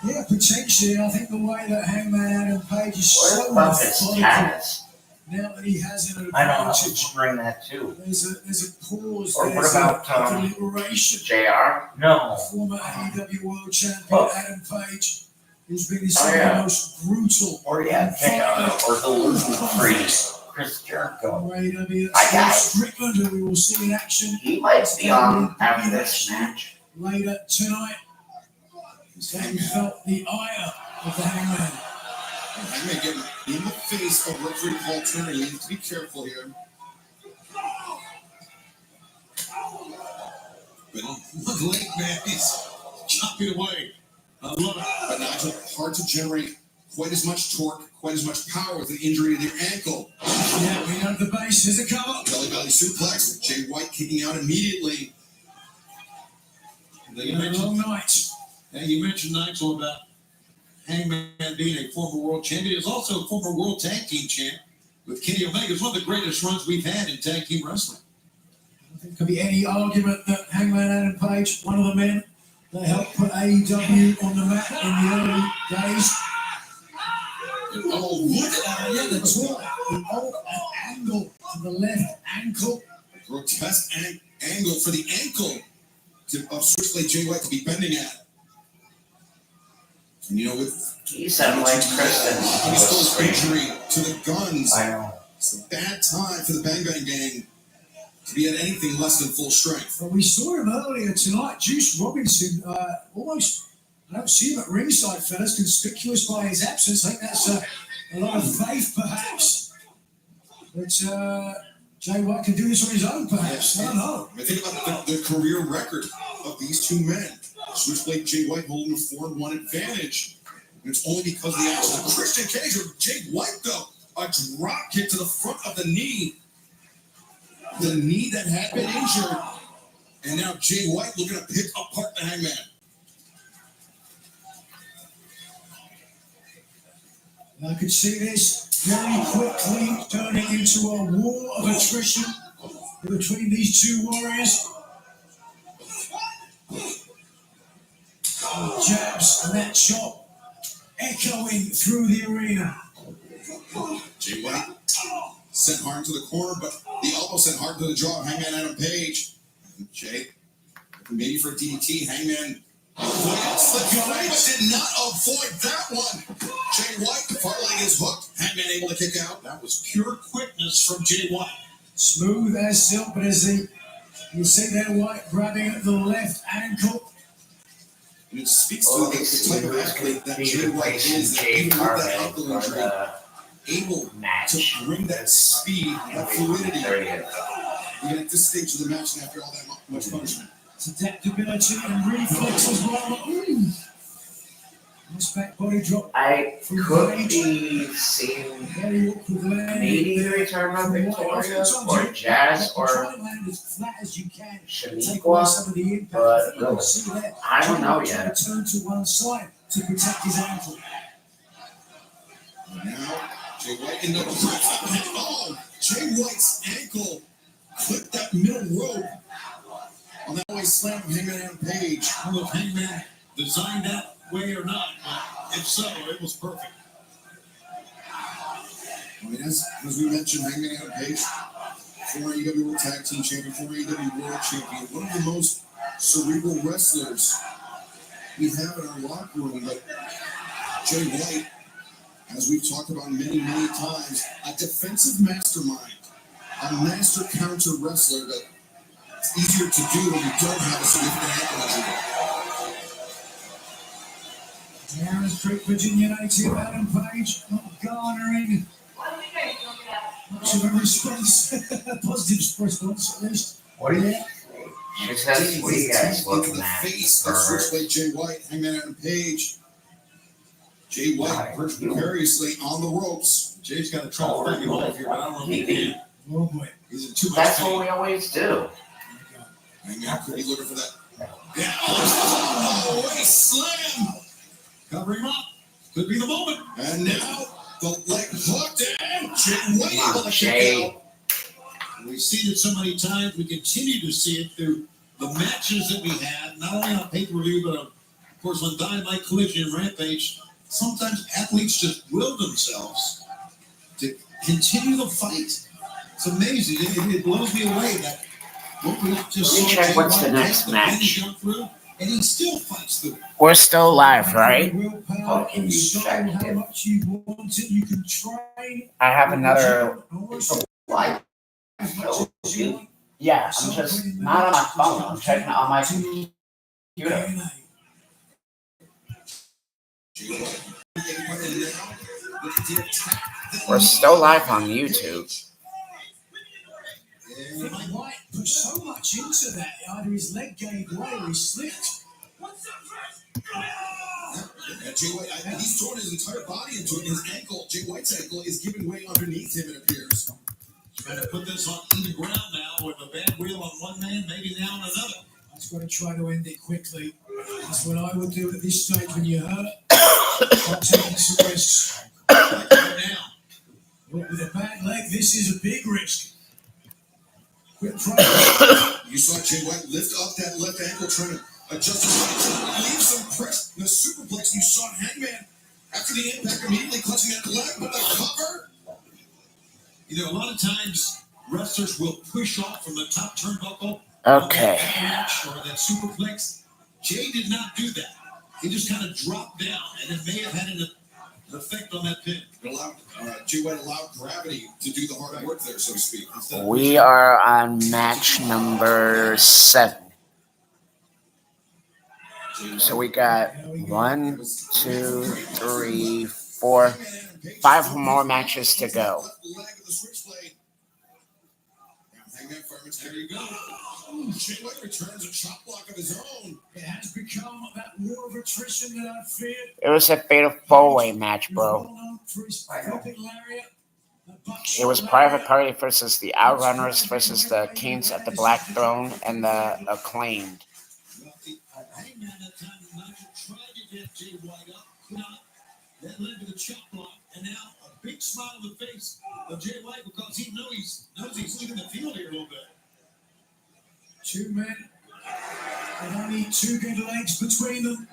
Yeah, potentially. I think the way that Hangman Adam Page is What so about this methodical tennis? now that he has an I know, I advantage. was wondering that too. There's a pause. Or what there's about, a deliberation. JR? No. Former AEW World Champion Oh. Adam Page, who's been in Oh, some of yeah. the most brutal. Or yeah, JR. Or the Lose Free. Chris Jericho. AEW. I got it. Strickland, who we will see in action He might be on after this match. later tonight. He felt the ire of the Hangman. Hangman getting in the face of referee Paul Turner. You need to be careful here. But look, late man, he's chopping away. I love it. But Nigel, hard to generate quite as much torque, quite as much power with an injury to their ankle. Yeah, we know the base is a cover. Belly belly suplex. Jay White kicking out immediately. You A mentioned, long night. you mentioned Nigel about Hangman being a former world champion. He's also a former world tag team champ with Kenny Omega. It's one of the greatest runs we've had in tag team wrestling. I think there could be any argument that Hangman Adam Page, one of the men that helped put AEW on the map in the early days. Oh, look at that. Yeah, the talk, the old angle to the left ankle. Grotesque angle for the ankle of Switchblade Jay White to be bending at. And you know, with He sounded like Kristen. Exposed injury to the guns, I know. it's a bad time for the Bang Bang Gang to be at anything less than full strength. But we saw him earlier tonight. Juice Robinson, almost, I don't see him at ringside, fellas, conspicuous by his absence. I think that's a lot of faith, perhaps. But Jay White can do this on his own, perhaps. I don't know. I mean, think about the career record of these two men. Switchblade Jay White holding a 4-1 advantage. And it's only because of the accident. Christian Cage or Jay White, though, a drop kick to the front of the knee. The knee that had been injured. And now Jay White looking to pick apart the Hangman. I could see this very quickly turning into a war of attrition between these two warriors. Jabs and that shot echoing through the arena. Jay White sent hard to the corner, but the elbow sent hard to the jaw of Hangman Adam Page. Jay, maybe for a DDT, Hangman did not avoid that one. Jay White, the far leg is hooked. Hangman able to kick out. That was pure quickness from Jay White. Smooth as silk, but as you see there, White grabbing at the left ankle. And it speaks Well, to the type of athlete that Jay White is, that even with that ankle injury, able to bring that speed, that fluidity, even at this stage of the match and after all that much punishment. It's adaptability and reflex as well. Nice back body drop. I could be seeing Very awkward landing. maybe the return of Victoria or Jazz or Try and land as flat as you can. Take away Shaniqua, some of the impact. but You can really, see there. I don't know Trying yet. to turn to one side to protect his ankle. Now, Jay White in the press. Oh, Jay White's ankle clipped that middle rope on that way slam of Hangman Adam Page. I don't know if Hangman designed that way or not, but if so, it was perfect. I mean, as we mentioned, Hangman Adam Page, former AEW World Tag Team Champion, former AEW World Champion, one of the most cerebral wrestlers we have in our locker room. But Jay White, as we've talked about many, many times, a defensive mastermind, a master counter wrestler that it's easier to do when you don't have a significant ankle injury. Darren Street, Virginia native Adam Page, not garnering much of a response, a positive response at least. What do you think? Just that's what you guys looking Into the at. face of Switchblade Jay White, Hangman Adam Page. Jay White perched precariously on the ropes. Jay's got to try to find him off here, but I don't know if he can. Oh boy. He's in too much That's pain. what we always do. Hangman could be looking for that. Yeah, oh, no way, slam! Cover him up. Could be the moment. And now the leg hooked down. Jay White Come able on, to Jay. kick out. We've seen it so many times. We continue to see it through the matches that we have, not only on pay-per-view, but of course on Dynamite, Collision, and Rampage. Sometimes athletes just will themselves to continue the fight. It's amazing. It blows me away that what we just Let me saw check Jay what's the White next take, match. then he jumped through, and he still fights through. We're still live, right? Willpower, can you show check how it? much you want it. You can train. I have another. Live. As much as you want. Yeah, I'm just not on my phone. I'm checking it on my computer. Jay White. And now, look at the attack. We're still live on YouTube. Frank White put so much into that. Either his leg gave way or he slipped. And Jay White, he's torn his entire body into it. His ankle, Jay White's ankle, is giving way underneath him, it appears. Trying to put this on even ground now with a bad wheel on one man, maybe now on another. I just got to try to end it quickly. That's what I would do at this stage when you're hurt. I'm taking some risks. Right now. But with a bad leg, this is a big risk. Quit trying. You saw Jay White lift up that left ankle, trying to adjust his body, leave some press in the superplex. You saw Hangman after the impact immediately clutching that leg, but the cover. You know, a lot of times wrestlers will push off from the top turnbuckle. Okay. Or that superplex. Jay did not do that. He just kind of dropped down, and it may have had an effect on that pin. It allowed, Jay White allowed gravity to do the hard work there, so to speak. We are on match number 7. So we got 1, 2, 3, 4, 5 more matches to go. There you go. Jay White returns a chop block of his own. It has become that war of attrition that I feared. It was a fatal 4-way match, bro. Well-known for his flipping lariat, the buckshot It was Private Party versus the Outrunners versus the Kings at the Black Throne and the Acclaimed. Hangman at the time of the match tried to get Jay White up, could not. That led to the chop block, and now a big smile on the face of Jay White because he knows he's leaving the field here a little bit. 2 men with only 2 good legs between them.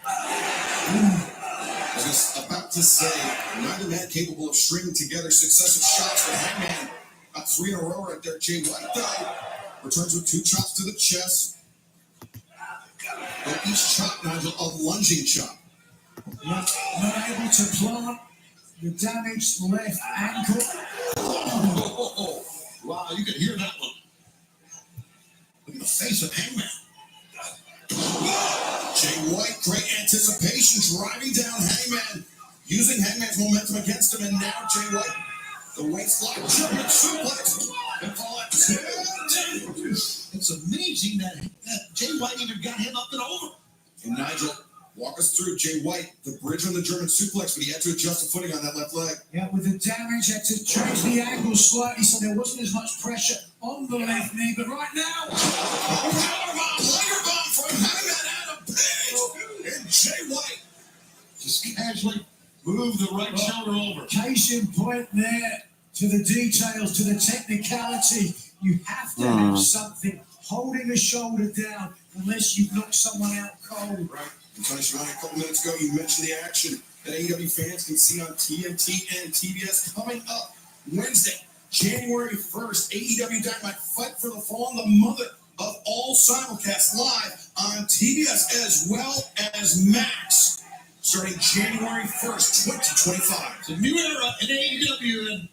I was just about to say, neither man capable of stringing together successive shots for Hangman. Got 3 in a row right there. Jay White, though, returns with 2 chops to the chest. But each chop, Nigel, a lunging chop. Not able to plant the damaged left ankle. Oh, Wow, you can hear that one. Look at the face of Hangman. Jay White, great anticipation, driving down Hangman, using Hangman's momentum against him, and now Jay White, the waist lock, German suplex, and fall out 2. It's amazing that Jay White even got him up and over. And Nigel, walk us through Jay White, the bridge on the German suplex, but he had to adjust the footing on that left leg. Yeah, with the damage, had to change the angle slightly so there wasn't as much pressure on the left knee. But right now, Powerbomb, ladder bomb from Hangman Adam Page, and Jay White just casually moved the right shoulder over. case in point there to the details, to the technicality. You have to have something holding a shoulder down unless you've knocked someone out cold. Right. And Tony Schiavone, a couple minutes ago, you mentioned the action that AEW fans can see on TNT and TBS coming up Wednesday, January 1st. AEW Dynamite Fight for the Fallen, the mother of all simulcasts, live on TBS as well as Max, starting January 1st, 2025. It's a new era in AEW, and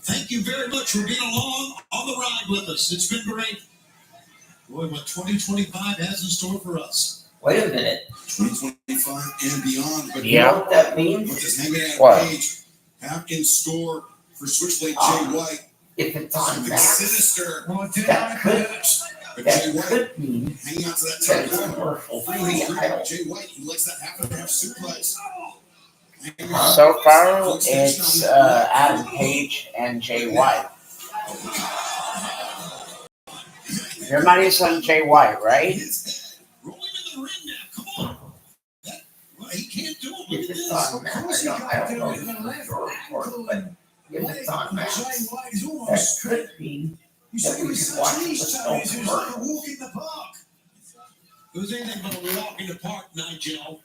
thank you very much for being along on the ride with us. It's been great. Boy, what 2025 has in store for us. Wait a minute. 2025 and beyond. But You know what that what means? does Hangman Adam What? Page have in store for Switchblade Jay White? If it's on Something Max, sinister. Well, did that I could, But that Jay White could mean hanging on to that that top it's a corner. commercial Free free title. Jay White, he likes that half and half suplex. So far, it's Adam Page and Jay White. Your money's on Jay White, right? Rolling in the ring now. Come on. Well, he can't do it. Look If at it's this. on Max, I don't know if it's sure for it, but if it's on Max, Jay White is that almost could mean You that see, we with can such watch the ease, Stone Tony, it's like a commercial. walk in the park. It was anything but a walk in the park, Nigel.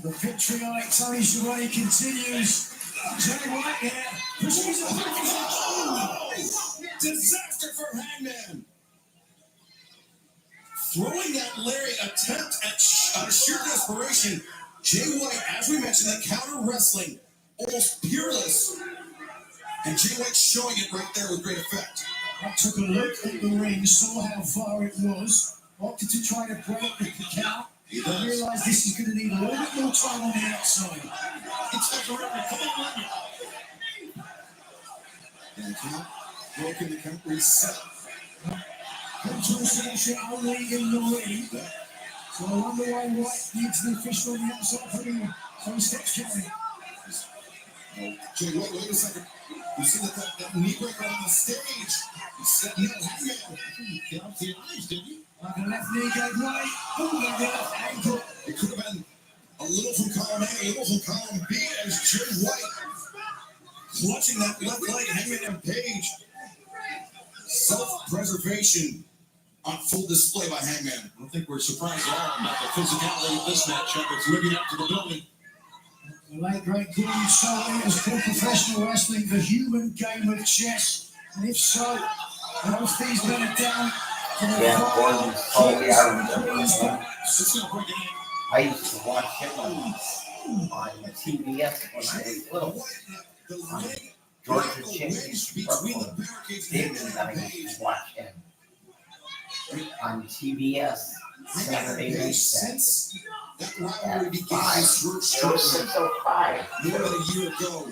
The vitriolic Tony Schiavone continues. Jay White there. Pushes it. Oh! Disaster for Hangman. Throwing that lariat attempt at sheer desperation. Jay White, as we mentioned, that counter wrestling, almost peerless. And Jay White showing it right there with great effect. I took a look at the ring, saw how far it was, opted to try to break the count. I realised this is going to need a little bit more time on the outside. It's like a record. Come on, Lenny. And the count, broken, the count reset. Controversial only in the ring. So I wonder why White needs the official on the outside putting some steps counting. Jay White, wait a second. You see that knee breaker on the stage. You said no, Hangman. Get up the eyes, didn't you? Like a left knee gave way. Oh, the left ankle. It could have been a little from column A, a little from column B as Jay White clutching that left leg, Hangman and Page. Self-preservation on full display by Hangman. I don't think we're surprised at all about the physicality of this matchup. It's living up to the building. The late great Gordon Solly has called professional wrestling the human game of chess. And if so, both these men are down for the Yeah, final Gordon Solly, I remember him. It's going to break it in. I used to watch him on TBS when I was little. The leg Georgia tackle Championship wedged between the barricades. David and I used to watch him on TBS Saturday night. Since that rivalry began, Five. George It was Strowman 6:05. more than a year ago.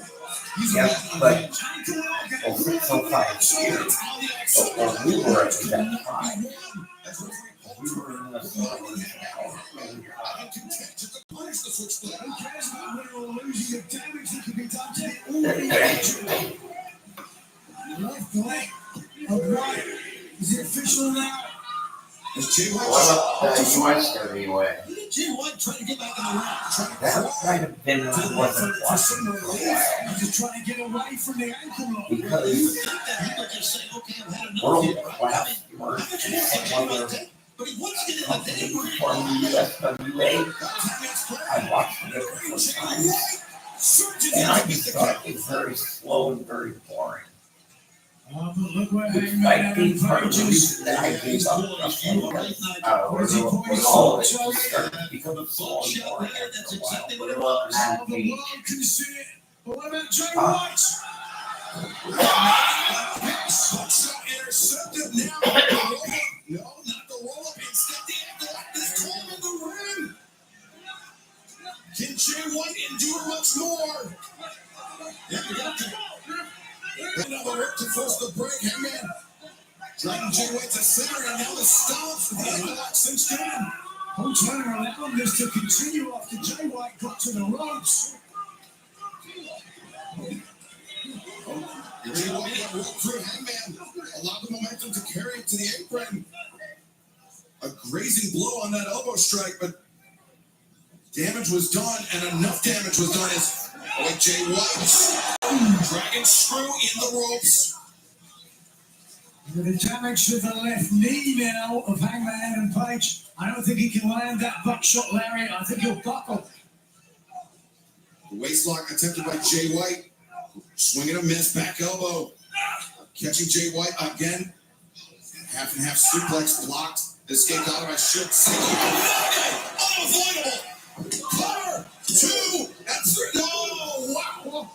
He's Yeah, waiting on but him. 6:05 here. But when we were at that time, we were in the Punish the switchblade. who cares about winning or losing, the damage that can be done to the organ. Left leg of White. Is it official now? As Jay White what about the US heavyweight? Jay White trying to get back in the ring. That might have been when I wasn't For some watching relief, for a while. I'm just trying to get away from the ankle lock. You Because would think that he would just say, okay, I've had enough world here. class work How much and more some can you other take? But he wants to get in the company day from the USWA, I watched it a couple of times, and I just thought it was very slow and very boring. Oh, but look where Which Hangman might Adam be part of the Page is. reason that I gave up wrestling because all of it started to become slow and boring after a while. But it was Oh, Adam the Page. world can see it. But what about Jay Huh? White? Shot intercepted now. No, not the roll up. Instead, the ankle lock this time in the ring. Can Jay White endure much more? Yeah, you got to. Another work to force the break. Hangman dragging Jay White to center, and now the stomps with the ankle lock cinched in. I'm trying to allow this to continue after Jay White got to the ropes. Jay White got rolled through. Hangman allowed the momentum to carry it to the apron. A grazing blow on that elbow strike, but damage was done, and enough damage was done as Jay White dragon screw in the ropes. With the damage to the left knee now of Hangman Adam Page, I don't think he can land that buckshot lariat. I think he'll buckle. The waist lock attempted by Jay White. Swinging a miss, back elbow. Catching Jay White again. Half and half suplex blocked. Escaped out of I should say. Unavoidable. Cover. 2 and 3. No. Wow.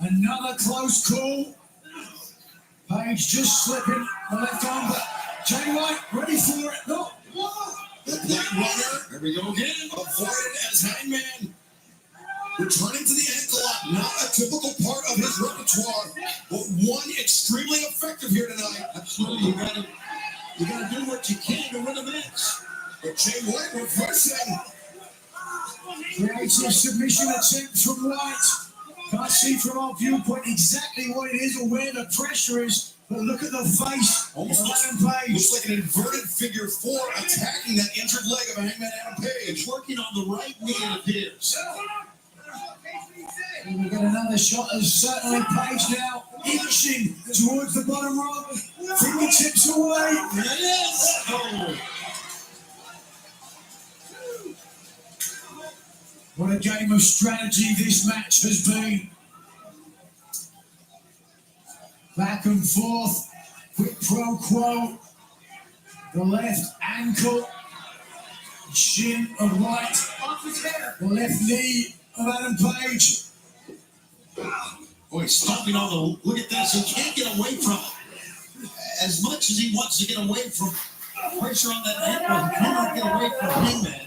Another close call. Page just slipping the left arm, but Jay White ready for it. No. The Blade Runner. There we go again. Avoided as Hangman. Returning to the ankle lock, not a typical part of his repertoire, but one extremely effective here tonight. Absolutely, you gotta do what you can to win a match. But Jay White reversing. Creates a submission attempt from White. Can't see from our viewpoint exactly what it is or where the pressure is, but look at the face Almost of looks, Adam Page. looks like an inverted figure 4 attacking that injured leg of Hangman Adam Page. Working on the right knee, it appears. And we get another shot as certainly Page now inching towards the bottom rope. Fingertips away. Yes. Oh. What a game of strategy this match has been. Back and forth, quid pro quo. The left ankle, shin of White. The left knee of Adam Page. Boy, stomping on the, look at this, he can't get away from it. As much as he wants to get away from pressure on that ankle, he cannot get away from Hangman.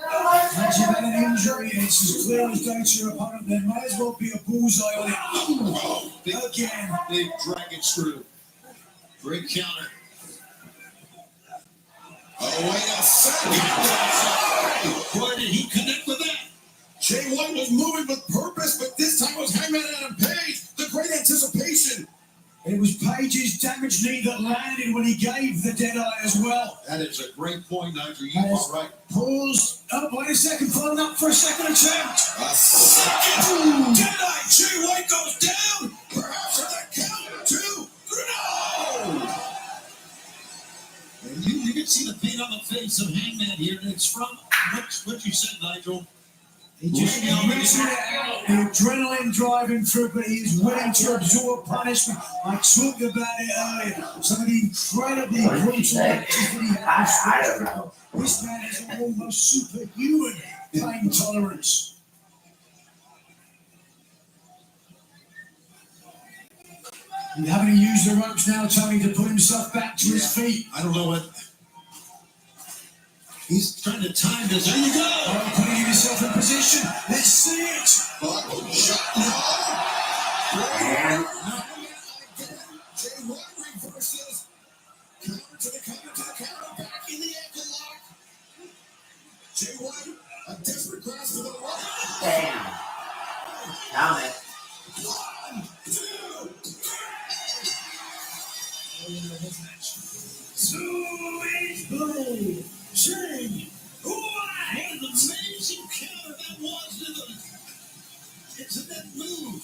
Once you've had an injury and it's as clear as day to your opponent, there may as well be a bullseye on it. Oh, big, Again. big dragon screw. Great counter. Oh, wait a second. Boy, did he connect with that. Jay White was moving with purpose, but this time it was Hangman Adam Page. The great anticipation. It was Page's damaged knee that landed when he gave the dead eye as well. That is a great point, Nigel. You are right. Pause. Oh, wait a second. Following up for a second attempt. A second. Dead eye. Jay White goes down. Perhaps on the count. 2. No. And you can see the pain on the face of Hangman here, and it's from what you said, Nigel. He just missing it out. The adrenaline driving through, but he is willing to absorb punishment. I talked about it earlier. Some of the incredibly brutal matches that he has. This man has an almost superhuman pain tolerance. He's having to use the ropes now, Tony, to put himself back to his feet. I don't know what. He's trying to time this. There you go. Oh, putting himself in position. Let's see it. Shot. No. Jay White reverses. Counter to the counter to the counter. Back in the ankle lock. Jay White, a desperate grasp for the right. Damn. Down it. 1, 2, 3. Sweet blue. Sing. What an amazing counter that was into that move.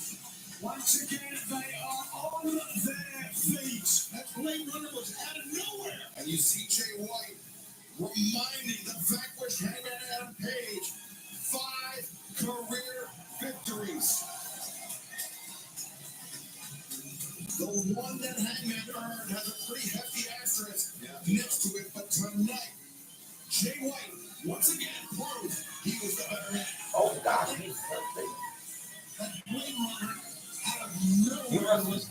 Once again, they are on their feet. That Blade Runner was out of nowhere. And you see Jay White reminding the vanquished Hangman Adam Page 5 career victories. The one that Hangman earned has a pretty hefty asterisk next to it, but tonight, Jay White once again proved he was the better man. Oh, gosh, he's so big. That Blade Runner out of nowhere was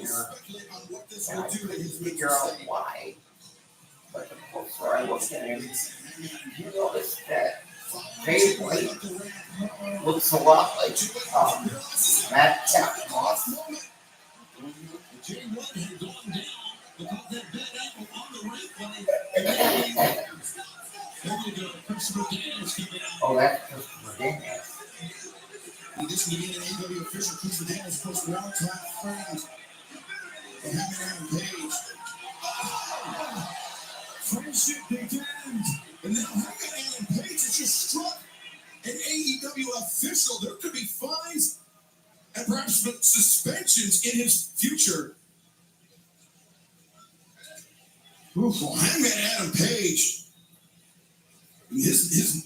here, and I couldn't figure out why. But the closer I looked at him, you notice that Jay White looks a lot like Matt Moss. Jay White had gone down because that bad apple on the right play. There you go. Christopher Daniels coming out. Oh, that's Christopher Daniels. In addition to being an AEW official, Christopher Daniels, of course, longtime friend of Hangman Adam Page. Friendship began. And now Hangman Adam Page has just struck an AEW official. There could be fines and perhaps suspensions in his future. Oof, well, Hangman Adam Page, his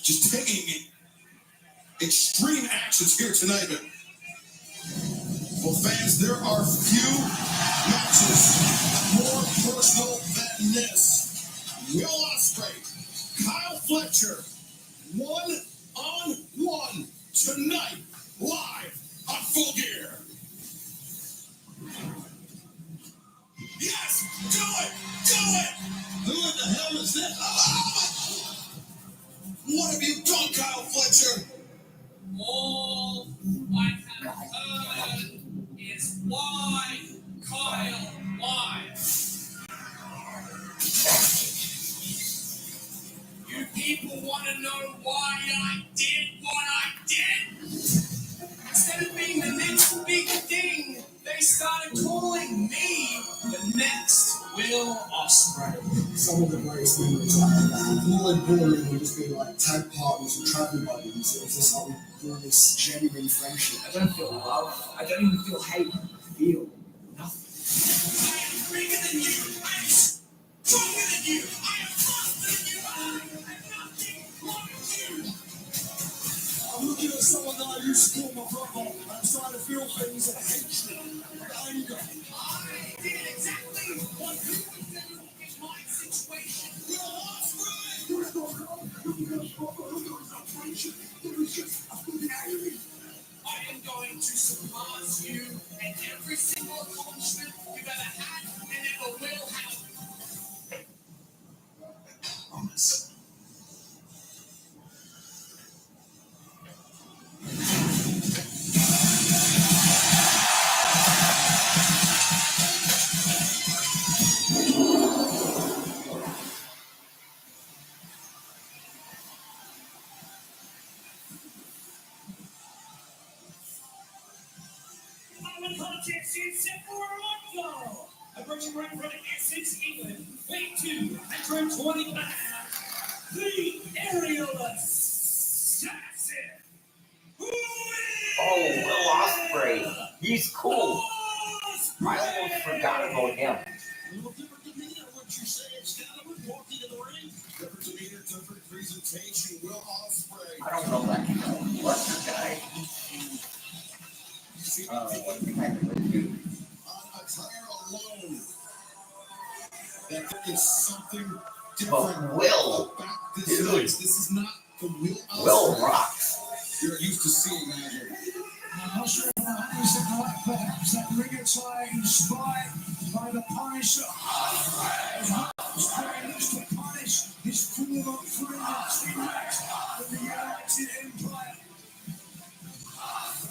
just taking extreme actions here tonight. But, well, fans, there are few matches more personal than this. Will Ospreay, Kyle Fletcher, 1-on-1 tonight, live on Full Gear. Yes, do it, do it. Who in the hell is this? Oh, what have you done, Kyle Fletcher? All I have heard is why, Kyle, why? You people want to know why I did what I did? Instead of being the next big thing, they started calling me the next Will Ospreay. Some of the greatest memories I have. More like bullying would just be like tag partners and travel buddies. It was just like we built this genuine friendship. I don't feel love. I don't even feel hate. I feel nothing. I am bigger than you. I am stronger than you. I am faster than you. I am nothing like you. I'm looking at someone that I used to call my brother, and I'm starting to feel things of hatred, of anger. I did exactly what you would do in my situation. Will Ospreay! There is no love, there is no brother, there is no friendship, there is just a fucking enemy. I am going to surpass you and every single accomplishment you've ever had and ever will have. Promise. Contest is set for one fall. Approaching right in front of Essex, England. Weight 220 pounds. The aerial assassin. Oh, Will Ospreay. He's cool. I almost forgot about him. A little different demeanor, would you say, Excalibur, walking in the ring? Different demeanor, different presentation. Will Ospreay. I don't know that guy. What's the guy? What kind of a dude? On attire alone, that there is something But different Will, about this dude. match. This is not the Will Ospreay Will rocks. you're used to seeing, Magic. I'm not sure if that is the correct, perhaps that ring attire inspired by the Punisher. As Ospreay looks to punish his former friend and teammate of the United Empire.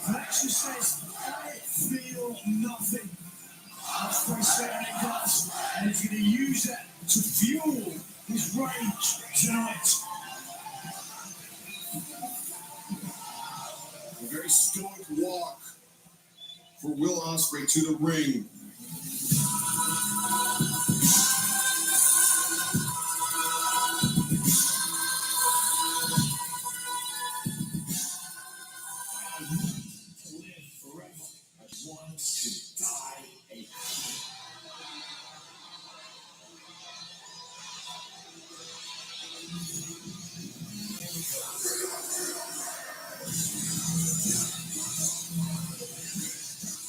Fletcher says, I feel nothing. Ospreay certainly does, and he's going to use that to fuel his rage tonight. A very stoic walk for Will Ospreay to the ring. Live forever. I want to die a happy.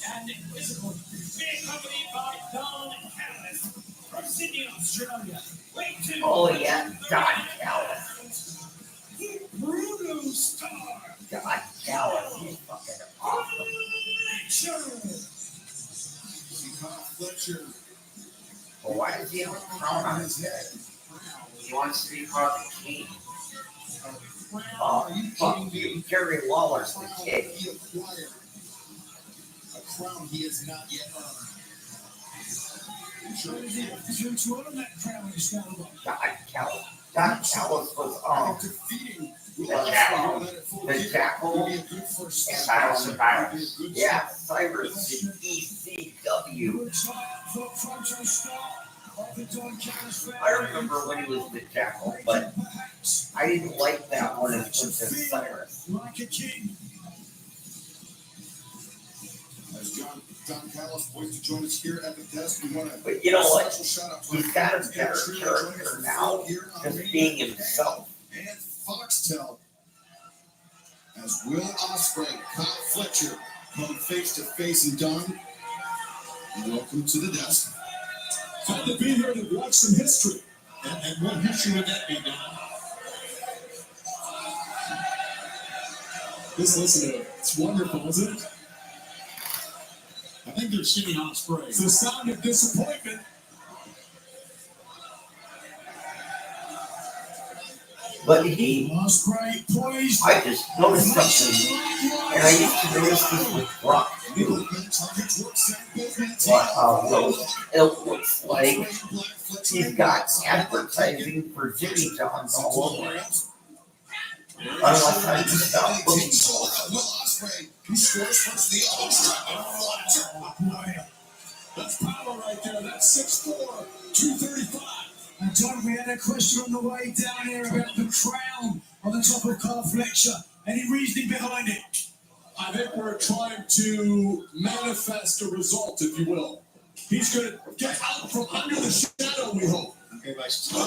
And Invisible, being accompanied by Don Callis from Sydney, Australia. Weight 2. Oh, yeah, Don Callis. Bruno Star. God, Callis, he's fucking awesome. Fletcher. Fletcher. Well, why does he have a crown on his head? He wants to be called the king. Oh, fuck you. Jerry Lawler's the king. He acquired a crown he has not yet earned. To earn that crown, Excalibur. Don Callis was defeating the Jackal and Cyrus. Yeah, Cyrus in ECW. I remember when he was the Jackal, but I didn't like that one as Princess Cyrus. Like a king. As Don Callis poised to join us here at the desk, we want to. But you know what? He's got a better character now, just being himself. And Foxtel, as Will Ospreay, Kyle Fletcher come face to face, and Don, welcome to the desk. Glad to be here to watch some history. And what history would that be, Don? Just listen to it. It's wonderful, isn't it? I think they're singing Ospreay. It's the sound of disappointment. But he, Ospreay poised. I just noticed something, and I used to notice this with Brock too. It looks like he's got advertising for Jimmy John's all over it. Unless I just stop looking for it. Will Ospreay, who scores first the Fletcher. That's power right there. That's 6'4", 235. And Don, we had a question on the way down here about the crown on the top of Kyle Fletcher. Any reasoning behind it? I think we're trying to manifest a result, if you will. He's going to get out from under the shadow, we hope. Okay, by sticking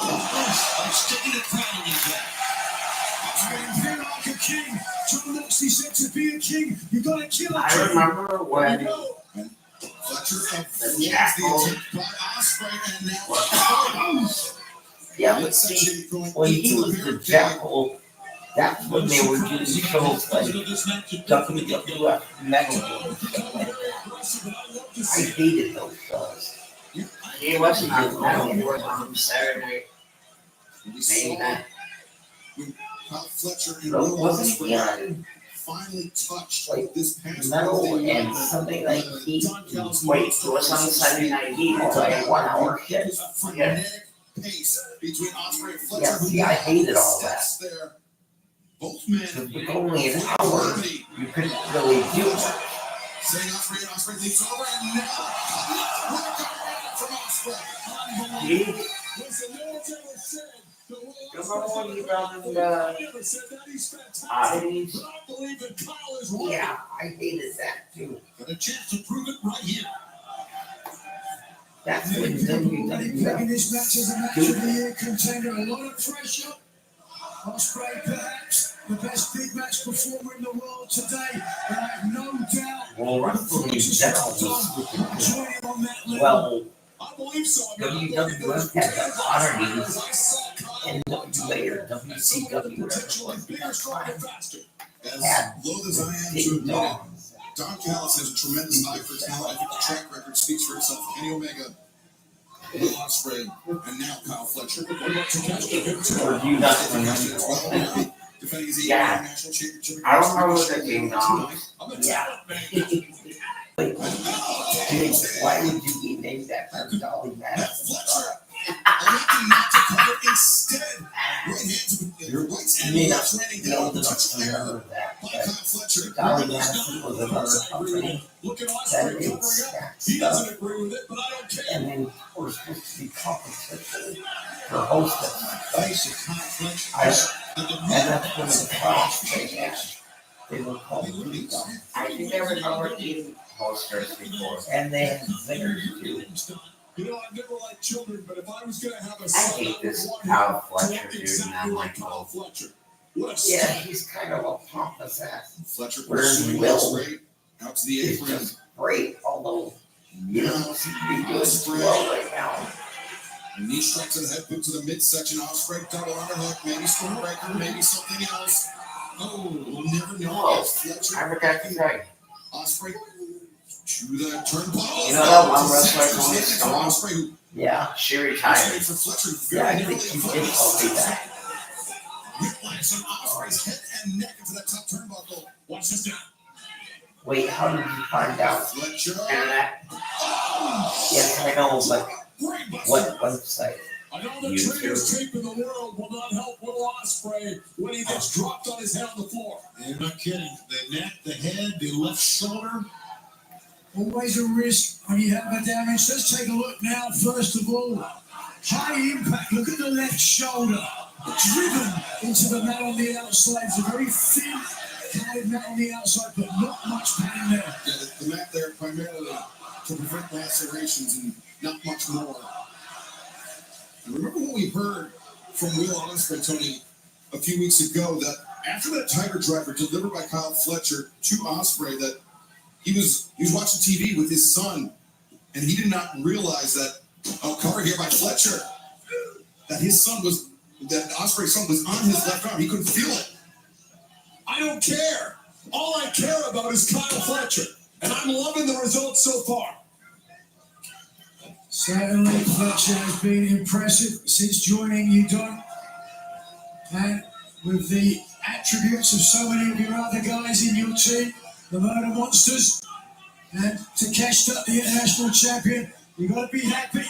the crown on his head. And feel like a king. John Moxley said to be a king, you got to kill a I king. remember when Fletcher the Jackal. by Ospreay, and now Yeah, but see, when he was the Jackal, that's when they were doing shows like WWF Metal. I hated those shows. He wasn't on Metal, he was on Saturday. Maybe not. Kyle Fletcher and But Will wasn't he Ospreay on finally touched like this past Metal Thursday and night. something like Heat? Wait, it was on Saturday Night Heat. It's like a 1 hour shit. A frenetic pace between Ospreay and Fletcher. Yeah, who see, I hated all that. steps there. Both men Because with only an hour, you couldn't really do much. saying Ospreay leaps over, and now work from Ospreay. He, Was the Lord's ever said the world remember when he run the never said that he's fantastic. oddities? But I believe that Kyle is right. Yeah, I hated that too. Got a chance to prove it right here. That's when Many people already picking WWF. this match as a match of the year contender. A lot of pressure. Ospreay perhaps the best big match performer in the world today. And I have no doubt Well, wrestling in general was stupid. join him on that level. Well, I believe so. WWF had the oddities, and WA or WCW, whatever it was, at that time, As had loath as I am to Ding admit it, Dong. Don Callis has a tremendous eye for talent. I think the track record speaks for itself. Kenny Omega, Will Ospreay, and now Kyle Fletcher. Or do you not remember? Defending his Yeah. national championship. I remember the Ding Dong. Yeah. Wait, dude, why would you be named after Dolly Madison? Electing not to cover instead. Right hands with You're, White's you and may not left raining be down old the enough touch to of air remember that, by but Kyle Fletcher. Dolly Madison was another company Look at that Ospreay made covering up. stack He stuff, doesn't agree with it, but I don't care. and then we're supposed to be competition for hosting. Face of Kyle Fletcher. And that's when the class they had. They were called Ding Dong. I never remember eating posters before. And they had singers too. You know, I've never liked children, but if I was going to have a I son, hate I this would Kyle want Fletcher dude, exactly man. like Kyle Fletcher. What a Yeah, stud. he's kind of a pompous ass. Fletcher Whereas pursuing Will Ospreay out to the is apron. just great, although you don't seem to be doing too well right now. Knee strike to the head, boot to the midsection. Ospreay double underhook, maybe Stormbreaker, maybe something else. Oh, we'll never know. Oh, Fletcher. I forgot to say, Ospreay To the turnbuckle. You know that one wrestler called Ospreay, Storm? Ospreay, who Yeah, she retired. for Fletcher Yeah, I very think narrowly she avoided did all that. whiplash on Ospreay's head and neck into that top turnbuckle. Watch this now. Wait, how did you find out? Fletcher. Internet? Oh! Yes, I know, but Great buster. what website? Another YouTube. trader's tape in the world will not help Will Ospreay when he gets dropped on his head on the floor. You're not kidding. The neck, the head, the left shoulder. Always a risk when you have a damage. Let's take a look now, first of all. High impact. Look at the left shoulder. Driven into the mat on the outside. It's a very thin, padded mat on the outside, but not much padding there. Yeah, the mat there primarily to prevent lacerations and not much more. And remember what we heard from Will Ospreay, Tony, a few weeks ago, that after that Tiger Driver delivered by Kyle Fletcher to Ospreay, that he was watching TV with his son, and he did not realize that, cover here by Fletcher, that Ospreay's son was on his left arm. He couldn't feel it. I don't care. All I care about is Kyle Fletcher, and I'm loving the results so far. Certainly, Fletcher has been impressive since joining you, Don. And with the attributes of so many of your other guys in your team, the Murder Monsters, and Takeshita, the international champion, you've got to be happy.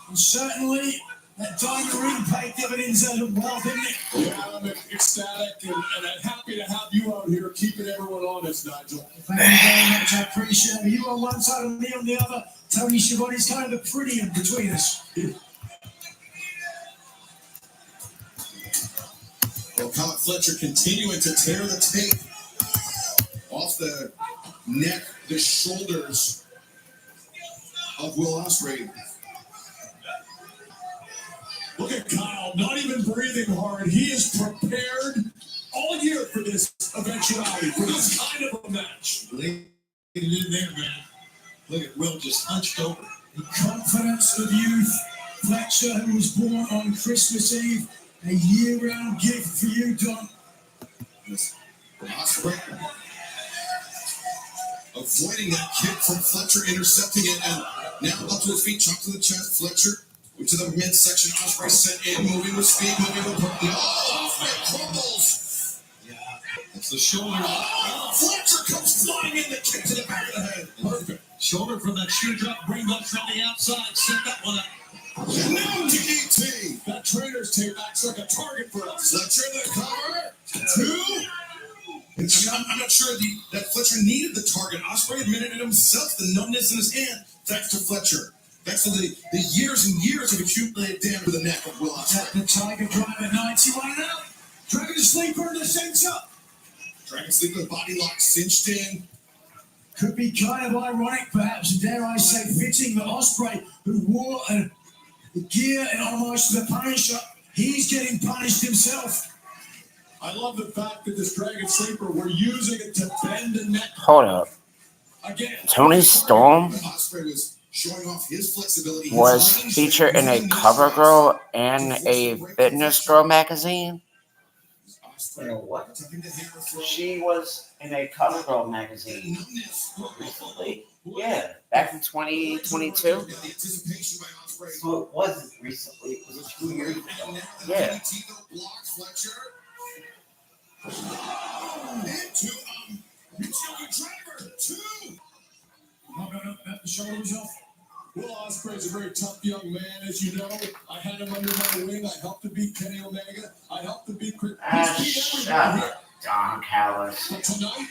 And certainly, that diamond ring paid dividends as well, didn't it? Yeah, I'm ecstatic and I'm happy to have you out here keeping everyone honest, Nigel. Thank you very much, I appreciate it. You on one side and me on the other. Tony Schiavone's kind of the pretty in between us. Well, Kyle Fletcher continuing to tear the tape off the neck, the shoulders of Will Ospreay. Look at Kyle, not even breathing hard. He is prepared all year for this eventuality, for this kind of a match. Laid it in there, man. Look at Will just hunched over. The confidence of youth. Fletcher, who was born on Christmas Eve, a year-round gift for you, Don. Ospreay avoiding that kick from Fletcher, intercepting it, and now up to his feet, chop to the chest. Fletcher to the midsection. Ospreay sent in, moving with speed, moving with purpose. No, Ospreay crumbles. Yeah, it's the shoulder. Fletcher comes flying in, the kick to the back of the head. Perfect. Shoulder from that shoe drop, bring up from the outside, set that one up. And now DDT. That trainer's tape acts like a target for us. Fletcher the cover. 2. And I'm not sure that Fletcher needed the target. Ospreay admitted it himself, the numbness in his hand, thanks to Fletcher. Thanks to the years and years of accumulated damage to the neck of Will Ospreay. The Tiger Driver 91 out. Dragon Sleeper in the center. Dragon Sleeper, body lock cinched in. Could be kind of ironic, perhaps, and dare I say fitting, that Ospreay, who wore the gear and homage to the Punisher, he's getting punished himself. I love the fact that this Dragon Sleeper, we're using it to bend the neck. Hold up. Again. Tony Storm Ospreay was showing off his flexibility. was featured in a CoverGirl and a Fitness Girl magazine. What? She was in a CoverGirl magazine recently. Yeah, back in 2022. So it wasn't recently, it was 2 years ago. Yeah. The shoulder was off. Will Ospreay's a very tough young man, as you know. I had him under my wing. I helped to beat Kenny Omega. I helped to beat Chris. Shut up, Don Callis. But tonight,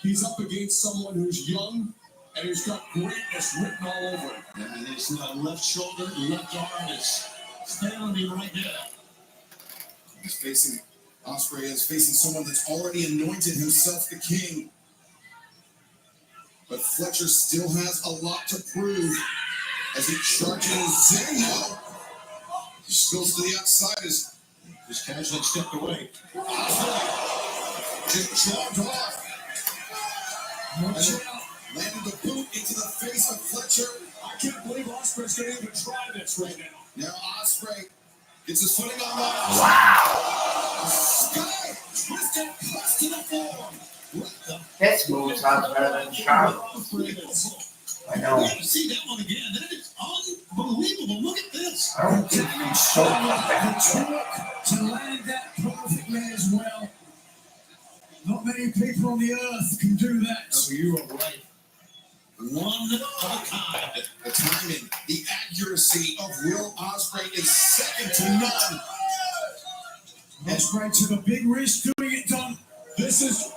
he's up against someone who's young and who's got greatness written all over him. And his left shoulder, left arm is failing him right now. Ospreay is facing someone that's already anointed himself the king. But Fletcher still has a lot to prove as he charges in. No. He spills to the outside as just casually stepped away. Ospreay just jogged off. Landed the boot into the face of Fletcher. I can't believe Ospreay's going to even try this right now. Now Ospreay gets his footing on that. Wow. Sky twisted, pressed to the floor. This move sounds better than Charlotte. I know. We see that one again. That is unbelievable. Look at this. I don't think he's so To land that perfectly as well. Not many people on the earth can do that. Oh, you are right. One of a kind. The timing, the accuracy of Will Ospreay is second to none. Ospreay took a big risk doing it, Don. This is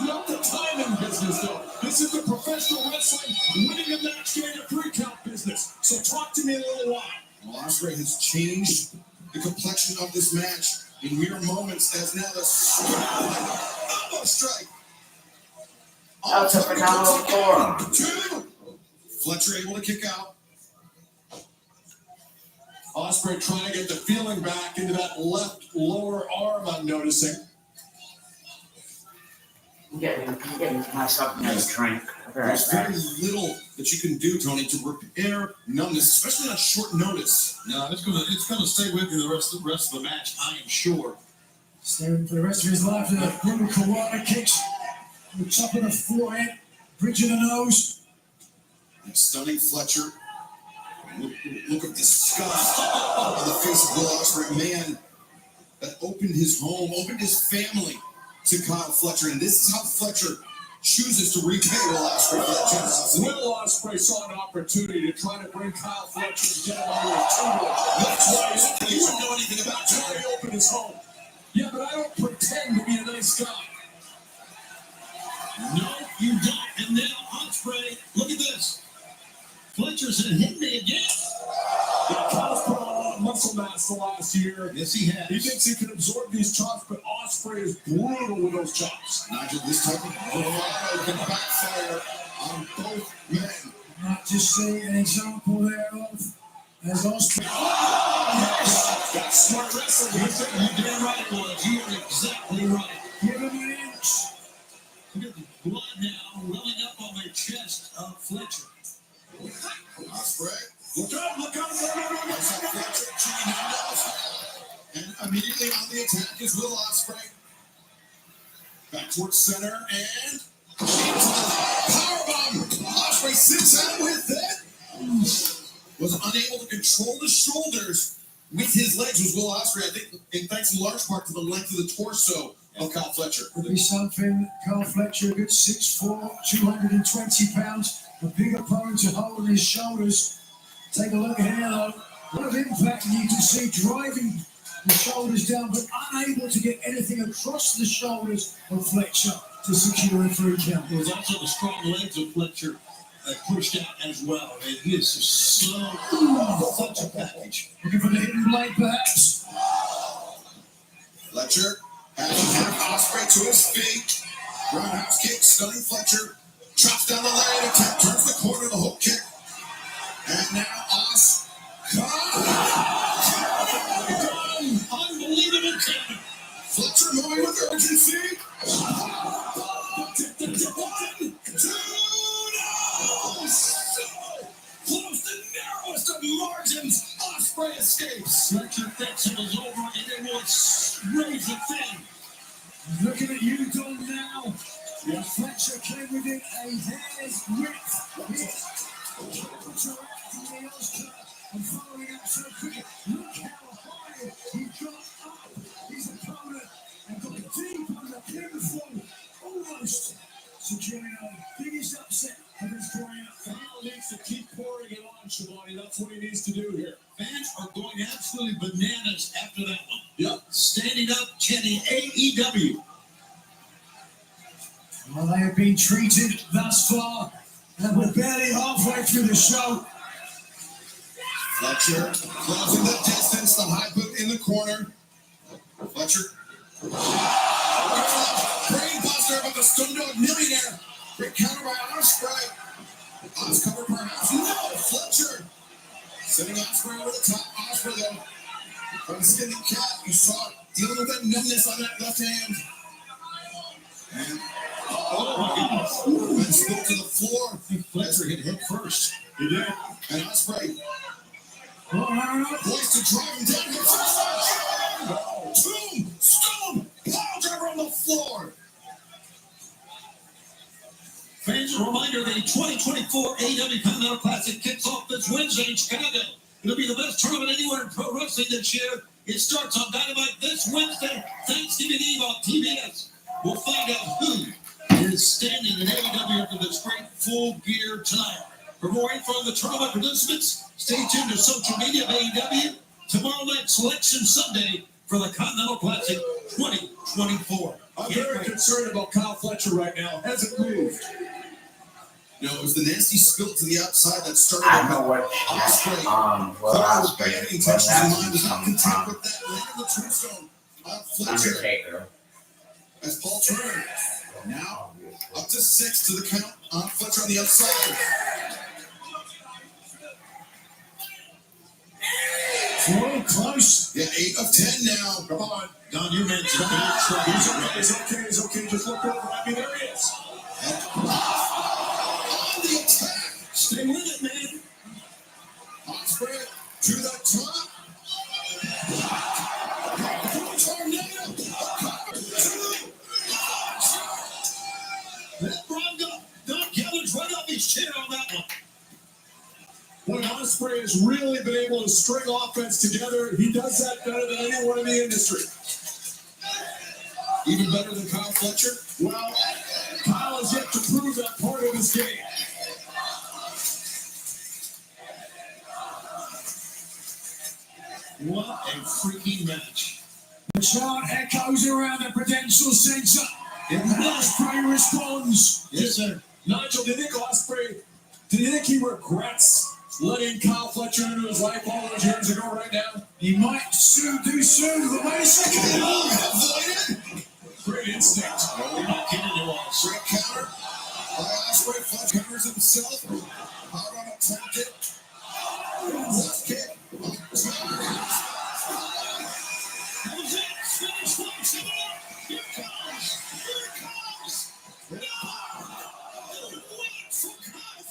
not the timing business, though. This is the professional wrestling winning a match getting a 3-count business. So talk to me in a little while. Well, Ospreay has changed the complexion of this match in mere moments as now the elbow strike. That's a phenomenal form. Two. Fletcher able to kick out. Ospreay trying to get the feeling back into that left lower arm, I'm noticing. I'm getting myself a nice drink. There's very little that you can do, Tony, to repair numbness, especially on short notice. No, it's gonna stay with you the rest of the match, I am sure. Staring for the rest of his life with the brutal Kawada kicks. The top of the forehead, bridge of the nose. And stunning Fletcher. Look of disgust on the face of Will Ospreay. Man that opened his home, opened his family to Kyle Fletcher. And this is how Fletcher chooses to repay Will Ospreay for that generosity. Will Ospreay saw an opportunity to try to bring Kyle Fletcher and get him under his tutelage. That's why You wouldn't know anything about Tony Tony. opened his home. Yeah, but I don't pretend to be a nice guy. No, you don't. And now Ospreay, look at this. Fletcher said, hit me again. Yeah, Kyle's put on a lot of muscle mass the last year. Yes, he has. He thinks he can absorb these chops, but Ospreay is brutal with those chops. Nigel, this type of bravado can backfire on both men. Might just see an example there of as Ospreay. Yes! That's smart wrestling. You're damn right it was. You are exactly right. Give him an inch. Look at the blood now welling up on the chest of Fletcher. Ospreay, look out, look out. Fletcher cheating down. And immediately on the attack is Will Ospreay. Back towards center and powerbomb. Ospreay sits out with it. Was unable to control the shoulders with his legs. Was Will Ospreay, I think, and thanks in large part to the length of the torso of Kyle Fletcher. Could be something. Kyle Fletcher, a good 6'4", 220 pounds. A big opponent to hold on his shoulders. Take a look here, though. A lot of impact, and you can see driving the shoulders down, but unable to get anything across the shoulders of Fletcher to secure a 3 count. It was also the strong legs of Fletcher that pushed out as well. And he is just such a package. Looking for the hidden blade, perhaps. Fletcher has Ospreay to his feet. Roundhouse kick, stunning Fletcher. Chops down the leg, attack, turns the corner, the hook kick. And now Unbelievable counter. Fletcher moving with urgency. 1, 2, no! So close to narrowest of margins. Ospreay escapes. Fletcher thinks it was over, and it was razor thin. Looking at you, Don, now. Yeah, Fletcher came within a hair's width. Interacting the Oscar and following up so quickly. Look how high he got up his opponent and got deep on the pinfall, almost securing a biggest upset of his career. Kyle needs to keep pouring it on, Shivani. That's what he needs to do here. Fans are going absolutely bananas after that one. Yep. Standing up, Kenny, AEW. Well, they have been treated thus far, and we're barely halfway through the show. Fletcher closing the distance, the high boot in the corner. Fletcher. Brain buster, but the Stone Dog Millionaire. Great counter by Ospreay. Oz cover perhaps. No, Fletcher. Sending Ospreay over the top. Ospreay though. Trying to skin the cat. You saw it. Dealing with that numbness on that left hand. And went still to the floor. I think Fletcher hit first. He did. And Ospreay. Poised to drive him down. Boom! Stone! Pile driver on the floor. Fans, a reminder, the 2024 AEW Continental Classic kicks off this Wednesday in Chicago. It'll be the best tournament anywhere in pro wrestling this year. It starts on Dynamite this Wednesday, Thanksgiving Eve on TBS. We'll find out who is standing in AEW after this great Full Gear tonight. For more info on the tournament participants, stay tuned to social media of AEW. Tomorrow night, Selection Sunday for the Continental Classic 2024. I'm very concerned about Kyle Fletcher right now. Hasn't moved. No, it was the nasty spill to the outside that started. I don't know what Ospreay. Ospreay, Any but intentions in that's mind, was not come content from with that. Landed the tombstone on Fletcher Undertaker. as Paul turns. Now up to 6 to the count on Fletcher on the outside. Floyd close. Yeah, 8 of 10 now. Come on, Don, you mentioned He's okay. Just look over. I mean, there he is. On the attack. Stay with it, man. Ospreay to the top. That brought Don Callis right off his chair on that one. When Ospreay has really been able to string offense together, he does that better than anyone in the industry. Even better than Kyle Fletcher? Well, Kyle has yet to prove that part of his game. What a freaking match. The chant echoes around the Prudential Centre. And Ospreay responds. Yes, sir. Nigel, do you think he regrets letting Kyle Fletcher into his life all those years ago right now? He might soon do soon, but wait a second. Avoided. Great instinct. No, we're not kidding you all. Great counter. Ospreay Fletcher counters himself. Hard on attempted. Left kick. Here comes.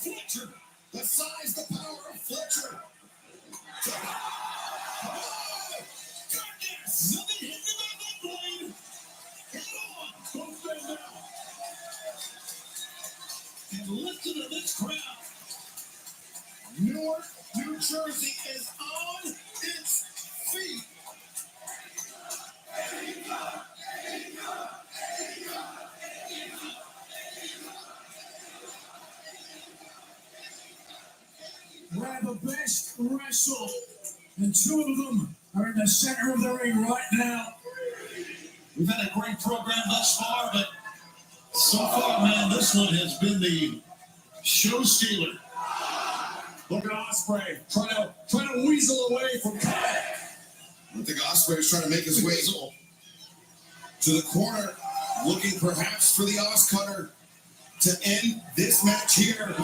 Fletcher. The size, the power of Fletcher. Goodness. Nothing hitting him on that blade. Head on. Both men down. And listen to this crowd. Newark, New Jersey is on its feet. Where the best wrestle, and two of them are in the center of the ring right now. We've had a great program thus far, but so far, man, this one has been the show stealer. Look at Ospreay trying to weasel away from Kyle. I think Ospreay is trying to make his way to the corner, looking perhaps for the Os Cutter to end this match here.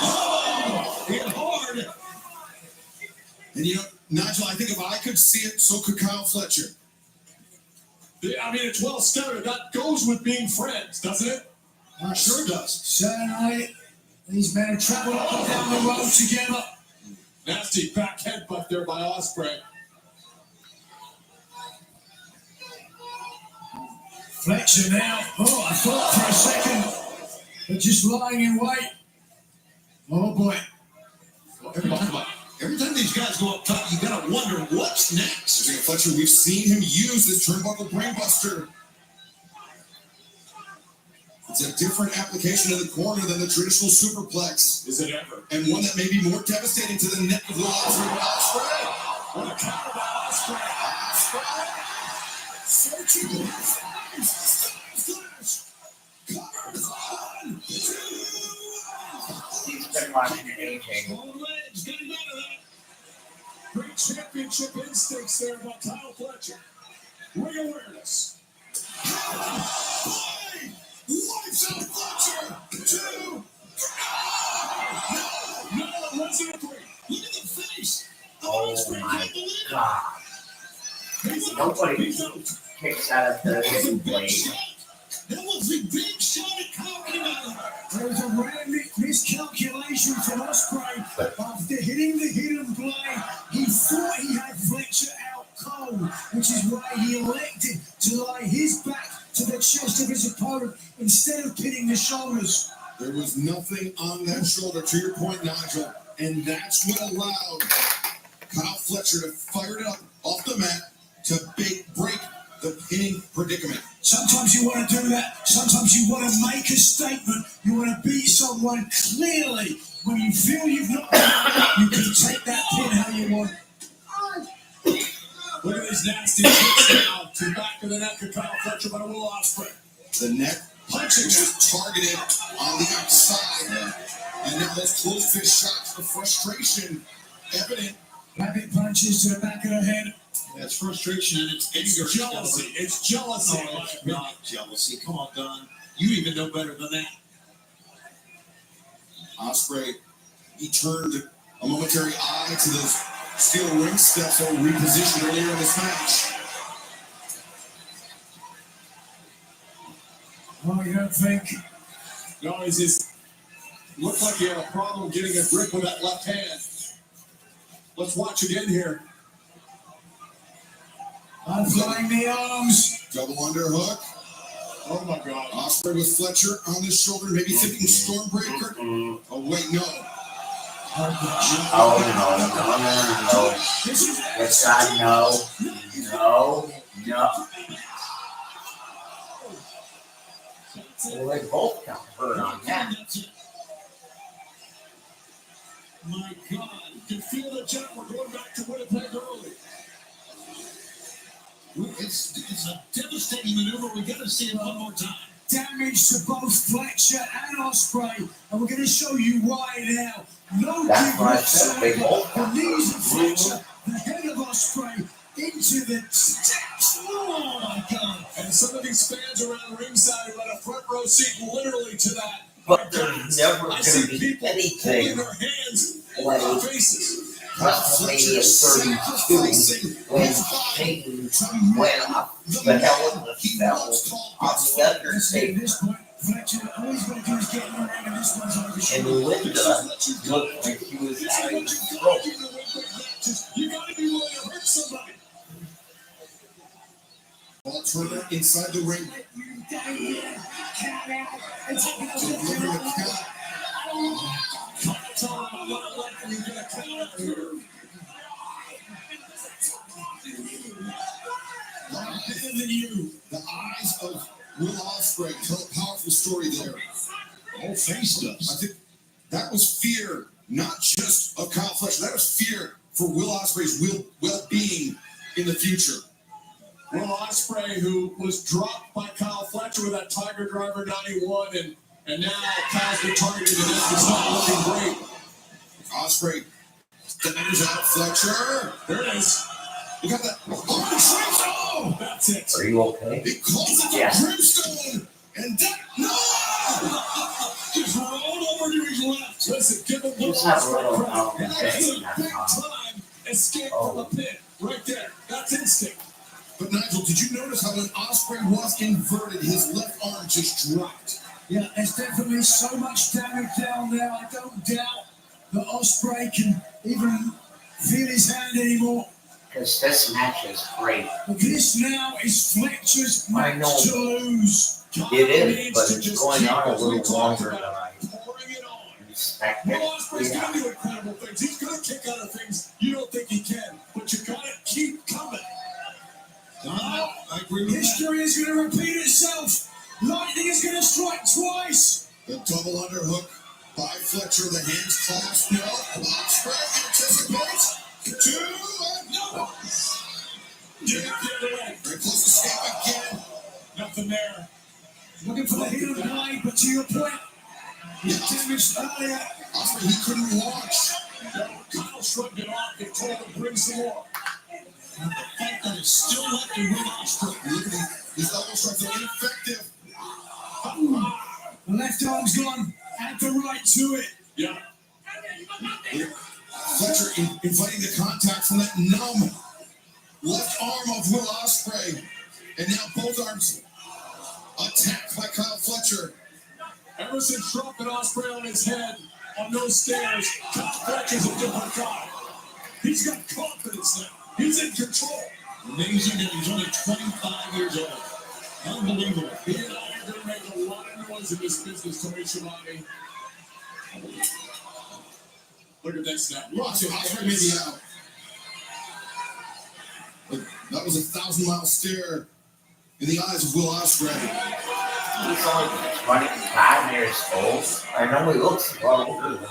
Oh, hit hard. And you know, Nigel, I think if I could see it, so could Kyle Fletcher. I mean, it's well scouted. That goes with being friends, doesn't it? Sure does. Certainly, these men have traveled up and down the road together. Nasty back headbutt there by Ospreay. Fletcher now. Oh, I thought for a second, but just lying in wait. Oh boy. Every time these guys go up top, you gotta wonder what's next. Fletcher, we've seen him use this turnbuckle brainbuster. It's a different application of the corner than the traditional superplex. Is it ever? And one that may be more devastating to the neck of the Ospreay. What a counter by Ospreay. Ospreay. Searching. Covers on. He's been watching AJ. Legs getting out of that. Great championship instincts there by Kyle Fletcher. Ring awareness. Wipes out Fletcher. 2. No, it wasn't a 3. Look at the face. Oh my God. Nobody kicks out of the hidden blade. That was the big shot at Kyle came out of. There was a random miscalculation from Ospreay. After hitting the hidden blade, he thought he had Fletcher out cold, which is why he elected to lie his back to the chest of his opponent instead of pinning the shoulders. There was nothing on that shoulder, to your point, Nigel, and that's what allowed Kyle Fletcher to fire it up off the mat to break the pinning predicament. Sometimes you want to do that. Sometimes you want to make a statement. You want to beat someone clearly. When you feel you've not done it, you can take that pin how you want. Look at these nasty kicks now to the back of the neck of Kyle Fletcher by Will Ospreay. The neck punching was targeted on the outside, and now those closed fist shots, the frustration evident. Rapid punches to the back of the head. That's frustration and it's anger. Jealousy. It's jealousy. Oh, it's not jealousy. Come on, Don. You even know better than that. Ospreay, he turned a momentary eye to those steel ring steps that were repositioned earlier in this match. Oh, you don't think? No, he's just looked like he had a problem getting a grip with that left hand. Let's watch again here. Unflying the arms. Double underhook. Oh my God. Ospreay with Fletcher on the shoulder, maybe thinking Stormbreaker. Oh wait, no. Oh, no. Yes, I know. No. Well, they both got hurt on that. My God. You can feel the jet. We're going back to Winnipeg early. It's a devastating maneuver. We got to see it one more time. Damage to both Fletcher and Ospreay, and we're going to show you why now. No That's give what I said. They both the got knees of hurt. Fletcher, the head of Ospreay into the steps. Oh my God! And some of these fans around ringside who had a front row seat literally to that. But there's never I going see to be people anything holding their hands like over their faces. WrestleMania 32 when Peyton went off the Hell in the Cell on the Undertaker. Fletcher, all he's going to do is get in the ring, and this one's over his And shoulder. Linda looked like he was having a stroke. You gotta be willing to hurt somebody. Ball Turner inside the ring. Delivering a count. The eyes of Will Ospreay tell a powerful story there. Whole face does. I think that was fear, not just of Kyle Fletcher. That was fear for Will Ospreay's well-being in the future. Will Ospreay, who was dropped by Kyle Fletcher with that Tiger Driver 91, and now Kyle's been targeted and it's not looking great. Ospreay stands out Fletcher. There it is. You got that arm shakes. Oh, that's it. Are you okay? He calls it Yeah. the Brimstone, and that Just rolled over to his left. Listen, give him Just have a little credit. That's a that's big all. time escape from the pit. Right there. That's instinct. But Nigel, did you notice how when Ospreay was inverted, his left arm just dropped? Yeah, there's definitely so much damage down there. I don't doubt that Ospreay can even feel his hand anymore. Because this match is great. But this now is Fletcher's I match know. to lose. It is, but it's going on a little longer than I expected. Will Ospreay's Yeah. gonna do incredible things. He's gonna kick out of things you don't think he can, but you gotta keep coming. I agree with that. History is going to repeat itself. Lightning is going to strike twice. The double underhook by Fletcher, the hands clasped. No, Ospreay anticipates. 2, no. Very close escape again. Nothing there. Looking for the heel blade, but to your point, he's damaged earlier. Ospreay, he couldn't launch. Kyle shrugged it off and told him to bring some more. And the fact that it's still left in Will Ospreay. Look at his elbow strikes are ineffective. The left arm's gone. Add the right to it. Yeah. Fletcher inviting the contact from that numb left arm of Will Ospreay. And now both arms attacked by Kyle Fletcher. Ever since dropping Ospreay on his head on those stairs, Kyle Fletcher's a different guy. He's got confidence now. He's in control. Amazing that he's only 25 years old. Unbelievable. You're gonna make a lot of noise in this business, Tony Schiavone. Look at that snap. Watch it. Ospreay made the out. But that was a 1,000-mile stare in the eyes of Will Ospreay. He's only 25 years old. I know he looks a lot older than that.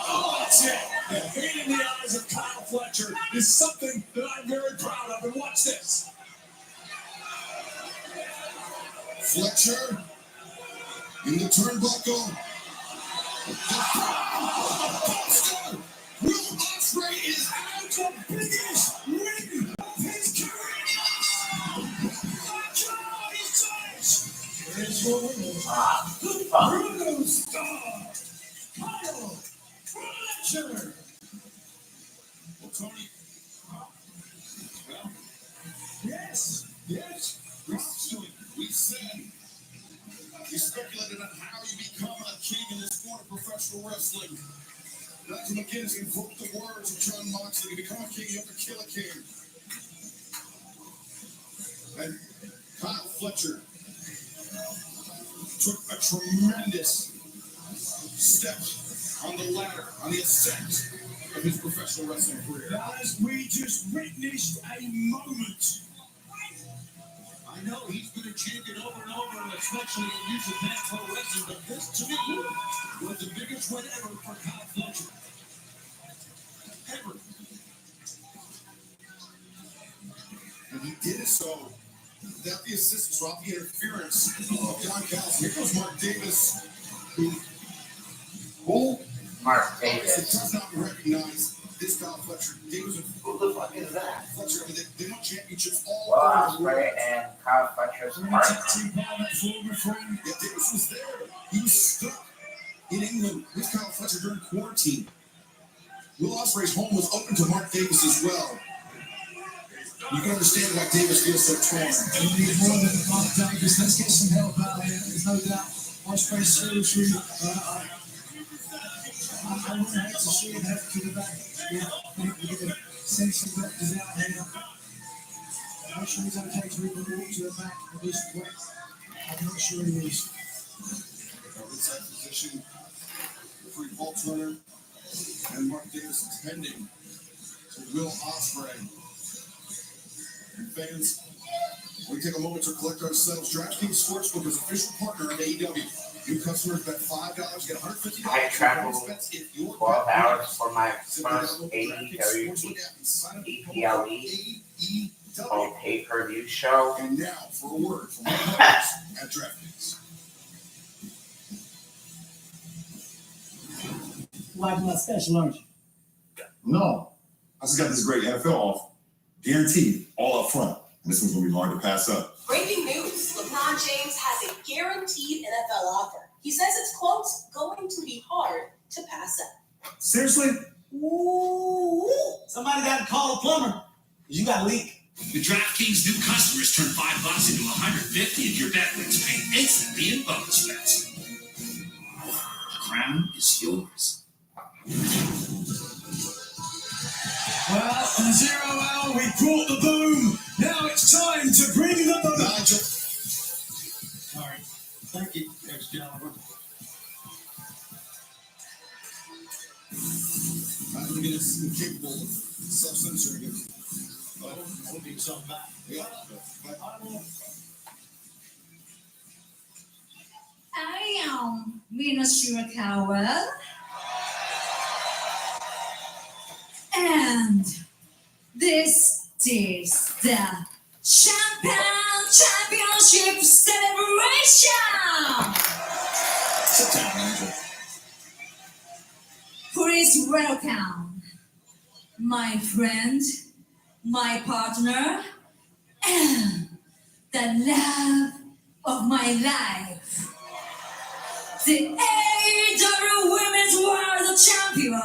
Oh, that's it. The hate in the eyes of Kyle Fletcher is something that I'm very proud of. And watch this. Fletcher in the turnbuckle. Will Ospreay is out the biggest win of his career. Here's your winner, the Bruno Star, Kyle Fletcher. Well, Tony. Well, Yes. We said, we speculated on how you become a king in this sport of professional wrestling. Nigel McGuinness invoked the words of John Moxley. To become a king, you have to kill a king. And Kyle Fletcher took a tremendous step on the ladder, on the ascent of his professional wrestling career. Guys, we just witnessed a moment. I know he's been a champion over and over, especially in New Japan Pro Wrestling, but this to me was the biggest win ever for Kyle Fletcher. Ever. And he did it so without the assistance, without the interference of John Callis. Here comes Mark Davis, who Mark Davis. does not recognize this Kyle Fletcher. Davis and Who the fuck is that? Fletcher, I mean, they won championships all Will over the world. Ospreay and Kyle Fletcher's partner. Yeah, Davis was there. He was stuck in England with Kyle Fletcher during quarantine. Will Ospreay's home was open to Mark Davis as well. You can understand why Davis feels so torn. We need more than Mark Davis. Let's get some help out here. There's no doubt. Ospreay seriously. I would hate to see him head to the back. Yeah, I think we're going to send some doctors out here. Make sure he's okay to even walk to the back of this way. I'm not sure he is. Inside position, free Paul Turner and Mark Davis attending to Will Ospreay. And fans, we take a moment to collect ourselves. DraftKings Sportsbook is official partner of AEW. New customers bet $5, get $150. I traveled 12 hours for my first AEW EPLE called pay-per-view show. And now for a word from our partners at DraftKings. Like my special, aren't you? No, I just got this great NFL offer. Guaranteed, all up front. This one's gonna be hard to pass up. Breaking news, LeBron James has a guaranteed NFL offer. He says it's, quote, going to be hard to pass up. Seriously? Ooh, somebody got to call a plumber. You got a leak. With DraftKings, new customers turn $5 into $150 if your bet wins paid instantly in bonus bets. The crown is yours. Well, on 0-L, we brought the boom. Now it's time to bring the boom. Nigel. Sorry. Thank you, Excalibur. Nigel McGuinness is incapable of self-censoring it. Holding some back. Yeah. I am Venus Shirakawa. And this is the Championship Celebration! Sit down, Nigel. Please welcome my friend, my partner, and the love of my life. The AEW Women's World Champion,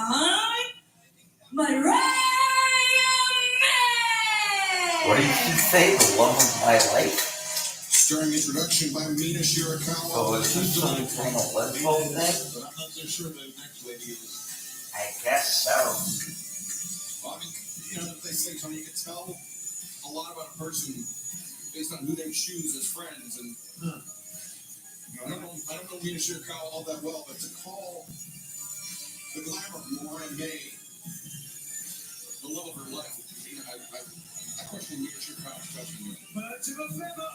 Mariah May! What did she say? The love of my life? Starring introduction by Mina Shirakawa. So is this some kind of lesbo thing? But I'm not so sure the next lady is. I guess so. Well, I mean, you know, they say, Tony, you can tell a lot about a person based on who they choose as friends. And I don't know Mina Shirakawa all that well, but to call the glamour of Mariah May the love of her life, I question Mina Shirakawa's judgment. Birds of a feather.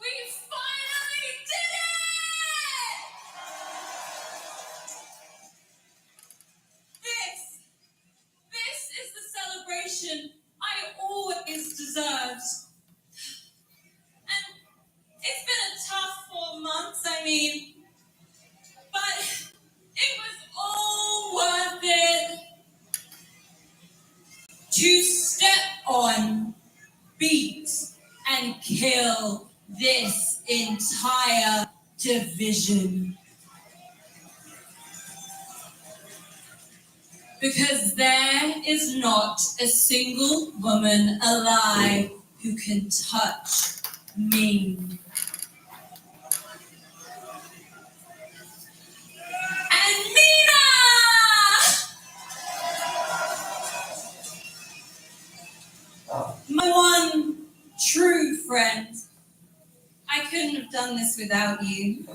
We finally did it! This is the celebration I always deserved. And it's been a tough 4 months, but it was all worth it. To step on, beat, and kill this entire division. Because there is not a single woman alive who can touch me. And Mina! My one true friend. I couldn't have done this without you.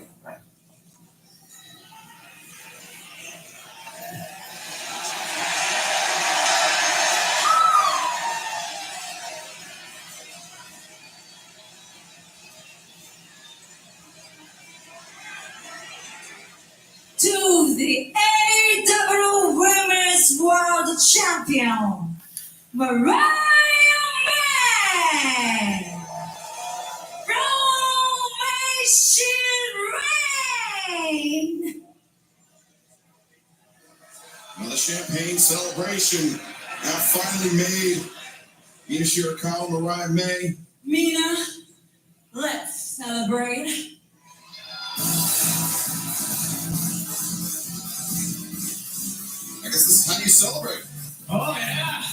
To the AEW Women's World Champion, Mariah May! Reign! Now the champagne celebration now finally made. Mina Shirakawa, Mariah May. Mina, let's celebrate. I guess this is how you celebrate. Oh, yeah.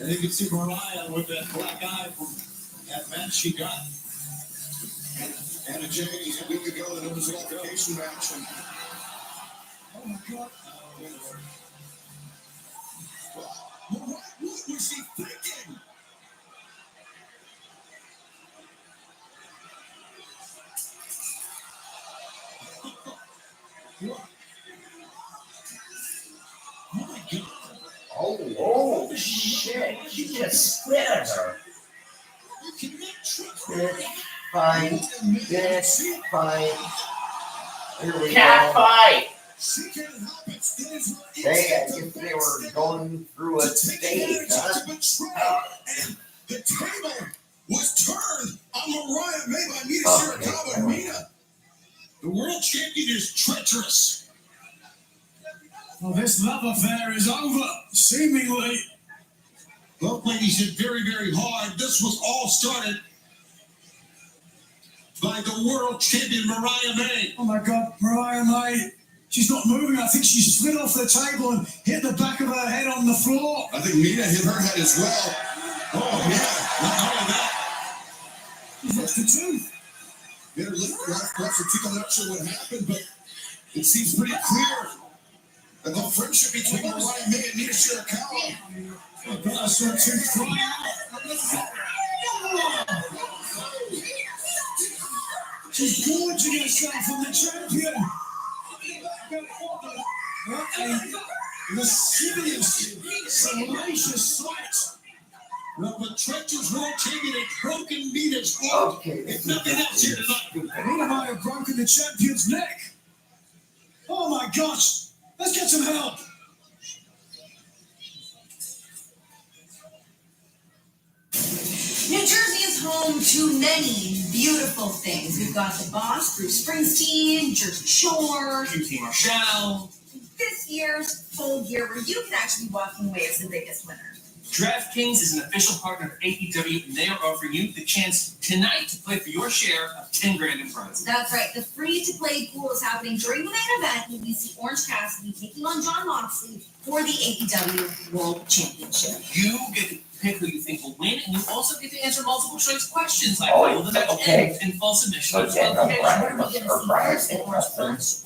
And you can see Mariah with that black eye from that match she got. Anna Jay, a week ago, the numbers qualification match. And Oh my God. what was she thinking? Oh, shit. She just spit at her. Fine. Yes, fine. Here we Cat go. fight. She can't help it. It is her If they were going through a stage, huh? And the table was turned on Mariah May by Mina Oh, Shirakawa. okay. Mina, the world champion, is treacherous. Well, this love affair is over, seemingly. Both ladies hit very, very hard. This was all started by the world champion Mariah May. Oh my God, Mariah May. She's not moving. I think she slid off the table and hit the back of her head on the floor. I think Mina hit her head as well. Oh, yeah. Not only that, She's lost a tooth. Her left her teeth. I'm not sure what happened, but it seems pretty clear that the friendship between Mariah May and Mina Shirakawa. Oh God, I saw a tooth fly out. She's gorging herself on the champion. Lascivious, salacious sight. well, the treacherous world champion has broken Mina's heart. Okay. If nothing else here tonight. Mina might have broken the champion's neck. Oh my gosh, let's get some help. New Jersey is home to many beautiful things. We've got the boss, Bruce Springsteen, Jersey Shore, QT Marshall. this year's Full Gear, where you can actually be walking away as the biggest winner. DraftKings is an official partner of AEW, and they are offering you the chance tonight to play for your share of 10 grand in prizes. That's right. The free-to-play pool is happening during the main event when we see Orange Cassidy taking on Jon Moxley for the AEW World Championship. You get to pick who you think will win, and you also get to answer multiple choice questions like Oh, how will the match okay. end and full submission or So Daniel disqualification. Bryan must or Bryan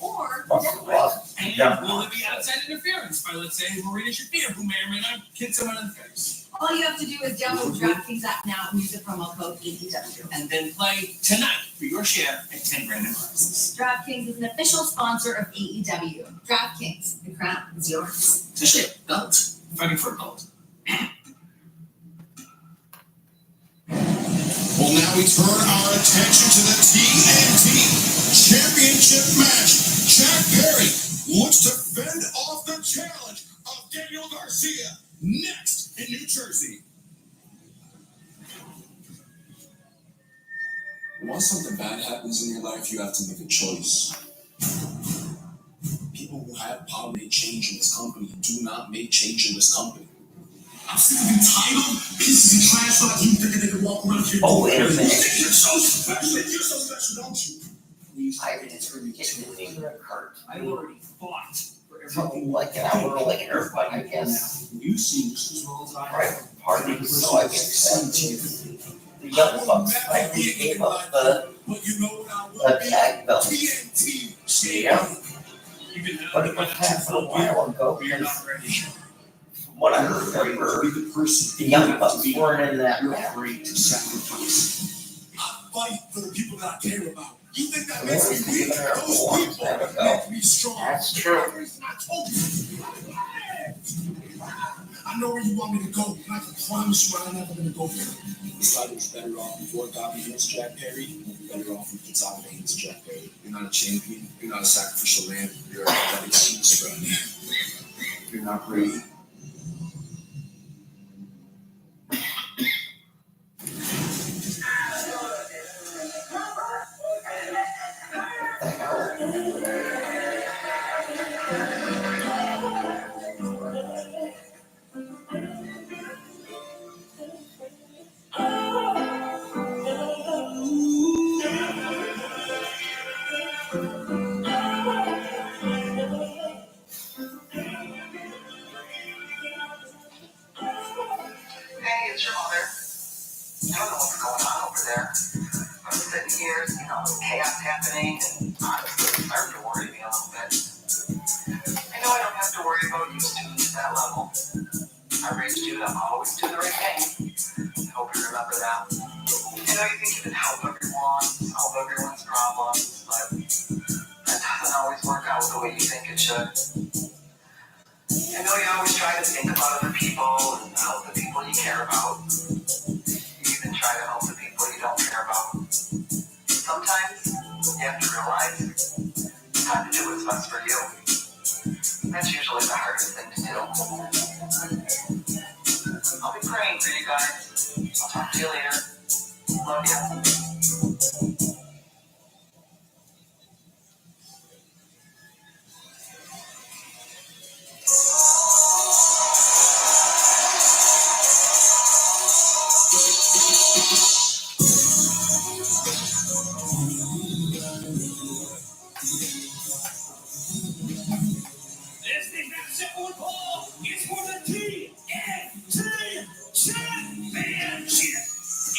Or must lost. And Yeah. will it be outside interference by, let's say, Marina Shafir, who may or may not kick someone in the face? all you have to do is download DraftKings app now and use the promo code AEW. And then play tonight for your share at 10 grand in prizes. DraftKings is an official sponsor of AEW. DraftKings, the crown is yours. To share gold, fighting for gold. Well, now we turn our attention to the TNT Championship match. Jack Perry looks to fend off the challenge of Daniel Garcia next in New Jersey. Once something bad happens in your life, you have to make a choice. People who have power make change in this company do not make change in this company. I'm sick of entitled pieces of trash like you thinking they can walk around here. Oh, wait a minute. You're so special. You're so special, don't you? I didn't even occur to I me already fought for until like an hour later, but I guess You see just as well as I private parties, so I guess that the Young Bucks finally gave up the tag belt. Yeah, You can have but it was happened a while ago but you're not because ready. from what I remember, Be the person the Young Bucks weren't in that you're match. afraid to sacrifice. I fight for the people that I care about. You think that They makes were me weak? giving her a Those long people time ago. make me strong. That's true. I told you. I know where you want me to go, and I can promise you I'm never gonna go there. This fight was better off before Bobby against Jack Perry. We'll be better off if it's Bobby against Jack Perry. You're not a champion. You're not a sacrificial lamb. You're a pathetic superstar. You're not ready. Hey, it's your mother. I don't know what's going on over there. I'm sitting here, chaos happening, and honestly, it's starting to worry me a little bit. I know I don't have to worry about you students at that level. I raised you to always do the right thing. I hope you remember that. I know you think you can help everyone, solve everyone's problems, but that doesn't always work out the way you think it should. I know you always try to think about other people and help the people you care about. You even try to help the people you don't care about. Sometimes you have to realize it's time to do what's best for you. That's usually the hardest thing to do. I'll be praying for you guys. I'll talk to you later. Love you. This thing that's simple and Paul is for the TNT Championship.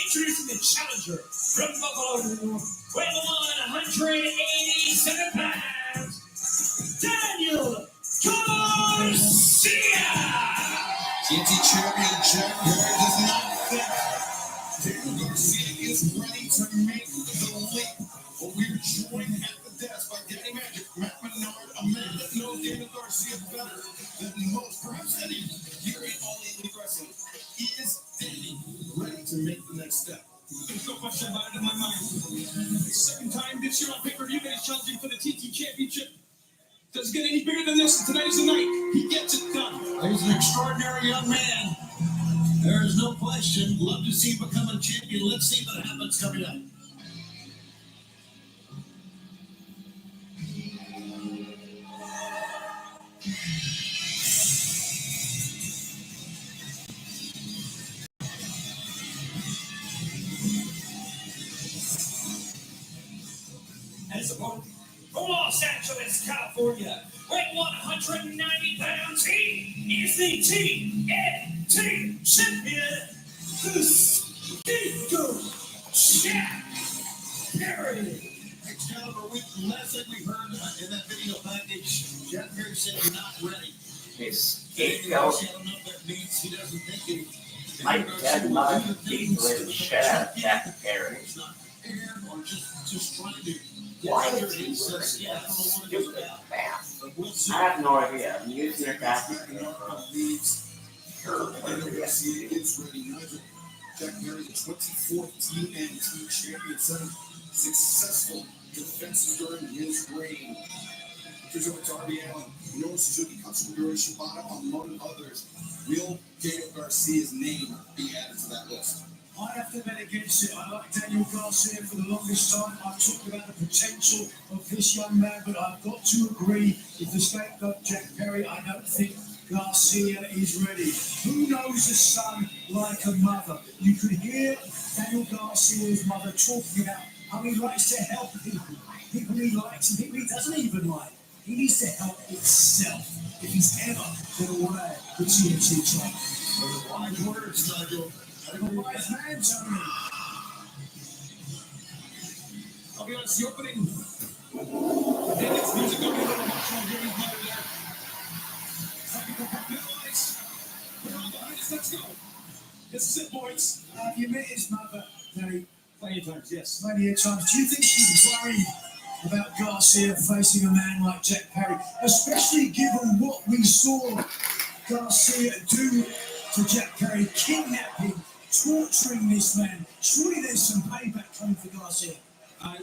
Introducing the challenger from Buffalo, weighing 187 pounds, Daniel Garcia. TNT champion Jack Perry does not think Daniel Garcia is ready to make the leap. But we're joined at the desk by Daddy Magic, Matt Menard, a man that knows Daniel Garcia better than most, perhaps any, here in All Elite Wrestling. Is Danny ready to make the next step? There's no question about it in my mind. The second time this year on pay-per-view that he's challenging for the TNT Championship. Doesn't get any bigger than this, and tonight is the night. He gets it done. He's an extraordinary young man. There is no question. Love to see him become a champion. Let's see what happens coming up. And his opponent from Los Angeles, California, weighing 190 pounds, he is the TNT champion, the Scapegoat, Jack Perry. Excalibur, last thing we heard in that video package, Jack Perry said he's not ready. Scapegoat. I don't know what that means. He doesn't think he. My dead mother people in shit out Jack Perry. It's not fair or just trying to. Why is he wearing that stupid mask? I have no idea. I'm using your tactic. Sure, Daniel Garcia is ready. Nigel Jack Perry, the 24th TNT champion, 7 successful defenses during his reign. Here's over to Darby Allin, Minoru Suzuki, Katsuyori Shibata, among others. Will Daniel Garcia's name be added to that list? I have to bet against it. I like Daniel Garcia for the longest time. I've talked about the potential of this young man, but I've got to agree with the Scapegoat Jack Perry. I don't think Garcia is ready. Who knows a son like a mother? You could hear Daniel Garcia's mother talking about how he likes to help people. People he likes and people he doesn't even like. He needs to help himself if he's ever going to wear the TNT title. Wise words, Nigel. Wise man, Tony. I'll be honest, the opening. It's music going to be a little much on Gary's mother there. Some people capitalize. We're on behind us, let's go. This is it, boys. Have you met his mother, Danny? Plenty of times, yes. Plenty of times. Do you think she's worried about Garcia facing a man like Jack Perry, especially given what we saw Garcia do to Jack Perry, kidnapping, torturing this man? Surely there's some payback coming for Garcia.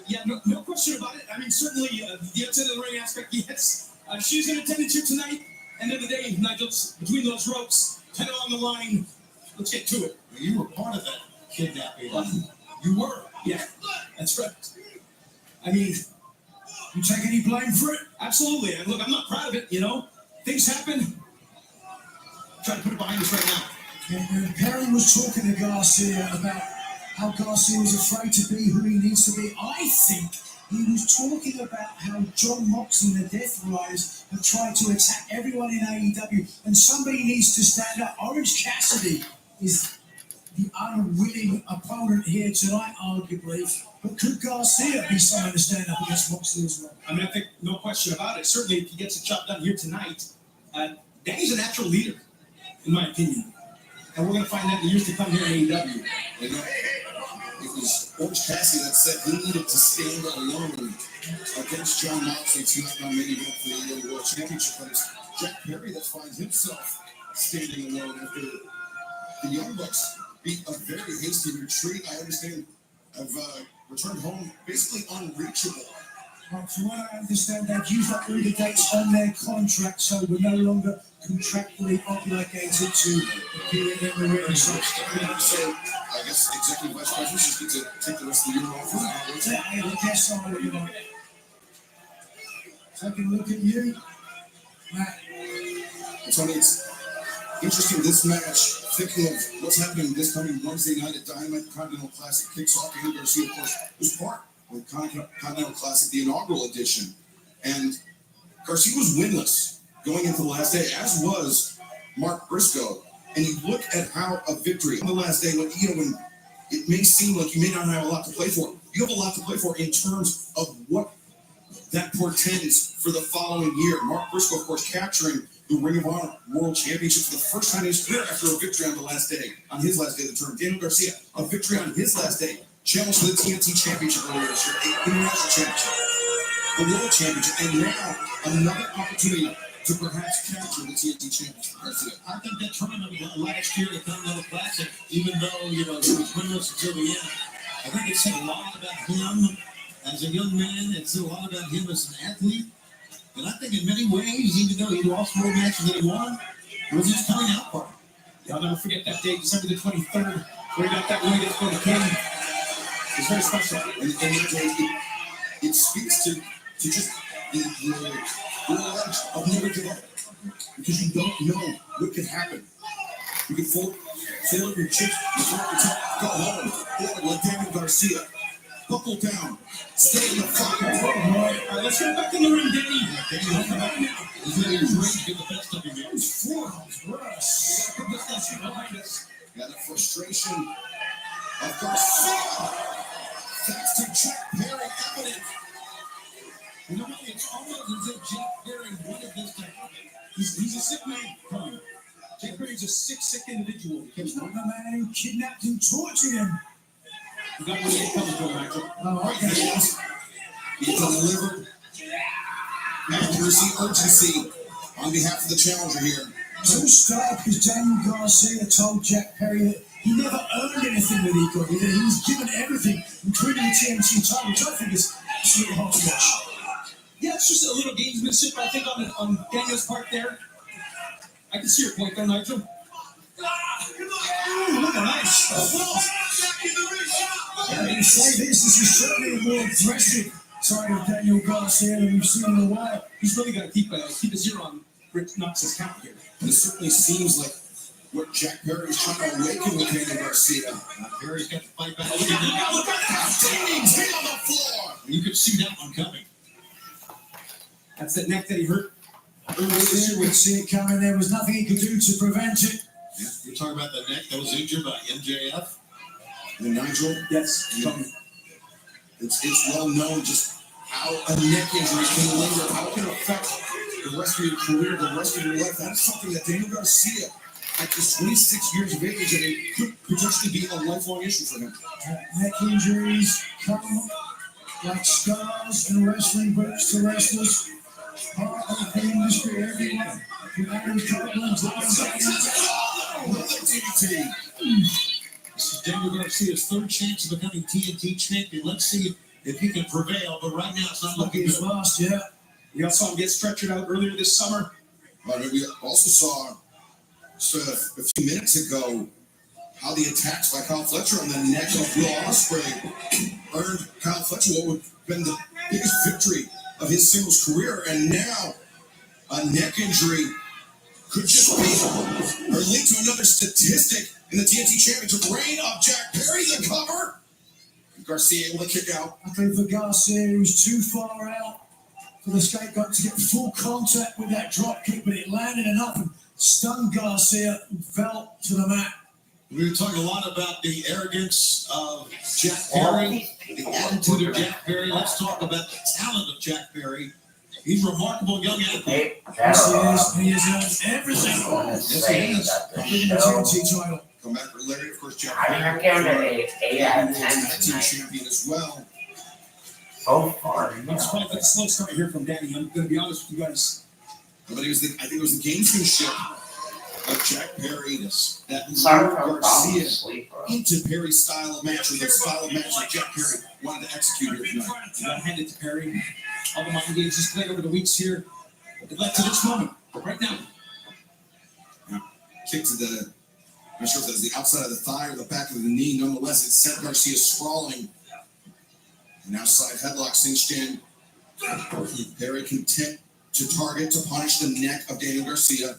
Yeah, no question about it. I mean, certainly the outside of the ring aspect, yes. She's going to tend to you tonight. End of the day, Nigel, between those ropes, 10 on the line. Let's get to it. You were part of that kidnapping. You were? Yeah, that's right. I mean, you take any blame for it? Absolutely. And look, I'm not proud of it, you know. Things happen. Try to put it behind us right now. And Perry was talking to Garcia about how Garcia was afraid to be who he needs to be. I think he was talking about how John Moxley and the Death Riders have tried to attack everyone in AEW, and somebody needs to stand up. Orange Cassidy is the unwilling opponent here tonight, arguably. But could Garcia be someone to stand up against Moxley as well? I mean, I think no question about it. Certainly, if he gets the job done here tonight, Danny's a natural leader, in my opinion. And we're going to find that in the years to come here in AEW. You know, it was Orange Cassidy that said he needed to stand alone against John Moxley tonight on main event for the World Championship. But it's Jack Perry that finds himself standing alone after the Young Bucks beat a very hasty retreat. I understand have returned home basically unreachable. Well, from what I understand, they've used up all the dates on their contract, so we're no longer contractually obligated to appear in the ring. So I guess Executive Vice President just get to take the rest of the year off. I guess so, you know. Taking a look at you, Matt. Tony, it's interesting this match. Thinking of what's happening this coming Wednesday night at Dynamite Continental Classic kicks off. Daniel Garcia, of course, was part of the Continental Classic, the inaugural edition. And Garcia was winless going into the last day, as was Mark Briscoe. And you look at how a victory on the last day, when it may seem like you may not have a lot to play for, you have a lot to play for in terms of what that portends for the following year. Mark Briscoe, of course, capturing the Ring of Honor World Championship for the first time in his career after a victory on his last day of the term. Daniel Garcia, a victory on his last day, challenged for the TNT Championship earlier this year, the International Championship, the World Championship, and now another opportunity to perhaps capture the TNT Championship. Garcia. I think that tournament last year, the Continental Classic, even though, he was winless until the end, I think it said a lot about him as a young man. It said a lot about him as an athlete. And I think in many ways, even though he lost more matches than he won, it was his coming out party. I'll never forget that day, December the 23rd, where he got that win against Cody King. It's very special. And it speaks to just the edge of never give up. Because you don't know what could happen. You can fold up your chips, you fold up your top, go home, or like Daniel Garcia. Buckle down. Stay in the fucking room. All right, let's get back in the ring, Danny. He's letting his rage get the best of him. Those forearms, gross. Put this behind us. And the frustration of Garcia. Thanks to Jack Perry, evident. You know, it's almost as if Jack Perry wanted this to happen. He's a sick man, Tom. Jack Perry's a sick individual. He's not the man who kidnapped and tortured him. You got where he's coming from, Michael. Oh, okay. He delivered accuracy, urgency on behalf of the challenger here. It's all started because Daniel Garcia told Jack Perry that he never earned anything when he got here. He was given everything, including the TNT title, which I think is absolutely hard to watch. Yeah, it's just a little gamesmanship, I think, on Daniel's part there. I can see your point there, Nigel. Ooh, look at nice. You say this is certainly a more aggressive side of Daniel Garcia than we've seen in a while. He's really got to keep his ear on Rick Knox's count here. It certainly seems like what Jack Perry is trying to awaken with Daniel Garcia. Perry's got to fight back. Look at that! Tail on the floor! You could see that one coming. That's the neck that he hurt. We'd see it coming. There was nothing he could do to prevent it. Yeah, you're talking about the neck that was injured by MJF? And Nigel? Yes. It's well known just how a neck injury can linger, how it can affect the rest of your career, the rest of your life. That's something that Daniel Garcia, at just 26 years of age, and it could potentially be a lifelong issue for him. Neck injuries come like scars and wrestling books to wrestlers. Part of the industry, everyone. Another DDT. This is Daniel Garcia's third chance of becoming TNT champion. Let's see if he can prevail, but right now it's not looking good. Last, yeah. We also saw him get stretchered out earlier this summer. We also saw just a few minutes ago how the attacks by Kyle Fletcher on the neck of Will Ospreay earned Kyle Fletcher what would have been the biggest victory of his singles career, and now a neck injury could just be or lead to another statistic in the TNT Championship reign of Jack Perry. The cover. Garcia able to kick out. I think for Garcia, he was too far out for the scapegoat to get full contact with that drop kick, but it landed enough and stunned Garcia and fell to the mat. We were talking a lot about the arrogance of Jack Perry, the attitude of Jack Perry. Let's talk about the talent of Jack Perry. He's a remarkable young athlete. Yes, he is. He has earned everything. Yes, he is. Including the TNT title. Come back for Larry, of course, Jack I mean, I'm giving it 8 out of 10 team tonight. champion as well. So far, I'm surprised that slow start here from Danny. I'm going to be honest with you guys. But I think it was the gamesmanship of Jack Perry that Sorry lured for Garcia sleep, bro. into Perry's style of match, or the style of match that Jack Perry wanted to execute here tonight. You got to hand it to Perry. All the mind games he's played over the weeks here. It led to this moment, right now. Kick to the, I'm not sure if that was the outside of the thigh or the back of the knee. Nonetheless, it sent Garcia sprawling. And now side headlock cinched in. Perry content to target, to punish the neck of Daniel Garcia.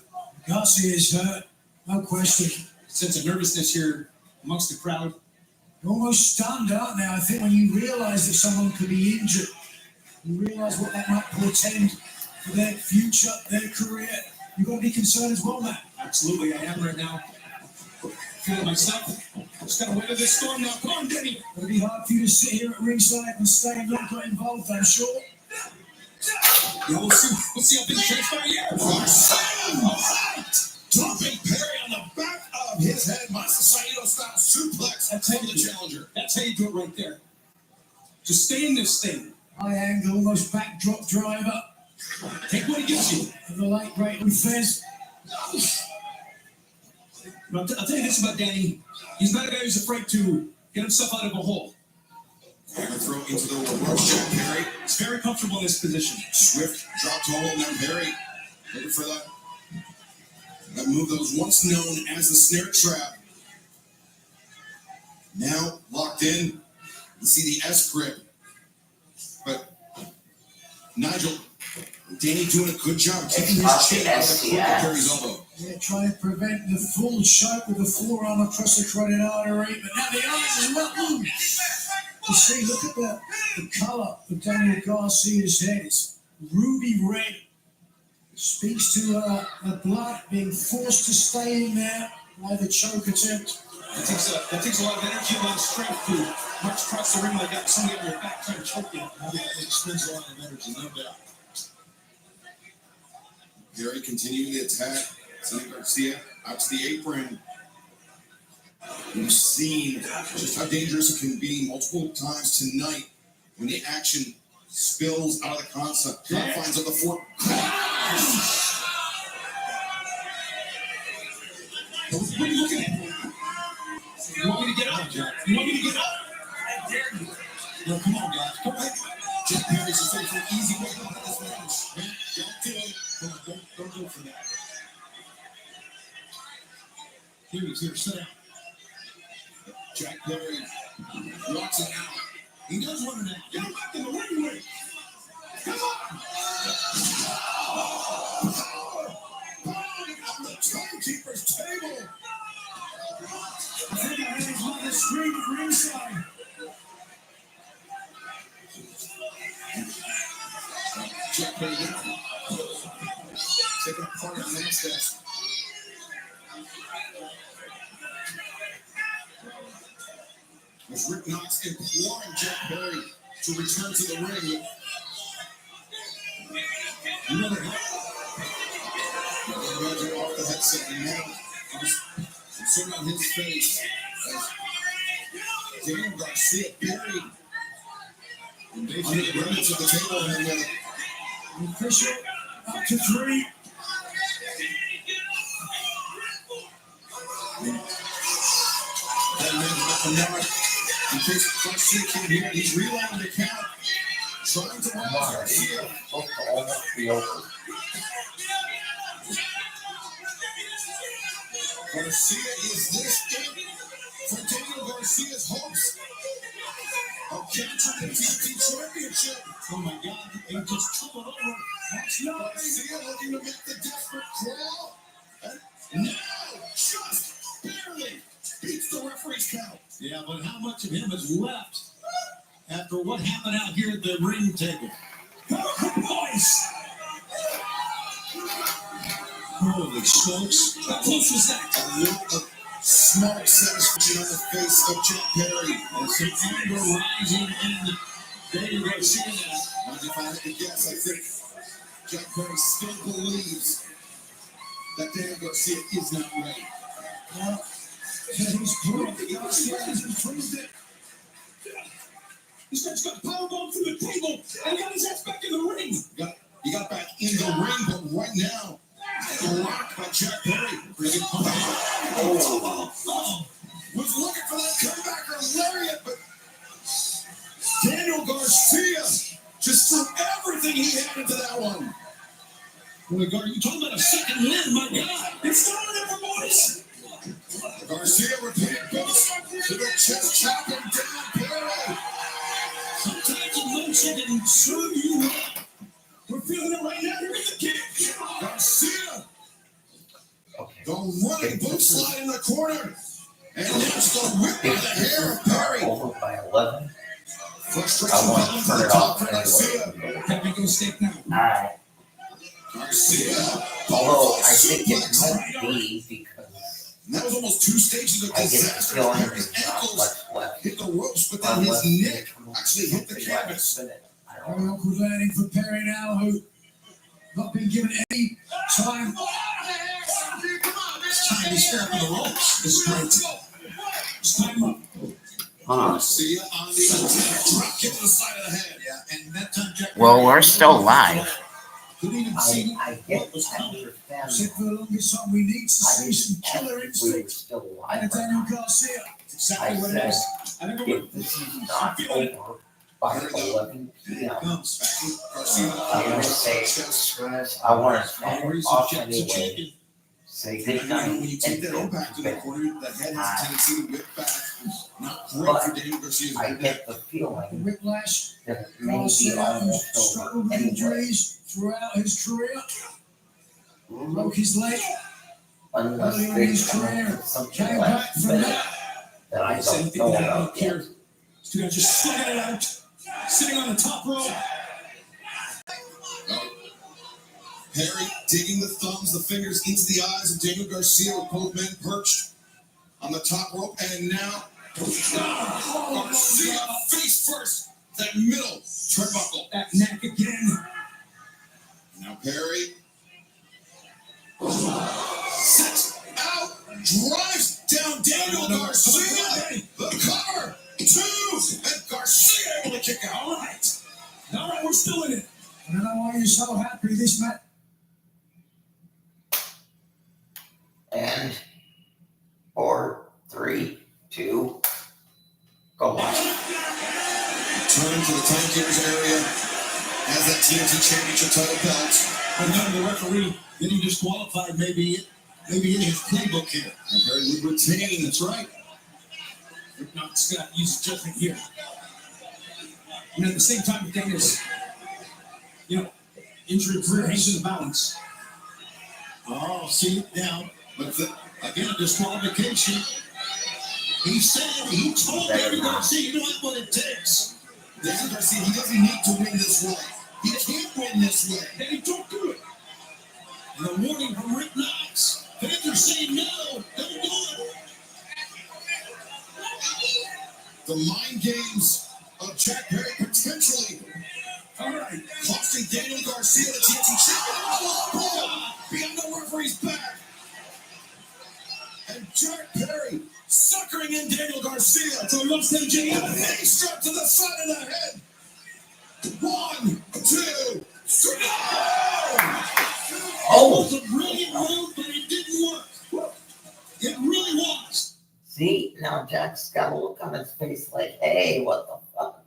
Garcia is hurt, no question. Sense of nervousness here amongst the crowd. You're almost stunned, aren't they? I think when you realize that someone could be injured, you realize what that might portend for their future, their career. You've got to be concerned as well, Matt. Absolutely, I am right now. Feeling myself. Just got to weather this storm now. Come on, Denny. It'll be hard for you to sit here at ringside and stay and not get involved, I'm sure. Yeah, we'll see how things transpire here. Dropping Perry on the back of his head. Masa Saito style suplex from the challenger. That's how you do it right there. Just stay in this thing. High angle, almost backdrop driver. Take what he gives you. Of the late great Fez. I'll tell you this about Danny. He's not a guy who's afraid to get himself out of a hole. Hammer throw into the ropes, Jack Perry. He's very comfortable in this position. Swift drop to hold, now Perry looking for that move that was once known as the snare trap. Now locked in. You see the S grip. But Nigel, Danny doing a good job keeping his chin out of the corner of Perry's elbow. Yeah, trying to prevent the full shot with the forearm across the carotid artery. But now the eyes as well. You see, look at the color of Daniel Garcia's head. It's ruby red. It speaks to the blood being forced to stay in there. by the choke attempt. That takes a lot of energy, a lot of strength to march across the ring like that. Somebody on your back trying to choke you. Yeah, it expends a lot of energy, no doubt. Gary continuing the attack. Sonny Garcia out to the apron. We've seen just how dangerous it can be multiple times tonight when the action spills out of the confines of the fort. What are you looking at? You want me to get up, Jack? You want me to get up? I dare you. No, come on, guys. Come on. Jack Perry's just looking for an easy way out of this match. Man, don't do it. Come on, don't go for that. Here, sit down. Jack Perry walks it out. He does want it out. Get him back in the ring with. Come on. On the timekeeper's table. I think I heard on the screen at ringside. Jack Perry taking apart his mustache. With Rick Knox imploring Jack Perry to return to the ring. Another hit. Imagine off the headset and now concern on his face as Daniel Garcia buried on the remnants of the table and then Official up to 3. that man from in case Garcia can't hear it, he's relaying the count, trying to rouse Garcia. Almost be over. Garcia is this big for Daniel Garcia's hopes of capturing the TNT Championship. Oh my God, he just took it over. That's not Garcia looking to make the desperate crawl. And now, just barely beats the referee's count. Yeah, but how much of him is left after what happened out here at the ring table? Boys! Holy smokes. How close was that? A look of smart satisfaction on the face of Jack Perry. And some anger rising in Daniel Garcia now. And if I had to guess, I think Jack Perry still believes that Daniel Garcia is not ready. Well, he's proved it. Garcia has improved it. This guy's got a powerbomb through the table and got his ass back in the ring. He got back in the ring, but right now, blocked by Jack Perry. Pretty good comeback. Was looking for that comebacker lariat, but Daniel Garcia just threw everything he had into that one. Boy, you talking about a second win, my God. It's starting there for boys. Garcia repeated boots to the chest, chopping down Perry. Sometimes a motion can serve you up. We're feeling it right now. Here is the kick. Garcia. The running boot slide in the corner. And that's the whip by the hair of Perry. Over by 11. Frustration I want down to to turn the it top off for Garcia. Can we go step now? Alright. Garcia. Although I think it might be because And that was almost 2 stages of I get the disaster. feeling Perry's there's not ankles much left. hit the ropes, but then his neck actually hit the canvas. Very awkward landing for Perry now, who not been given any time. It's time to step in the ropes. It's great. It's time up. Garcia on the attack. Drop kick to the side of the head. Yeah, and that time Jack. Well, we're still live. Couldn't even see I get what was coming. Said for the longest time, we need to see some killer We were instincts still out of live. Daniel Garcia. It's exactly what it is. I think we're If this is not over by 11 p.m., Comes. Garcia. I'm going to say, I want to sign off anyway. Say good night When you take and that go impact to to the bed. corner, the head has a tendency to whip back. Not great But for Daniel Garcia's I neck. get the The feeling whiplash. that it may be Garcia almost struggled over with anyway. injuries throughout his career. Broke his leg Unless early in they his come up career. with something Came like back from that that I don't know about yet. This guy just slugging it out, sitting on the top rope. Perry digging the thumbs, the fingers into the eyes of Daniel Garcia with both men perched on the top rope. And now Garcia face first. That middle turnbuckle. That neck again. Now Perry sets out, drives down Daniel Garcia. The cover, 2, and Garcia able to kick out. All right, we're still in it. I don't know why you're so happy this match. And 4, 3, 2, go on. Turn to the timekeeper's area. Has that TNT Championship title belt. And then the referee getting disqualified maybe in his playbook here. And Perry would retain. That's right. If not, Scott, use judgment here. And at the same time, the thing is, injury career hangs in the balance. Oh, see now, but again, disqualification. He said, he told Daniel Garcia, you don't have what it takes. Daniel Garcia, he doesn't need to win this way. He can't win this way. Then he don't do it. And a warning from Rick Knox. Panther saying no, don't do it. The mind games of Jack Perry potentially costing Daniel Garcia the TNT champion. Being the referee's back. And Jack Perry suckering in Daniel Garcia. So he loves MJF. And a knee strap to the side of the head. 1, 2, 3. Oh! It was a brilliant move, but it didn't work. It really was. See, now Jack's got a look on his face like, hey, what the fuck?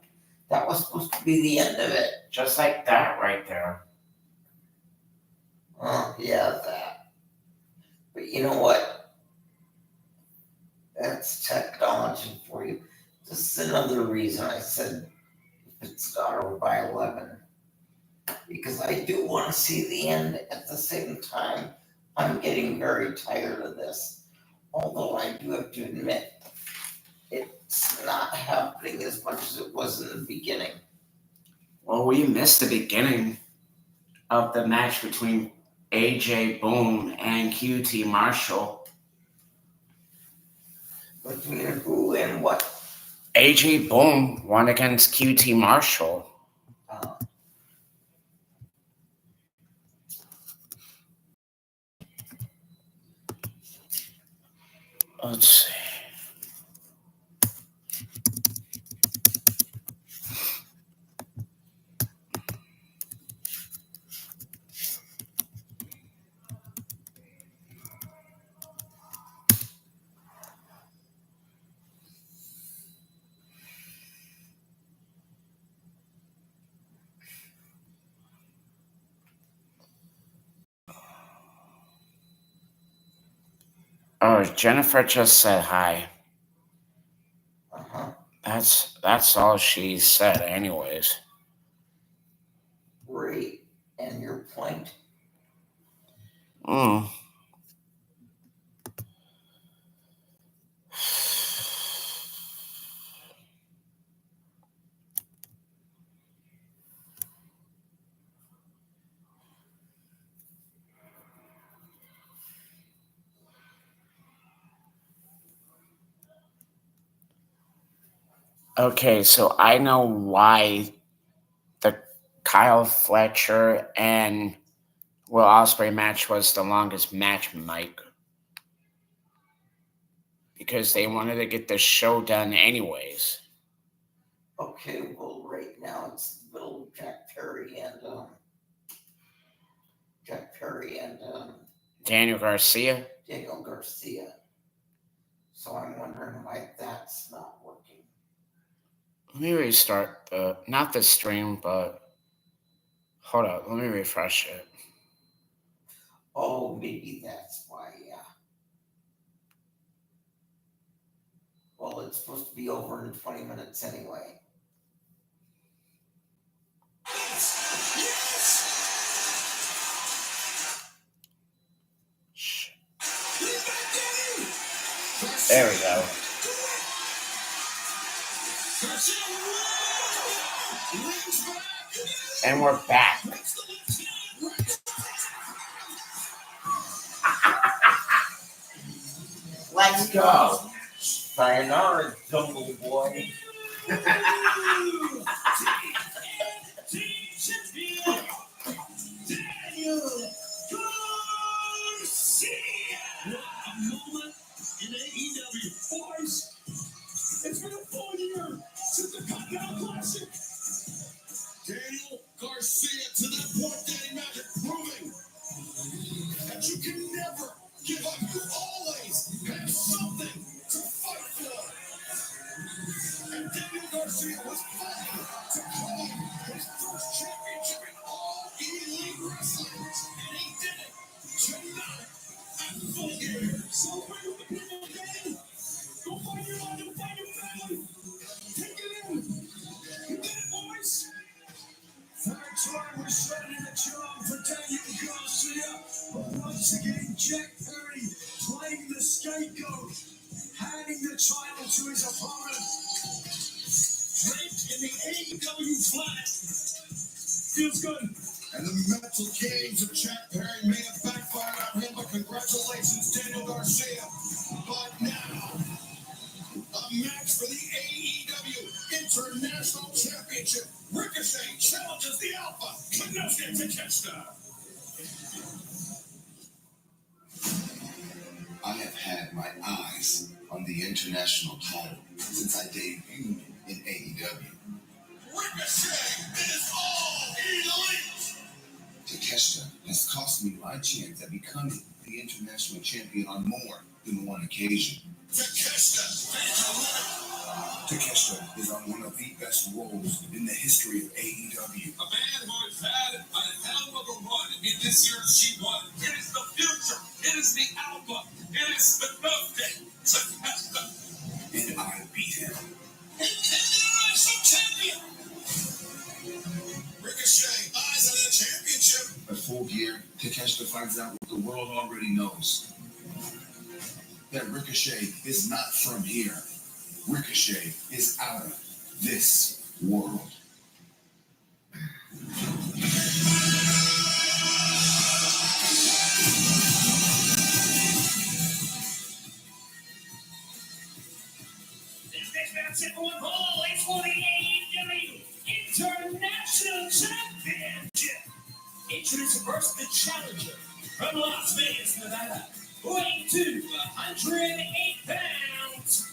That was supposed to be the end of it. Just like that right there. Oh, yeah, that. But you know what? That's technology for you. This is another reason I said it's not over by 11. Because I do want to see the end. At the same time, I'm getting very tired of this. Although I do have to admit, it's not happening as much as it was in the beginning. Well, we missed the beginning of the match between AJ Boone and QT Marshall. Between who and what? AJ Boone won against QT Marshall. Let's see. Oh, Jennifer just said hi. That's all she said anyways. Great. And your point? Okay, so I know why the Kyle Fletcher and Will Ospreay match was the longest match, Mike. Because they wanted to get the show done anyways. Okay, well, right now it's the middle of Jack Perry and Daniel Garcia. Daniel Garcia. So I'm wondering why that's not working. Let me restart not the stream, but hold up, let me refresh it. Oh, maybe that's why, yeah. Well, it's supposed to be over in 20 minutes anyway. There we go. And we're back. Let's go. Sayonara, Jungle Boy. Daniel Garcia. A moment in AEW, boys. It's been a full year since the Continental Classic. Daniel Garcia, to that point, Danny Magic proving that you can never give up. You always have something to fight for. And Daniel Garcia was fighting to claim his first championship in all elite wrestling. And he did it tonight at Full Gear. Celebrate with the people again. Go find your life and find your family. Take it in. You did it, boys. Third time we're setting the charm for Daniel Garcia. But once again, Jack Perry playing the scapegoat, handing the title to his opponent. Draped in the AEW flag. Feels good. And the mental games of Jack Perry may have backfired on him, but congratulations, Daniel Garcia. But now, a match for the AEW International Championship. Ricochet challenges the Alpha, Konosuke Takeshita. I have had my eyes on the international title since I debuted in AEW. Ricochet is all elite. Takeshita has cost me my chance at becoming the international champion on more than one occasion. Takeshita is on one of the best roles in the history of AEW. A man who has had a hell of a run in this year's G1. It is the future. It is the Alpha. It is the birthday. Takeshita. And I beat him. International champion. Ricochet, eyes on the championship. At Full Gear, Takeshita finds out what the world already knows. That Ricochet is not from here. Ricochet is out of this world. This next match at one ball is for the AEW International Championship. Introducing first the challenger from Las Vegas, Nevada, weighing 208 pounds.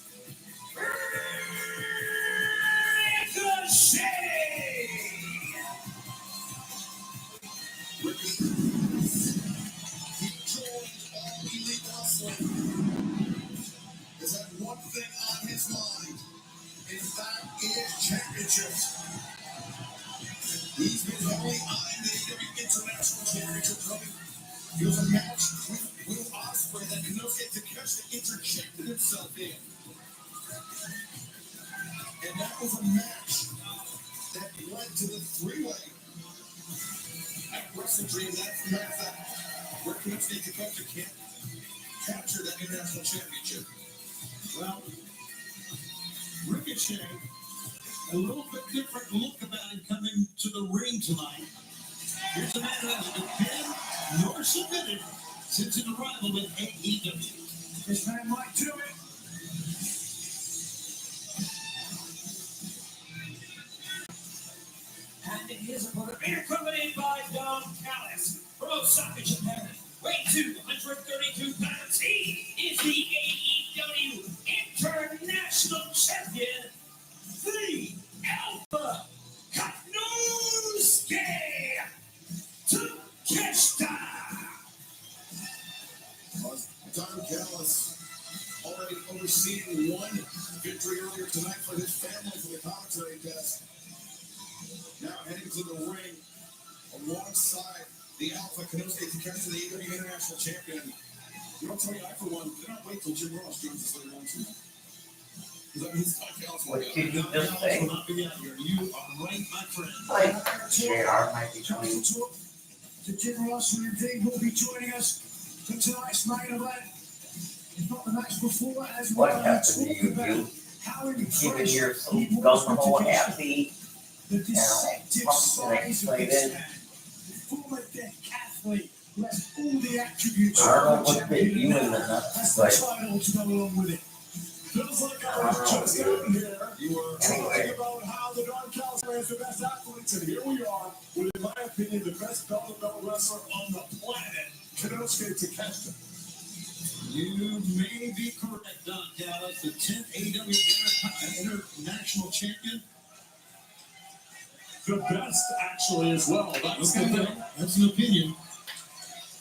Ricochet! He joined all elite wrestling. There's that one thing on his mind, and that is championships. He's been heavily eyeing the AEW International Championship coming. It was a match with Will Ospreay that Konosuke Takeshita interjected himself in. And that was a match that led to the three-way at Wrestle Dream. That's the match that where Konosuke Takeshita can't capture that international championship. Well, Ricochet, a little bit different look about him coming to the ring tonight. Here's a man who hasn't been pinned nor submitted since his arrival with AEW. This man might do it. And his opponent, being accompanied by Don Callis from Osaka, Japan, weighing 232 pounds. He is the AEW International Champion, the Alpha Konosuke Takeshita. Don Callis already overseeing one victory earlier tonight for his family for the commentary desk. Now heading to the ring alongside the Alpha Konosuke Takeshita, the AEW International Champion. You know, Tony, I for one did not wait till Jim Ross joins us later on tonight. Because that means Don Callis will What did you just say? Will not be out here. You are right, my friend. JR might be Time joining. to talk to Jim Ross, who indeed will be joining us for tonight's main event. If not the match before, as What well, happened to we you, talk about dude? how Keeping impressed your so he was with gung-ho Takeshita. happy. The deceptive pumped and size of this excited. man. The former deaf athlete Less all the attributes I don't know of what the bit champion you in and the that nuts, has the but title to go along with it. Feels like I was just down here. You were talking about how the Dark Caliber is the best athletes, and here we are with, in my opinion, the best belt-to-belt wrestler on the planet, Konosuke Takeshita. You may be correct, Don Callis, the 10th AEW International Champion. The best, actually, as well. That's the thing. That's an opinion.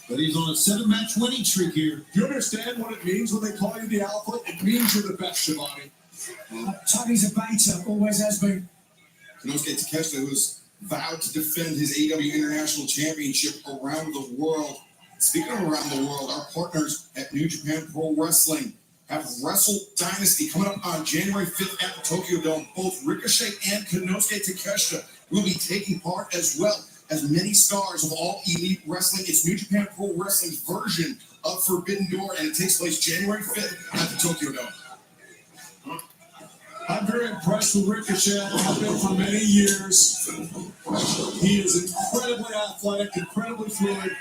But he's on a 7-match winning streak here. Do you understand what it means when they call you the Alpha? It means you're the best, Shivani. Tony's a beta, always has been. Konosuke Takeshita, who has vowed to defend his AEW International Championship around the world. Speaking of around the world, our partners at New Japan Pro Wrestling have Wrestle Dynasty coming up on January 5th at the Tokyo Dome. Both Ricochet and Konosuke Takeshita will be taking part, as well as many stars of All Elite Wrestling. It's New Japan Pro Wrestling's version of Forbidden Door, and it takes place January 5th at the Tokyo Dome. I'm very impressed with Ricochet. I've been for many years. He is incredibly athletic, incredibly fluid.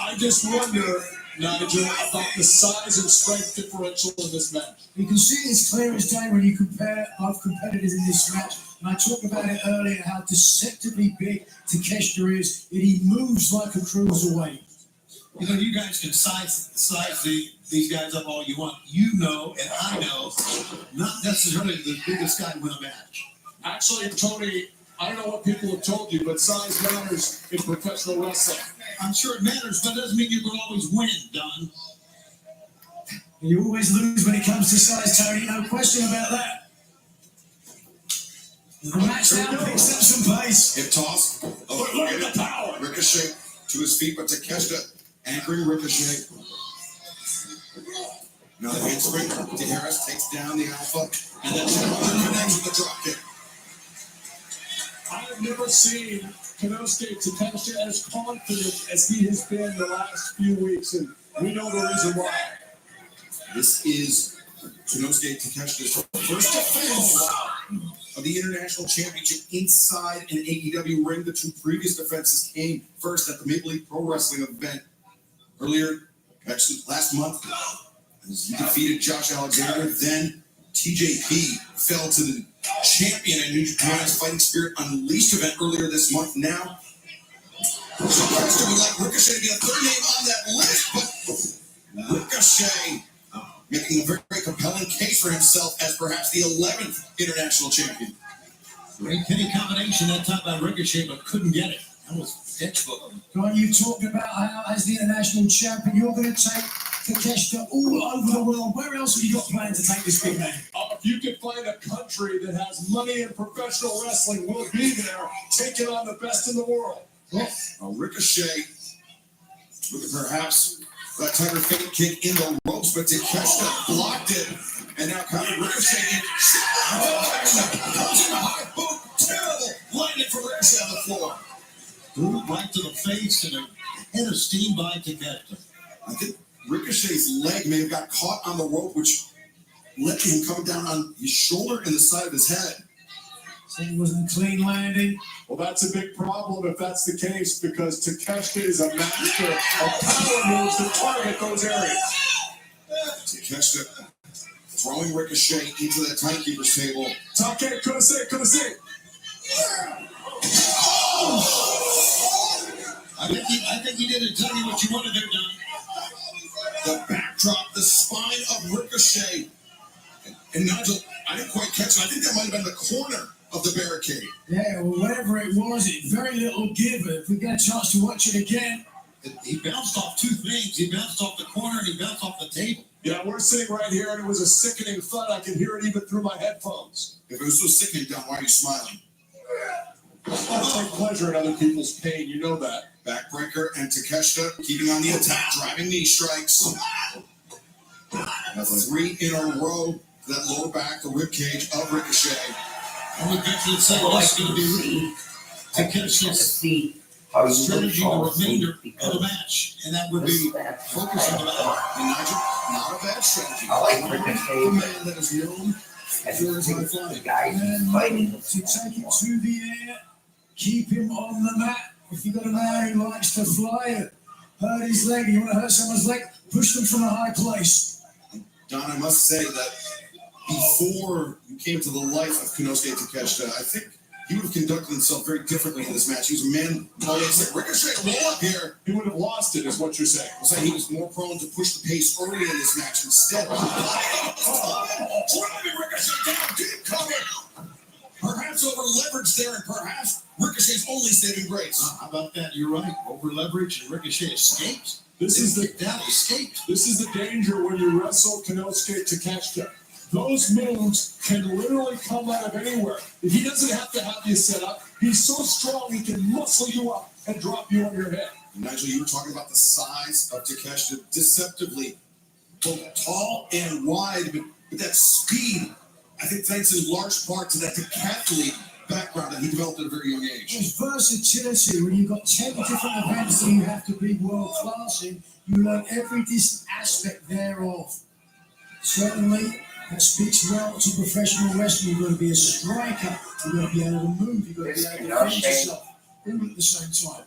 I just wonder, Nigel, about the size and strength differential in this match. You can see it as clear as day when you compare both competitors in this match. And I talked about it earlier, how deceptively big Takeshita is, and he moves like a cruiserweight. You know, you guys can size these guys up all you want. You know, and I know, not necessarily the biggest guy to win a match. Actually, Tony, I don't know what people have told you, but size matters in professional wrestling. I'm sure it matters, but it doesn't mean you can always win, Don. You always lose when it comes to size, Tony, no question about that. The match now picks up some pace. Hip toss. But look at the power. Ricochet to his feet, but Takeshita anchoring Ricochet. Another handspring. DeHarris takes down the Alpha, and then connects with the drop kick. I have never seen Konosuke Takeshita as confident as he has been the last few weeks, and we know the reason why. This is Konosuke Takeshita's first defense of the International Championship inside an AEW ring. The two previous defenses came first at the Maple Leaf Pro Wrestling event earlier, actually last month, as he defeated Josh Alexander. Then TJP fell to the champion in New Japan's Fighting Spirit Unleashed event earlier this month. Now, Takeshita would like Ricochet to be a third name on that list, but Ricochet making a very, very compelling case for himself as perhaps the 11th international champion. Great penny combination that time by Ricochet, but couldn't get it. That was textbook. When you talk about how, as the international champion, you're going to take Takeshita all over the world. Where else have you got planned to take this big man? If you can find a country that has money in professional wrestling, we'll be there, taking on the best in the world. Ricochet looking perhaps that Tiger Fate kick in the ropes, but Takeshita blocked it. And now Ricochet in. Comes in the high boot. Terrible landing for Ricochet on the floor. Boot right to the face and a head of steam by Takeshita. I think Ricochet's leg may have got caught on the rope, which let him come down on his shoulder and the side of his head. So it wasn't a clean landing. Well, that's a big problem if that's the case, because Takeshita is a master of power moves to target those areas. Takeshita throwing Ricochet into that timekeeper's table. Take, couldn't see. I think he did exactly what you wanted to do, Don. The backdrop, the spine of Ricochet. And Nigel, I didn't quite catch it. I think that might have been the corner of the barricade. Yeah, well, whatever it was, it very little give. If we get a chance to watch it again. He bounced off two things. He bounced off the corner and he bounced off the table. Yeah, we're sitting right here, and it was a sickening thud. I can hear it even through my headphones. If it was so sickening, Don, why are you smiling? I take pleasure in other people's pain. You know that. Backbreaker and Takeshita keeping on the attack, driving knee strikes. That's 3 in a row. That lower back, the rib cage of Ricochet. I would venture to say this is going to be Takeshita's strategy the remainder of the match, and that would be focusing on that. And Nigel, not a bad strategy. I like Ricochet. The man that is known for his high flying. Guys fighting. To take it to the air, keep him on the mat. If you've got a man who likes to fly it, hurt his leg. You want to hurt someone's leg? Push them from a high place. Don, I must say that before you came to the life of Konosuke Takeshita, I think he would have conducted himself very differently in this match. He was a man always like, Ricochet, roll up here. He would have lost it, is what you're saying. I was saying he was more prone to push the pace early in this match. Instead, driving Ricochet down, deep cover. Perhaps over leverage there, and perhaps Ricochet's only saving grace. How about that? You're right. Over leverage, and Ricochet escapes. This is the escaped. This is the danger when you wrestle Konosuke Takeshita. Those moves can literally come out of anywhere. He doesn't have to have you set up. He's so strong he can muscle you up and drop you on your head. Nigel, you were talking about the size of Takeshita, deceptively both tall and wide, but that speed, I think thanks in large part to that decathlete background that he developed at a very young age. There's versatility. When you've got 10 different events that you have to be world class in, you learn every aspect thereof. Certainly, that speaks well to professional wrestling. You've got to be a striker, you've got to be able to move, you've got to be able to defend yourself, all at the same time.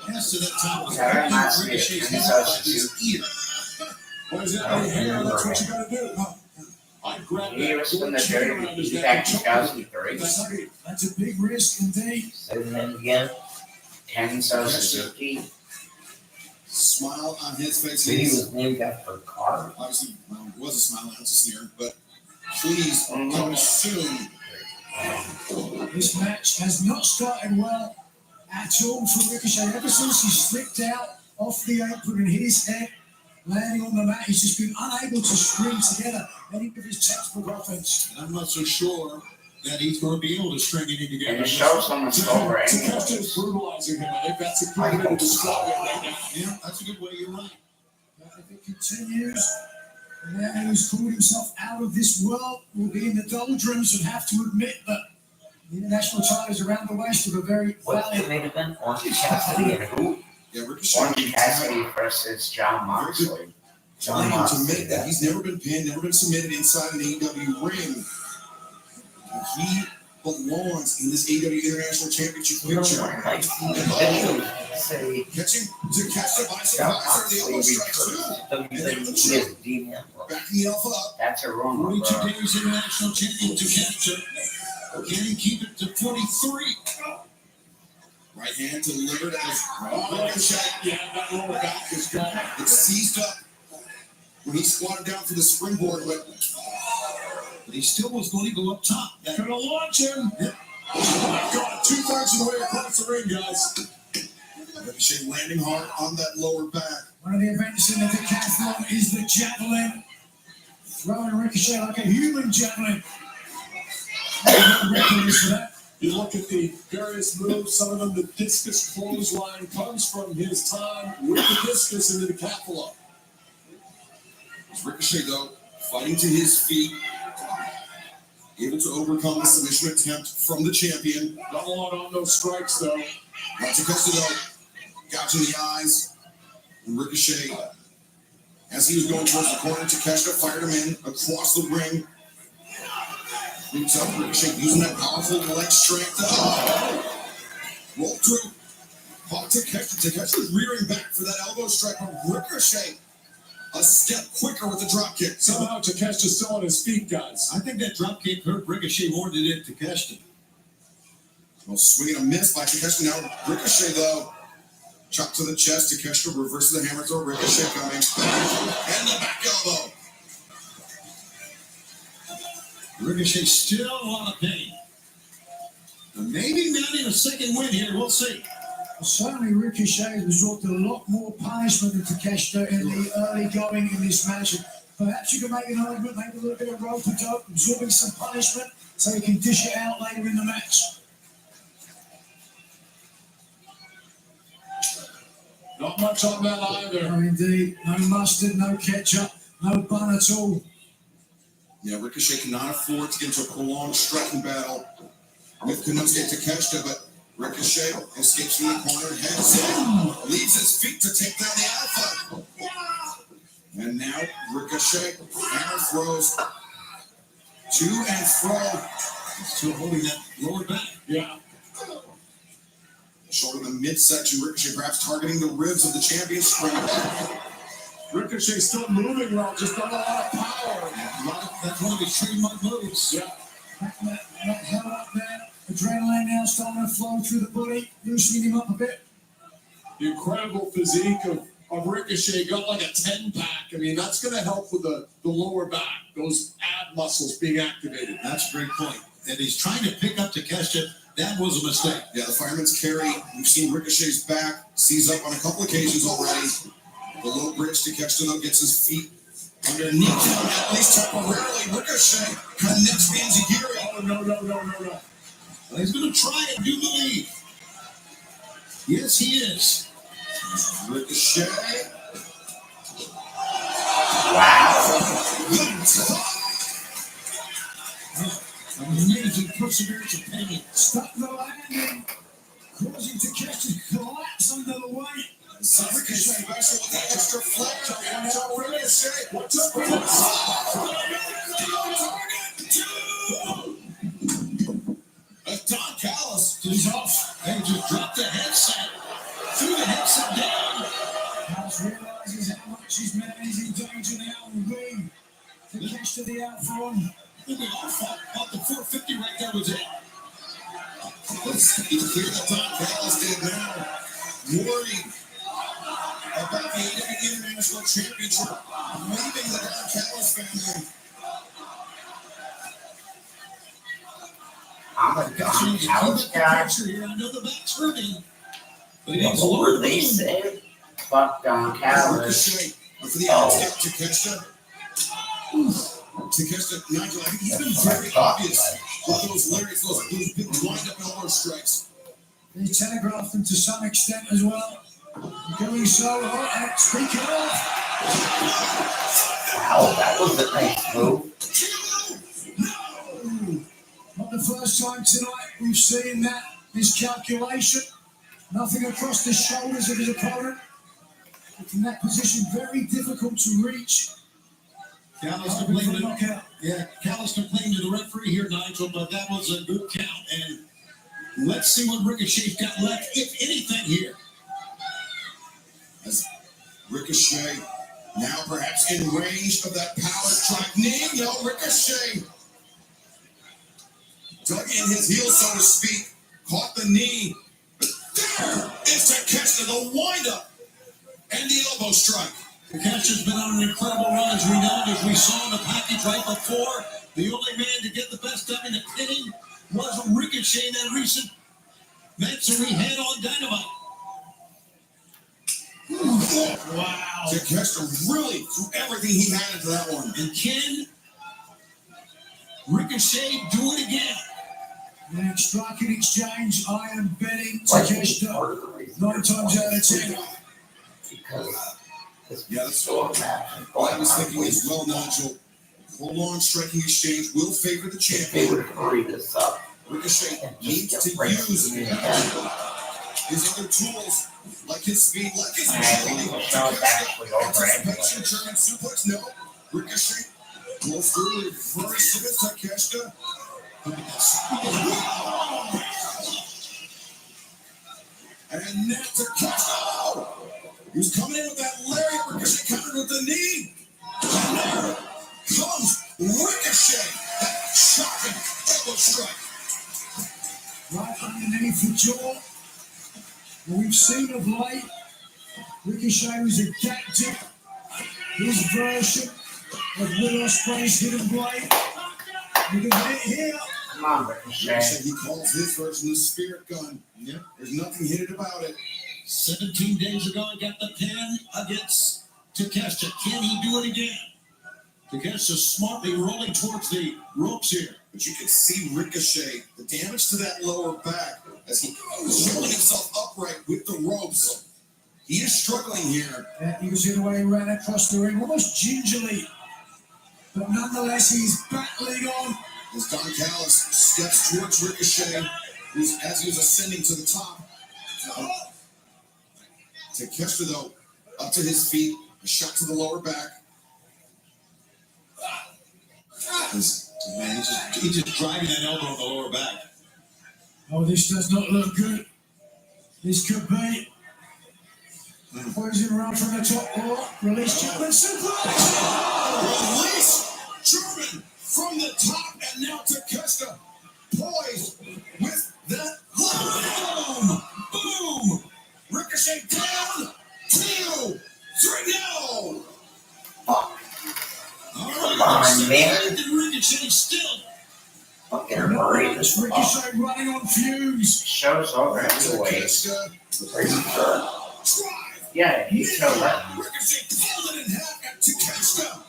Yes, to that top was What is that? Hey, hair, that's what you gotta do. I grabbed He was from the chain around his dirty neck back and in choked him. 2003. That's a big risk indeed. And then again, Tenzo Suzuki. Smile on his face. He was named after a car. Obviously, well, it was a smile, not a sneer, but please come soon. This match has not started well at all for Ricochet. Ever since he slipped out off the apron and hit his head, landing on the mat, he's just been unable to string together any of his textbook offense. And I'm not so sure that he's going to be able to string it together. And it shows on the over Takeshita is brutalizing him. I think that's a good way to describe it right now. Yeah, that's a good way. You're right. If it continues, the man who's called himself out of this world will be in the doldrums and have to admit that the international titles around the waist of a very What's the valiant. main event? Orange Cassidy and who? Yeah, Ricochet. Orange Cassidy versus John Moxley. John To Moxley. admit that he's never been pinned, never been submitted inside an AEW ring. He belongs in this AEW International Championship picture. Catching Takeshita by surprise, the elbow strike too. Backing the Alpha up. That's a rumor. 42 days international champion to capture. Can he keep it to 43? Right hand delivered as Ricochet. Yeah, that lower back is gone. It's seized up when he squatted down for the springboard, but he still was going to go up top. Gonna launch him. Oh my God, 2/3 of the way across the ring, guys. Ricochet landing hard on that lower back. One of the events in the decathlon is the javelin. Throwing Ricochet like a human javelin. You look at the various moves, some of them, the discus clothesline comes from his time with the discus in the decathlon. Ricochet, though, fighting to his feet, able to overcome the submission attempt from the champion. Not a lot on those strikes, though. Takeshita, though, gouging the eyes. And Ricochet, as he was going towards the corner, Takeshita fired him in across the ring. Roots up, Ricochet using that powerful leg strength. Roll through. Caught Takeshita. Takeshita's rearing back for that elbow strike, but Ricochet a step quicker with the drop kick. Somehow Takeshita's still on his feet, guys. I think that drop kick hurt Ricochet more than it did Takeshita. Well, swing and a miss by Takeshita. Now Ricochet, though, chop to the chest. Takeshita reverses the hammer throw. Ricochet coming. And the back elbow. Ricochet still a lot of pain. And maybe mounting a second win here. We'll see. Certainly, Ricochet has resorted to a lot more punishment than Takeshita in the early going in this match. Perhaps you can make an argument, maybe a little bit of rope-a-dope, absorbing some punishment so he can dish it out later in the match. Not much on that either. No, indeed. No mustard, no ketchup, no bun at all. Yeah, Ricochet cannot afford to get into a prolonged striking battle with Konosuke Takeshita, but Ricochet escapes from the corner, heads in, leaves his feet to take down the Alpha. And now Ricochet hammer throws to and fro. Still holding that lower back. Yeah. Short in the midsection, Ricochet perhaps targeting the ribs of the champion Springboard. Ricochet still moving well, just not a lot of power. That's one of his trademark moves. Yeah. That held up there. Adrenaline now starting to flow through the body, loosening him up a bit. The incredible physique of Ricochet got like a 10-pack. I mean, that's going to help with the lower back, those ab muscles being activated. That's a great point. And he's trying to pick up Takeshita. That was a mistake. Yeah, the fireman's carry. We've seen Ricochet's back seize up on a couple occasions already. The low bridge Takeshita though gets his feet underneath him, at least temporarily. Ricochet connects the Enziguri. Oh, no. Well, he's going to try and do the lead. Yes, he is. Ricochet. Amazing perseverance of Penny. Stuck the landing, causing Takeshita to collapse under the weight. Ricochet special with that extra flair. Watch out, Ricochet. Watch out, Ricochet. Don Callis. He's off. They just dropped the headset. Threw the headset down. Callis realizes how much his man is in danger now in the ring. Takeshita the out front. We all thought the 450 right there was it. It's clear that Don Callis did now. Worried about the AEW International Championship leaving the Don Callis family. I'm a Don Callis guy. Here. I know the back's hurting. But The whole release it. Fuck Don Callis. Ricochet for the outstep Takeshita. Takeshita, Nigel, I think he's been very obvious with those lyrics, those big wind-up elbow strikes. They telegraphed them to some extent as well. Going so hot, speaking of. Wow, that was a nice move. Not the first time tonight we've seen that miscalculation. Nothing across the shoulders of his opponent. From that position, very difficult to reach. Callis complained to the referee here, Nigel, but that was a good count. And let's see what Ricochet's got left, if anything, here. As Ricochet now perhaps in range of that power strike knee. No, Ricochet dug in his heel, so to speak, caught the knee. But there is Takeshita, the wind-up and the elbow strike. Takeshita's been on an incredible run, as we know, as we saw in the package right before. The only man to get the best of him in the pinning was Ricochet in that recent match that we had on Dynamite. Wow. Takeshita really threw everything he had into that one. And can Ricochet do it again? The striking exchange, I am betting Takeshita 9 times out of 10. Yeah, that's what I was thinking as well, Nigel. Prolonged striking exchange will favor the champion. They would hurry this up. Ricochet needs to use his other tools, like his speed, like his agility. Anticipation, German suplex, no. Ricochet goes through, reverses Takeshita. And now Takeshita. He's coming in with that lariat. Ricochet countered with the knee. And there comes Ricochet. That shocking elbow strike. Right underneath the jaw. We've seen of late, Ricochet was adapting his version of Will Ospreay's hidden blade. You can hit here. Come on, Ricochet. He calls his version the spirit gun. Yeah. There's nothing hidden about it. 17 days ago, I got the pin against Takeshita. Can he do it again? Takeshita smartly rolling towards the ropes here. But you can see Ricochet, the damage to that lower back, as he was holding himself upright with the ropes. He is struggling here. You can see the way he ran across the ring, almost gingerly. But nonetheless, he's battling on. As Don Callis steps towards Ricochet, as he was ascending to the top. Takeshita, though, up to his feet, a shot to the lower back. Man, he's just driving that elbow on the lower back. Oh, this does not look good. This could be poison around from the top or release Chapman suplex. Release German from the top, and now Takeshita poised with that boom, boom. Ricochet down, 2, 3, no. Fuck. Come on, man. Ricochet still. Fucking hurry this fuck. Ricochet running on fumes. Show's over anyways. Pretty sure. Yeah, he's so left. Ricochet pulled it in half at Takeshita.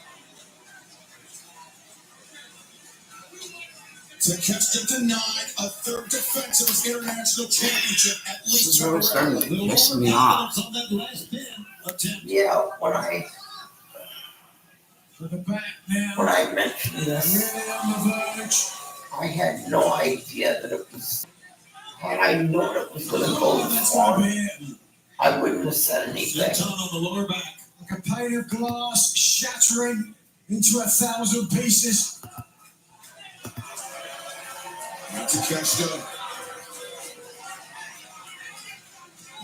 Takeshita denied a third defense of his international championship at This least. is really starting to piss me off. Yeah, when I mentioned this, Really on the verge. I had no idea that it was. Had I known it was going to go That's far, gonna be it. I wouldn't have said anything. on the lower back. Like a pane of glass shattering into 1,000 pieces. Now Takeshita.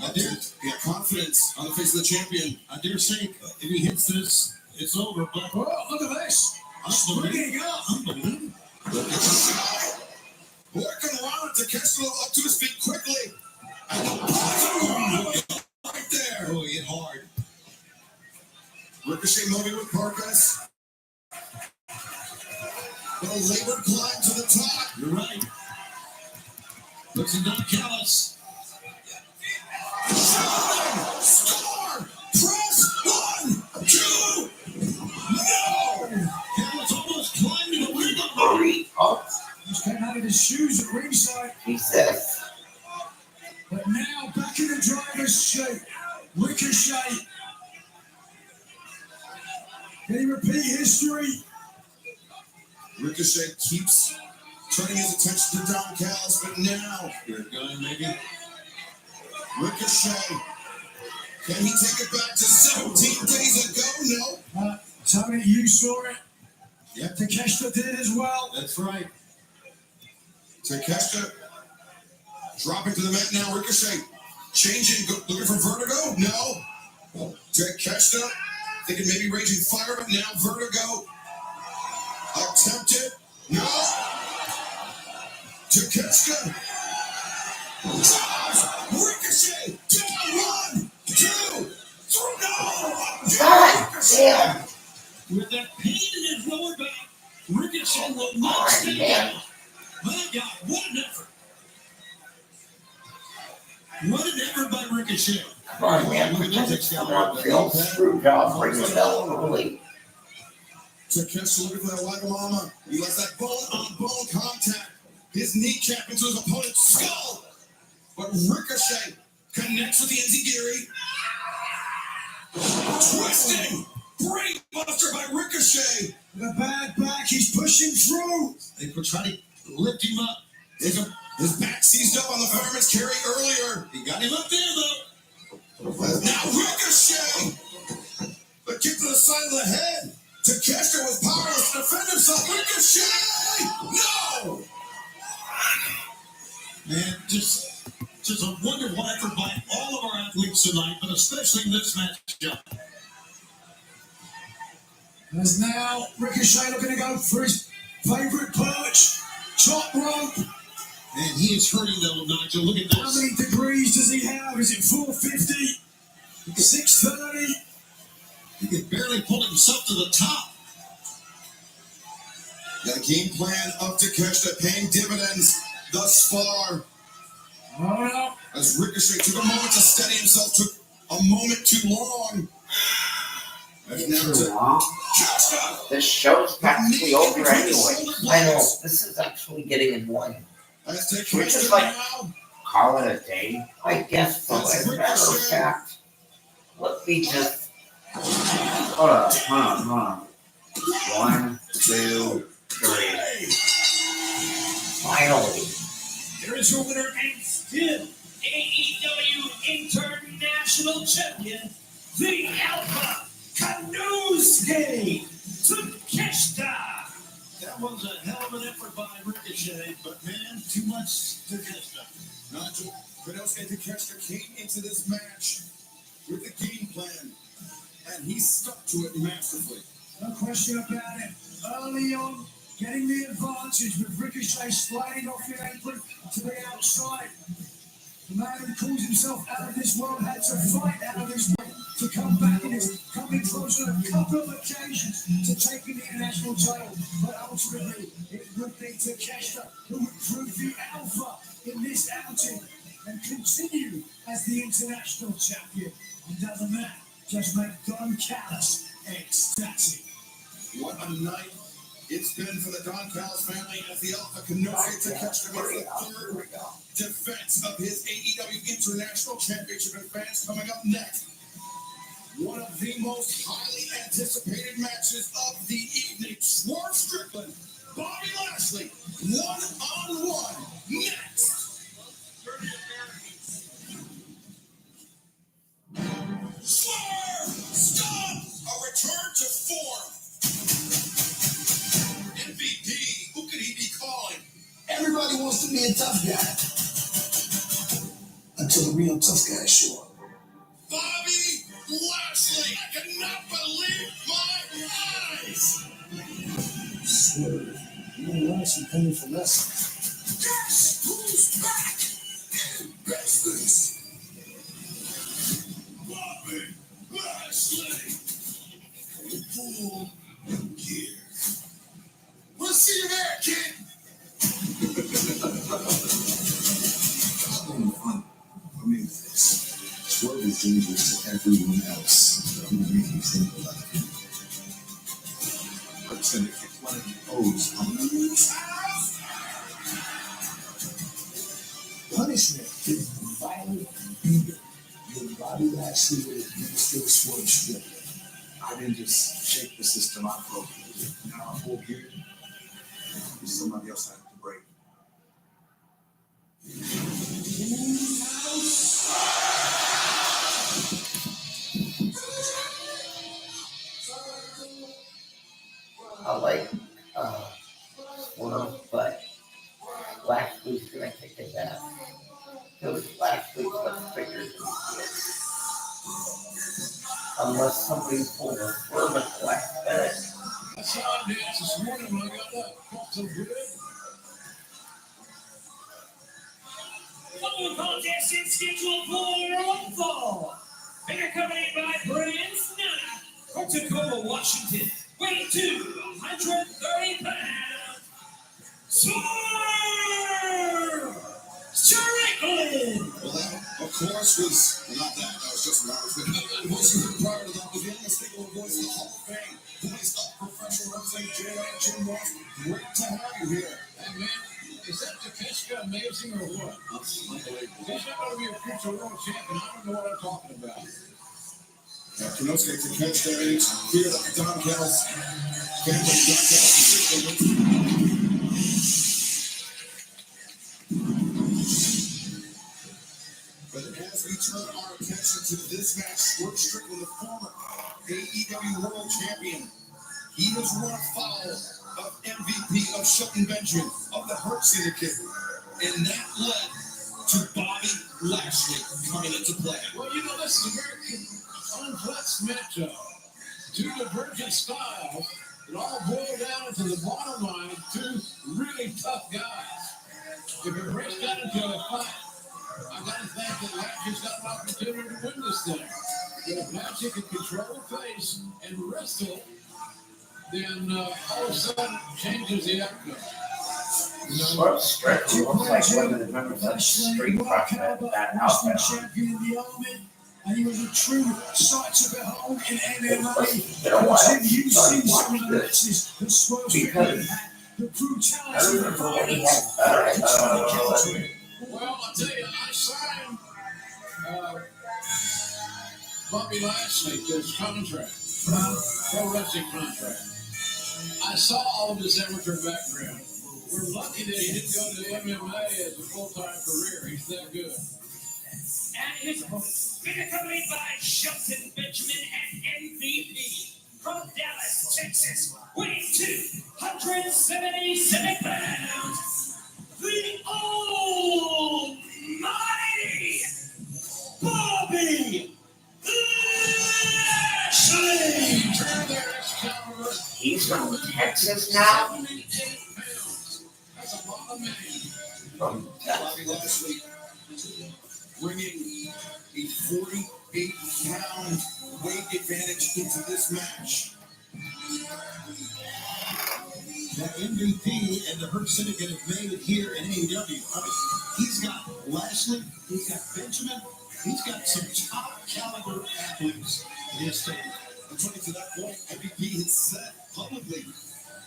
I dare get confidence on the face of the champion. I dare say, if he hits this, it's over. But Oh, look at this. Springing up. unbelievable. Working around Takeshita up to his feet quickly. And the poison right there. Oh, he hit hard. Ricochet moving with purpose. The labored climb to the top. You're right. Looks at Don Callis. Score! Press 1, 2, no! Callis almost climbed in the ring. Hurry up, Just came out of his shoes at ringside. Jesus. But now back in the driver's seat. Ricochet. Can he repeat history? Ricochet keeps turning his attention to Don Callis, but now Good guy, maybe. Ricochet, can he take it back to 17 days ago? No. Tony, you saw it. Yep. Takeshita did it as well. That's right. Takeshita dropping to the mat now. Ricochet changing, looking for Vertigo. No. Takeshita thinking maybe Raging Fire, but now Vertigo attempted. No. Takeshita drives Ricochet down 1, 2, 3. No. God damn. With that pain in his lower back, Ricochet will not Alright, stay man. down. My God, what an effort. What an effort by Ricochet. Come on, man. We're just coming up real screw job. Ring the bell early. Takeshita looking for that Wagamama. He lets that bone-on-bone contact. His kneecap into his opponent's skull. But Ricochet connects with the Enziguri. Twisting. Brain buster by Ricochet. The bad back, he's pushing through. They were trying to lift him up. His back seized up on the fireman's carry earlier. He got him up there, though. Now Ricochet. The kick to the side of the head. Takeshita was powerless to defend himself. Ricochet! No! Man, just a wonderful effort by all of our athletes tonight, but especially in this matchup. As now Ricochet looking to go for his favorite perch, top rope. Man, he is hurting though, Nigel. Look at How this. many degrees does he have? Is it 450? 630? He could barely pull himself to the top. The game plan of Takeshita paying dividends thus far. Oh no. As Ricochet took a moment to steady himself, took a moment too long. As now Too long. Takeshita. This show's practically over anyway. I know. This is actually getting annoying. As Can we just, like, call it a day? I guess so. As a matter of fact, let me just. Hold on. 1, 2, 3. Finally. Here is your winner and still AEW International Champion, the Alpha Kanusuke Takeshita. That was a hell of an effort by Ricochet, but man, too much Takeshita. Nigel Benos and Takeshita came into this match with a game plan, and he stuck to it masterfully. No question about it. Early on, getting the advantage with Ricochet sliding off the apron to the outside. The man who calls himself out of this world had to fight out of this world to come back and is coming close on a couple of occasions to taking the international title. But ultimately, it would be Takeshita who would prove the alpha in this outing and continue as the international champion. And doesn't that just make Don Callis ecstatic? What a night it's been for the Don Callis family as the Alpha Kenosuke Takeshita makes the third defense of his AEW International Championship. And fans, coming up next, one of the most highly anticipated matches of the evening. Swerve Strickland, Bobby Lashley, one-on-one next. Swerve! Stop! A return to form. MVP, who could he be calling? Everybody wants to be a tough guy. Until the real tough guys show up. Bobby Lashley! I cannot believe my eyes! Swerve, you may learn some painful lessons. Yes! Who's back? And business! Bobby Lashley! Full gear. We'll see you there, kid! I mean this. Swerve is dangerous to everyone else who will make you think about him. But it's gonna kick one of the O's on the Punishment is violent beating. Your Bobby Lashley will still Swerve Strickland. I didn't just shake the system, I broke it. Now I'm full gear. Somebody else had to break. I like Swerve, but Lashley's gonna kick his ass. Because Lashley's much bigger than he is. Unless somebody's pulled a Swerve at the last minute. I saw him dance this morning when I got up. Felt so good. Football contest is scheduled for one fall. They're accompanied by Brian Snyder from Tacoma, Washington, weighing 230 pounds. Swerve Strickland! Well, that, of course, was not that. That was just what I was thinking. Voices prior to that was the unmistakable voice of the Hall of Fame. Voice of professional wrestling, Jim Ross. Great to have you here. Hey, man, is that Takeshita amazing or what? That's unbelievable. He's not going to be a future world champion. I don't know what I'm talking about. Kenosuke Takeshita is here at the Don Callis family. Don Callis But as we turn our attention to this match, Swerve Strickland, the former AEW World Champion, he has run afoul of MVP of Shelton Benjamin of the Hurt Syndicate, and that led to Bobby Lashley coming into play. Well, you know, this is a very complex matchup. Two divergent styles that all boil down into the bottom line of two really tough guys. If it breaks down into a fight, I gotta think that Lashley's got an opportunity to win this thing. But if Lashley can control the pace and wrestle, then all of a sudden changes the outcome. Swerve Strickland looks like one of the members of Street Profit, that outfit on. Champion in the army, and he was a true sight to behold in MMA. You know what? Tim, you've seen some of Watch the this. matches that Swerve Strickland Because had, the I brutality, the remember when he violence. had Well, I tell you, I signed Bobby Lashley to his contract, pro wrestling contract. I saw all of his amateur background. We're lucky that he didn't go to MMA as a full-time career. He's that good. And his opponents, being accompanied by Shelton Benjamin and MVP from Dallas, Texas, weighing 277 pounds, the Almighty us now? 78 pounds. That's a lot of man. From Bobby Lashley bringing a 48-pound weight advantage into this match. That MVP and the Hurt Syndicate have made it here in AEW. I mean, he's got Lashley, he's got Benjamin, he's got some top caliber athletes in his team. And to that point, MVP has said publicly,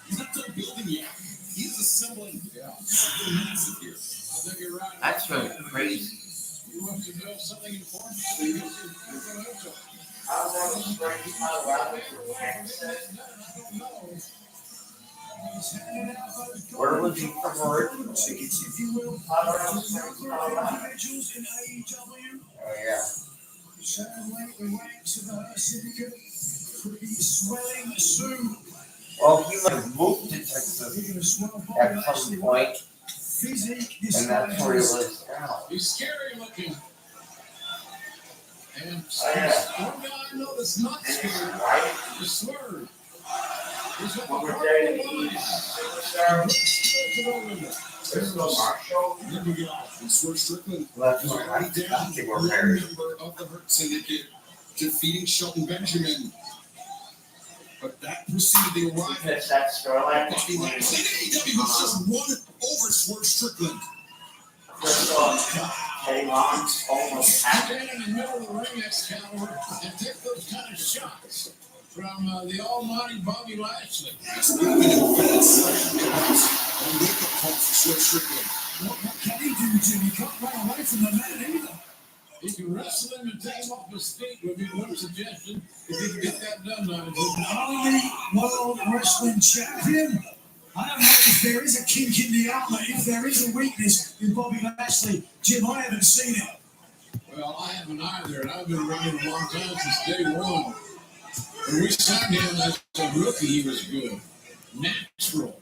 he's not done building yet. He's assembling something massive here. I think you're right. That's really crazy. He wants to build something important. So he gets to Where was he from originally? Tickets, if you will. Individuals in AEW. Oh, yeah. Sadly, the ranks of the Hurt Syndicate could be swelling soon. Well, he might have moved to Texas at some point, and that's where he lives now. He's scary looking. And one guy I know that's not scary is Swerve. He's got the Then we get off. And Swerve Strickland is already down one member of the Hurt Syndicate, defeating Shelton Benjamin. But that preceded the arrival Because that's Starlight. Bobby Lashley. AEW was just won over Swerve Strickland. Came on almost Stand in the middle of the ring, Excalibur, and take those kind of shots from the almighty Bobby Lashley. That's been an event slam and wake-up call for Swerve Strickland. What can he do, Jim? He can't run away from the man either. He can wrestle him and take him off his feet would be one suggestion if he can get that done. Only world wrestling champion. I don't know if there is a kink in the armor, if there is a weakness in Bobby Lashley. Jim, I haven't seen it. Well, I haven't either, and I've been running a long time since day one. When we signed him as a rookie, he was good. Natural.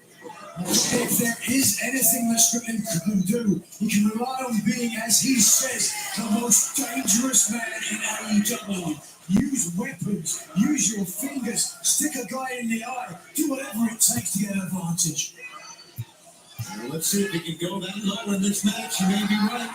If there is anything that Strickland can do, he can rely on being, as he says, the most dangerous man in AEW. Use weapons, use your fingers, stick a guy in the eye, do whatever it takes to get an advantage. Well, let's see if he can go that low in this match. You may be right.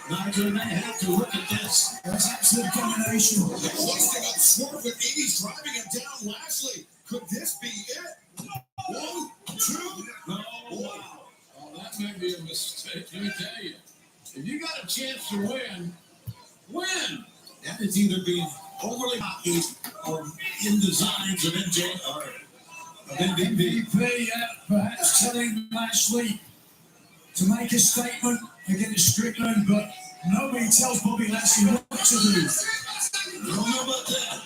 Nigel may have to look at this. That's absolute domination. Hoisting up Swerve with 80s, driving him down. Lashley, could this be it? 1, 2, no. Wow. Oh, that may be a mistake. Let me tell you. If you got a chance to win, win. That is either being overly cocky or in designs of MJ or of MVP. Perhaps telling Lashley to make a statement against Strickland, but nobody tells Bobby Lashley what to do. I don't know about that.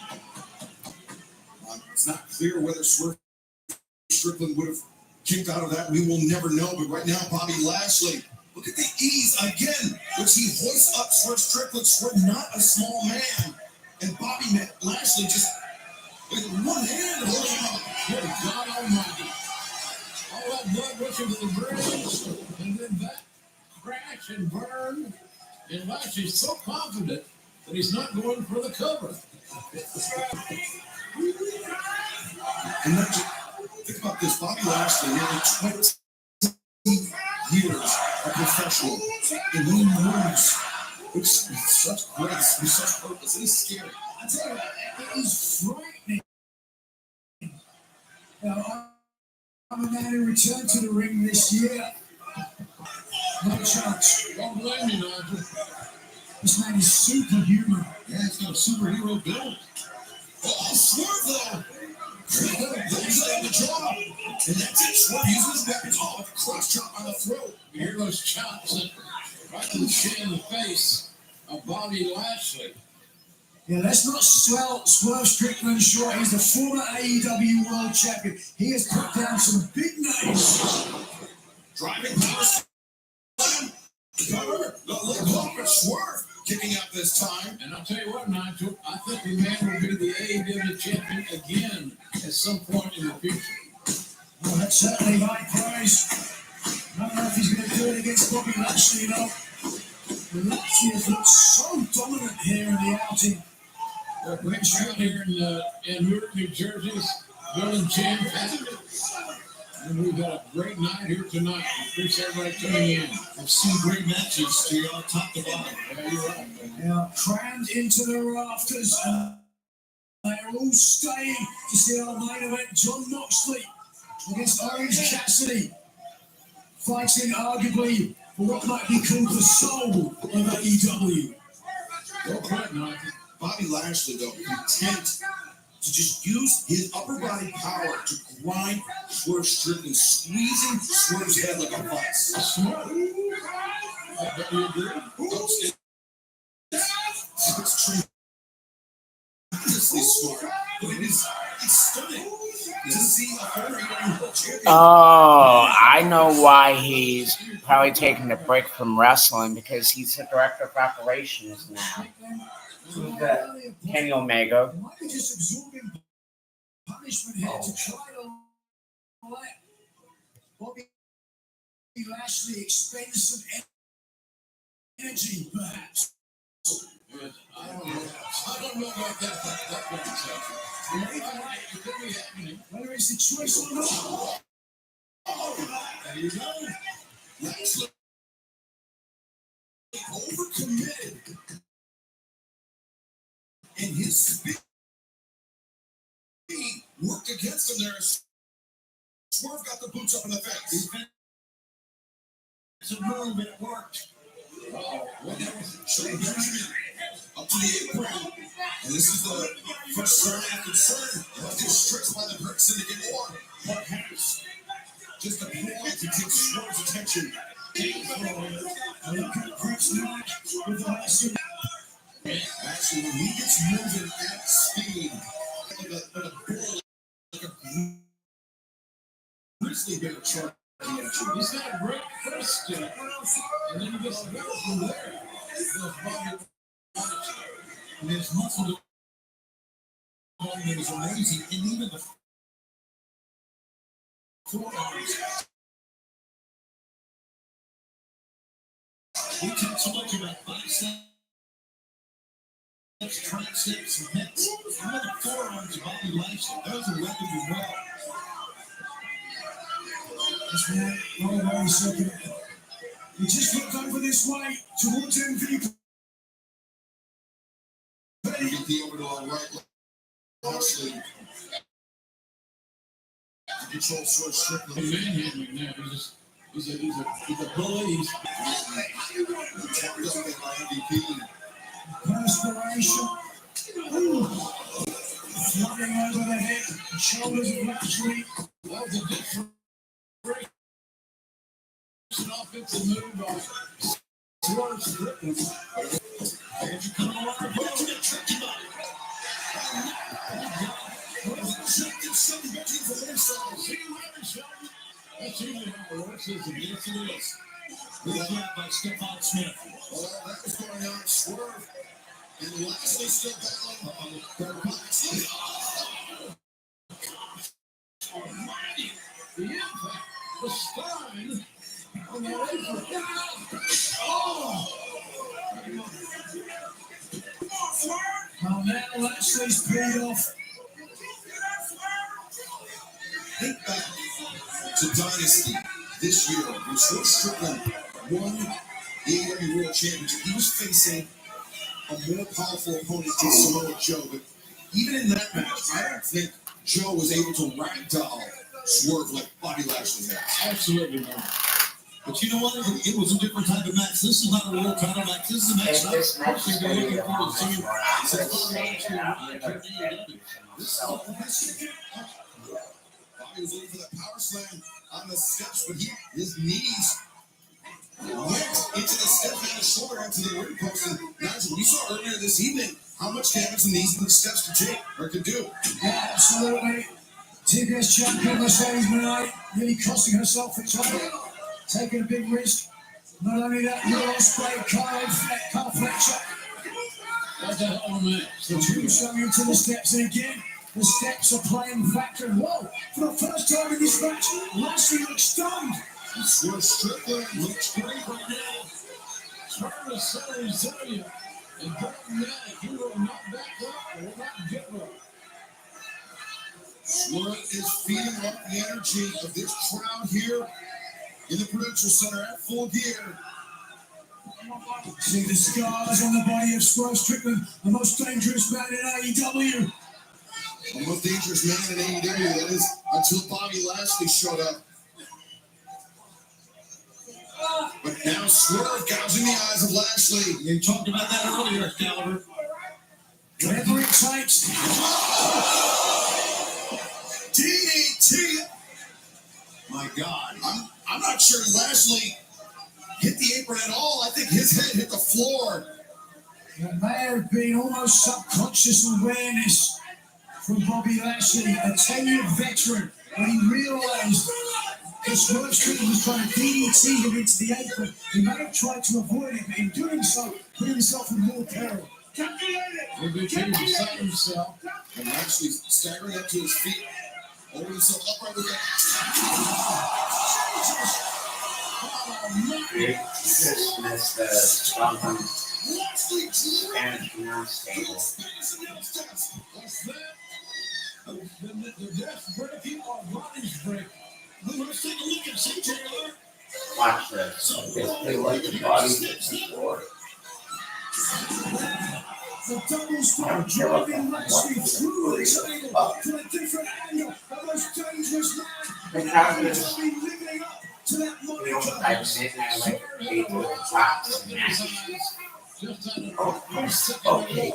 It's not clear whether Swerve Strickland would have kicked out of that. We will never know. But right now, Bobby Lashley, look at the ease again, which he hoists up Swerve Strickland. Swerve, not a small man. And Bobby Lashley just with one hand holding him up. Good God Almighty. All that blood rushing to the bridge, and then that crash and burn. And Lashley's so confident that he's not going for the cover. And that's, think about this, Bobby Lashley, nearly 20 years of professional, and he moves with such grace, with such purpose. He's scary. I tell you, it is frightening. Now, I'm a man who returned to the ring this year. No chance. Don't blame me, Nigel. This man is superhuman. Yeah, he's got a superhero build. Oh, Swerve, though. He's on the jaw. And that's it. Swerve uses his weapons. Oh, with a cross chop on the throat. You hear those chops right to the chin and the face of Bobby Lashley. Yeah, let's not sell Swerve Strickland short. He's the former AEW World Champion. He has put down some big names. Driving power slam. Cover. Look at Swerve kicking out this time. And I'll tell you what, Nigel, I think the man will be the AEW champion again at some point in the future. Well, that's certainly high praise. I don't know if he's going to do it against Bobby Lashley, though. Lashley has looked so dominant here in the outing. We're out here in Newark, New Jersey's Bill and Jim. And we've got a great night here tonight. Appreciate everybody tuning in. I've seen great matches to top to bottom. Yeah, you're right. Now crammed into the rafters. They're all staying to see our main event. John Moxley against Orange Cassidy. Fighting arguably for what might be called the soul of AEW. Well put, Michael. Bobby Lashley, though, content to just use his upper body power to grind Swerve Strickland, squeezing Swerve's head like a vice. Smart. Do you agree? It's tremendously smart, but it's stunning to see a former world champion. Oh, I know why he's probably taking a break from wrestling, because he's the director of operations now. Kenny Omega. Why are you just absorbing punishment here to try to let Bobby Lashley expend some energy, perhaps? I don't know about that conversation. It could be happening. Whether it's the choice or not. There you go. Lashley overcommitted. And his speed worked against him there. Swerve got the boots up in the face. It's a move and it worked. Shelton Benjamin up to the apron. And this is the first turn after turn. Was this tricked by the Brick Syndicate or perhaps just a ploy to take Swerve's attention? Actually, when he gets moving at speed, like a bull, like a grizzly bear charging at you. He's got a great first step, and then he gets better from there. And his muscle development is amazing, and even the forearms. We talk so much about biceps. Triceps, hips, and the forearms of Bobby Lashley. Those are weapons as well. That's right. Hold on a second. He just looked over this way towards MVP. Get the over to our right. Lashley. To control Swerve Strickland. He's manhandling now. He's a bully. He's doesn't get my MVP. Perspiration. Flooding over the head, shoulders of Lashley. That was a different offensive move by Swerve Strickland. And you come along and go to the tricky body. That's usually how it works, isn't it? Yes, it is. Good job by Stephon Smith. Well, that was going on. Swerve and Lashley still battling. Almighty. The impact, the spine on the apron. Oh! Oh, now Lashley's paid off. Think back to Dynasty this year when Swerve Strickland won the AEW World Championship. He was facing a more powerful opponent than Samoa Joe, but even in that match, I don't think Joe was able to ragdoll Swerve like Bobby Lashley has. Absolutely not. But you know what? It was a different type of match. This is not a world title match. This is a match. This match is They're looking going for the same. Bobby was looking for that power slam on the steps, but his knees went into the step and the shoulder onto the ring post. And Nigel, we saw earlier this evening how much damage the knees and the steps can take or can do. Yeah, absolutely. TBS champion Mercedes Moné nearly costing herself a title, taking a big risk. Not only that, Will Ospreay, Carl Fletcher. That's a hell of a match. The two showing into the steps, and again, the steps are playing factor. Whoa, for the first time in this match, Lashley looks stunned. Swerve Strickland Looks great right now. Swerve is so resilient. And dogmatic. He will not back up or will not give up. Swerve is feeding off the energy of this crowd here in the Prudential Center at Full Gear. See the scars on the body of Swerve Strickland, the most dangerous man in AEW. The most dangerous man in AEW, that is, until Bobby Lashley showed up. But now Swerve gouging the eyes of Lashley. You talked about that earlier, Excalibur. Whatever it takes. DDT. My God, I'm not sure Lashley hit the apron at all. I think his head hit the floor. There may have been almost subconscious awareness from Bobby Lashley, a 10-year veteran, when he realized that Swerve Strickland was trying to DDT him into the apron. He may have tried to avoid it, but in doing so, put himself in more peril. Maybe he beside himself, and Lashley staggering up to his feet, holding himself upright with that. You just missed the something and stable. The death breaking or Ronnie's break. Let's take a look and see, Taylor. Watch this. They like the body hits the floor. The double stomp driving Lashley through the table to a different angle. The most dangerous man. Lashley living up to that moniker. I'm sitting there like people with chops and mashes. Okay.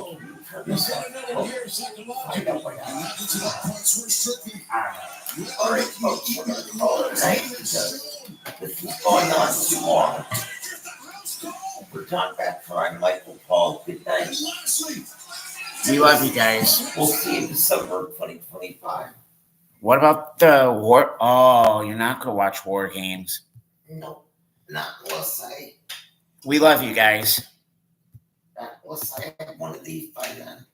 Alright, folks, we're going to call it a night because this is going on too long. We're John Backfire and Michael Paul. Good night. We love you guys. We'll see you in December 2025. What about the war? Oh, you're not going to watch War Games. No, not unless I We love you guys. have one of these by then.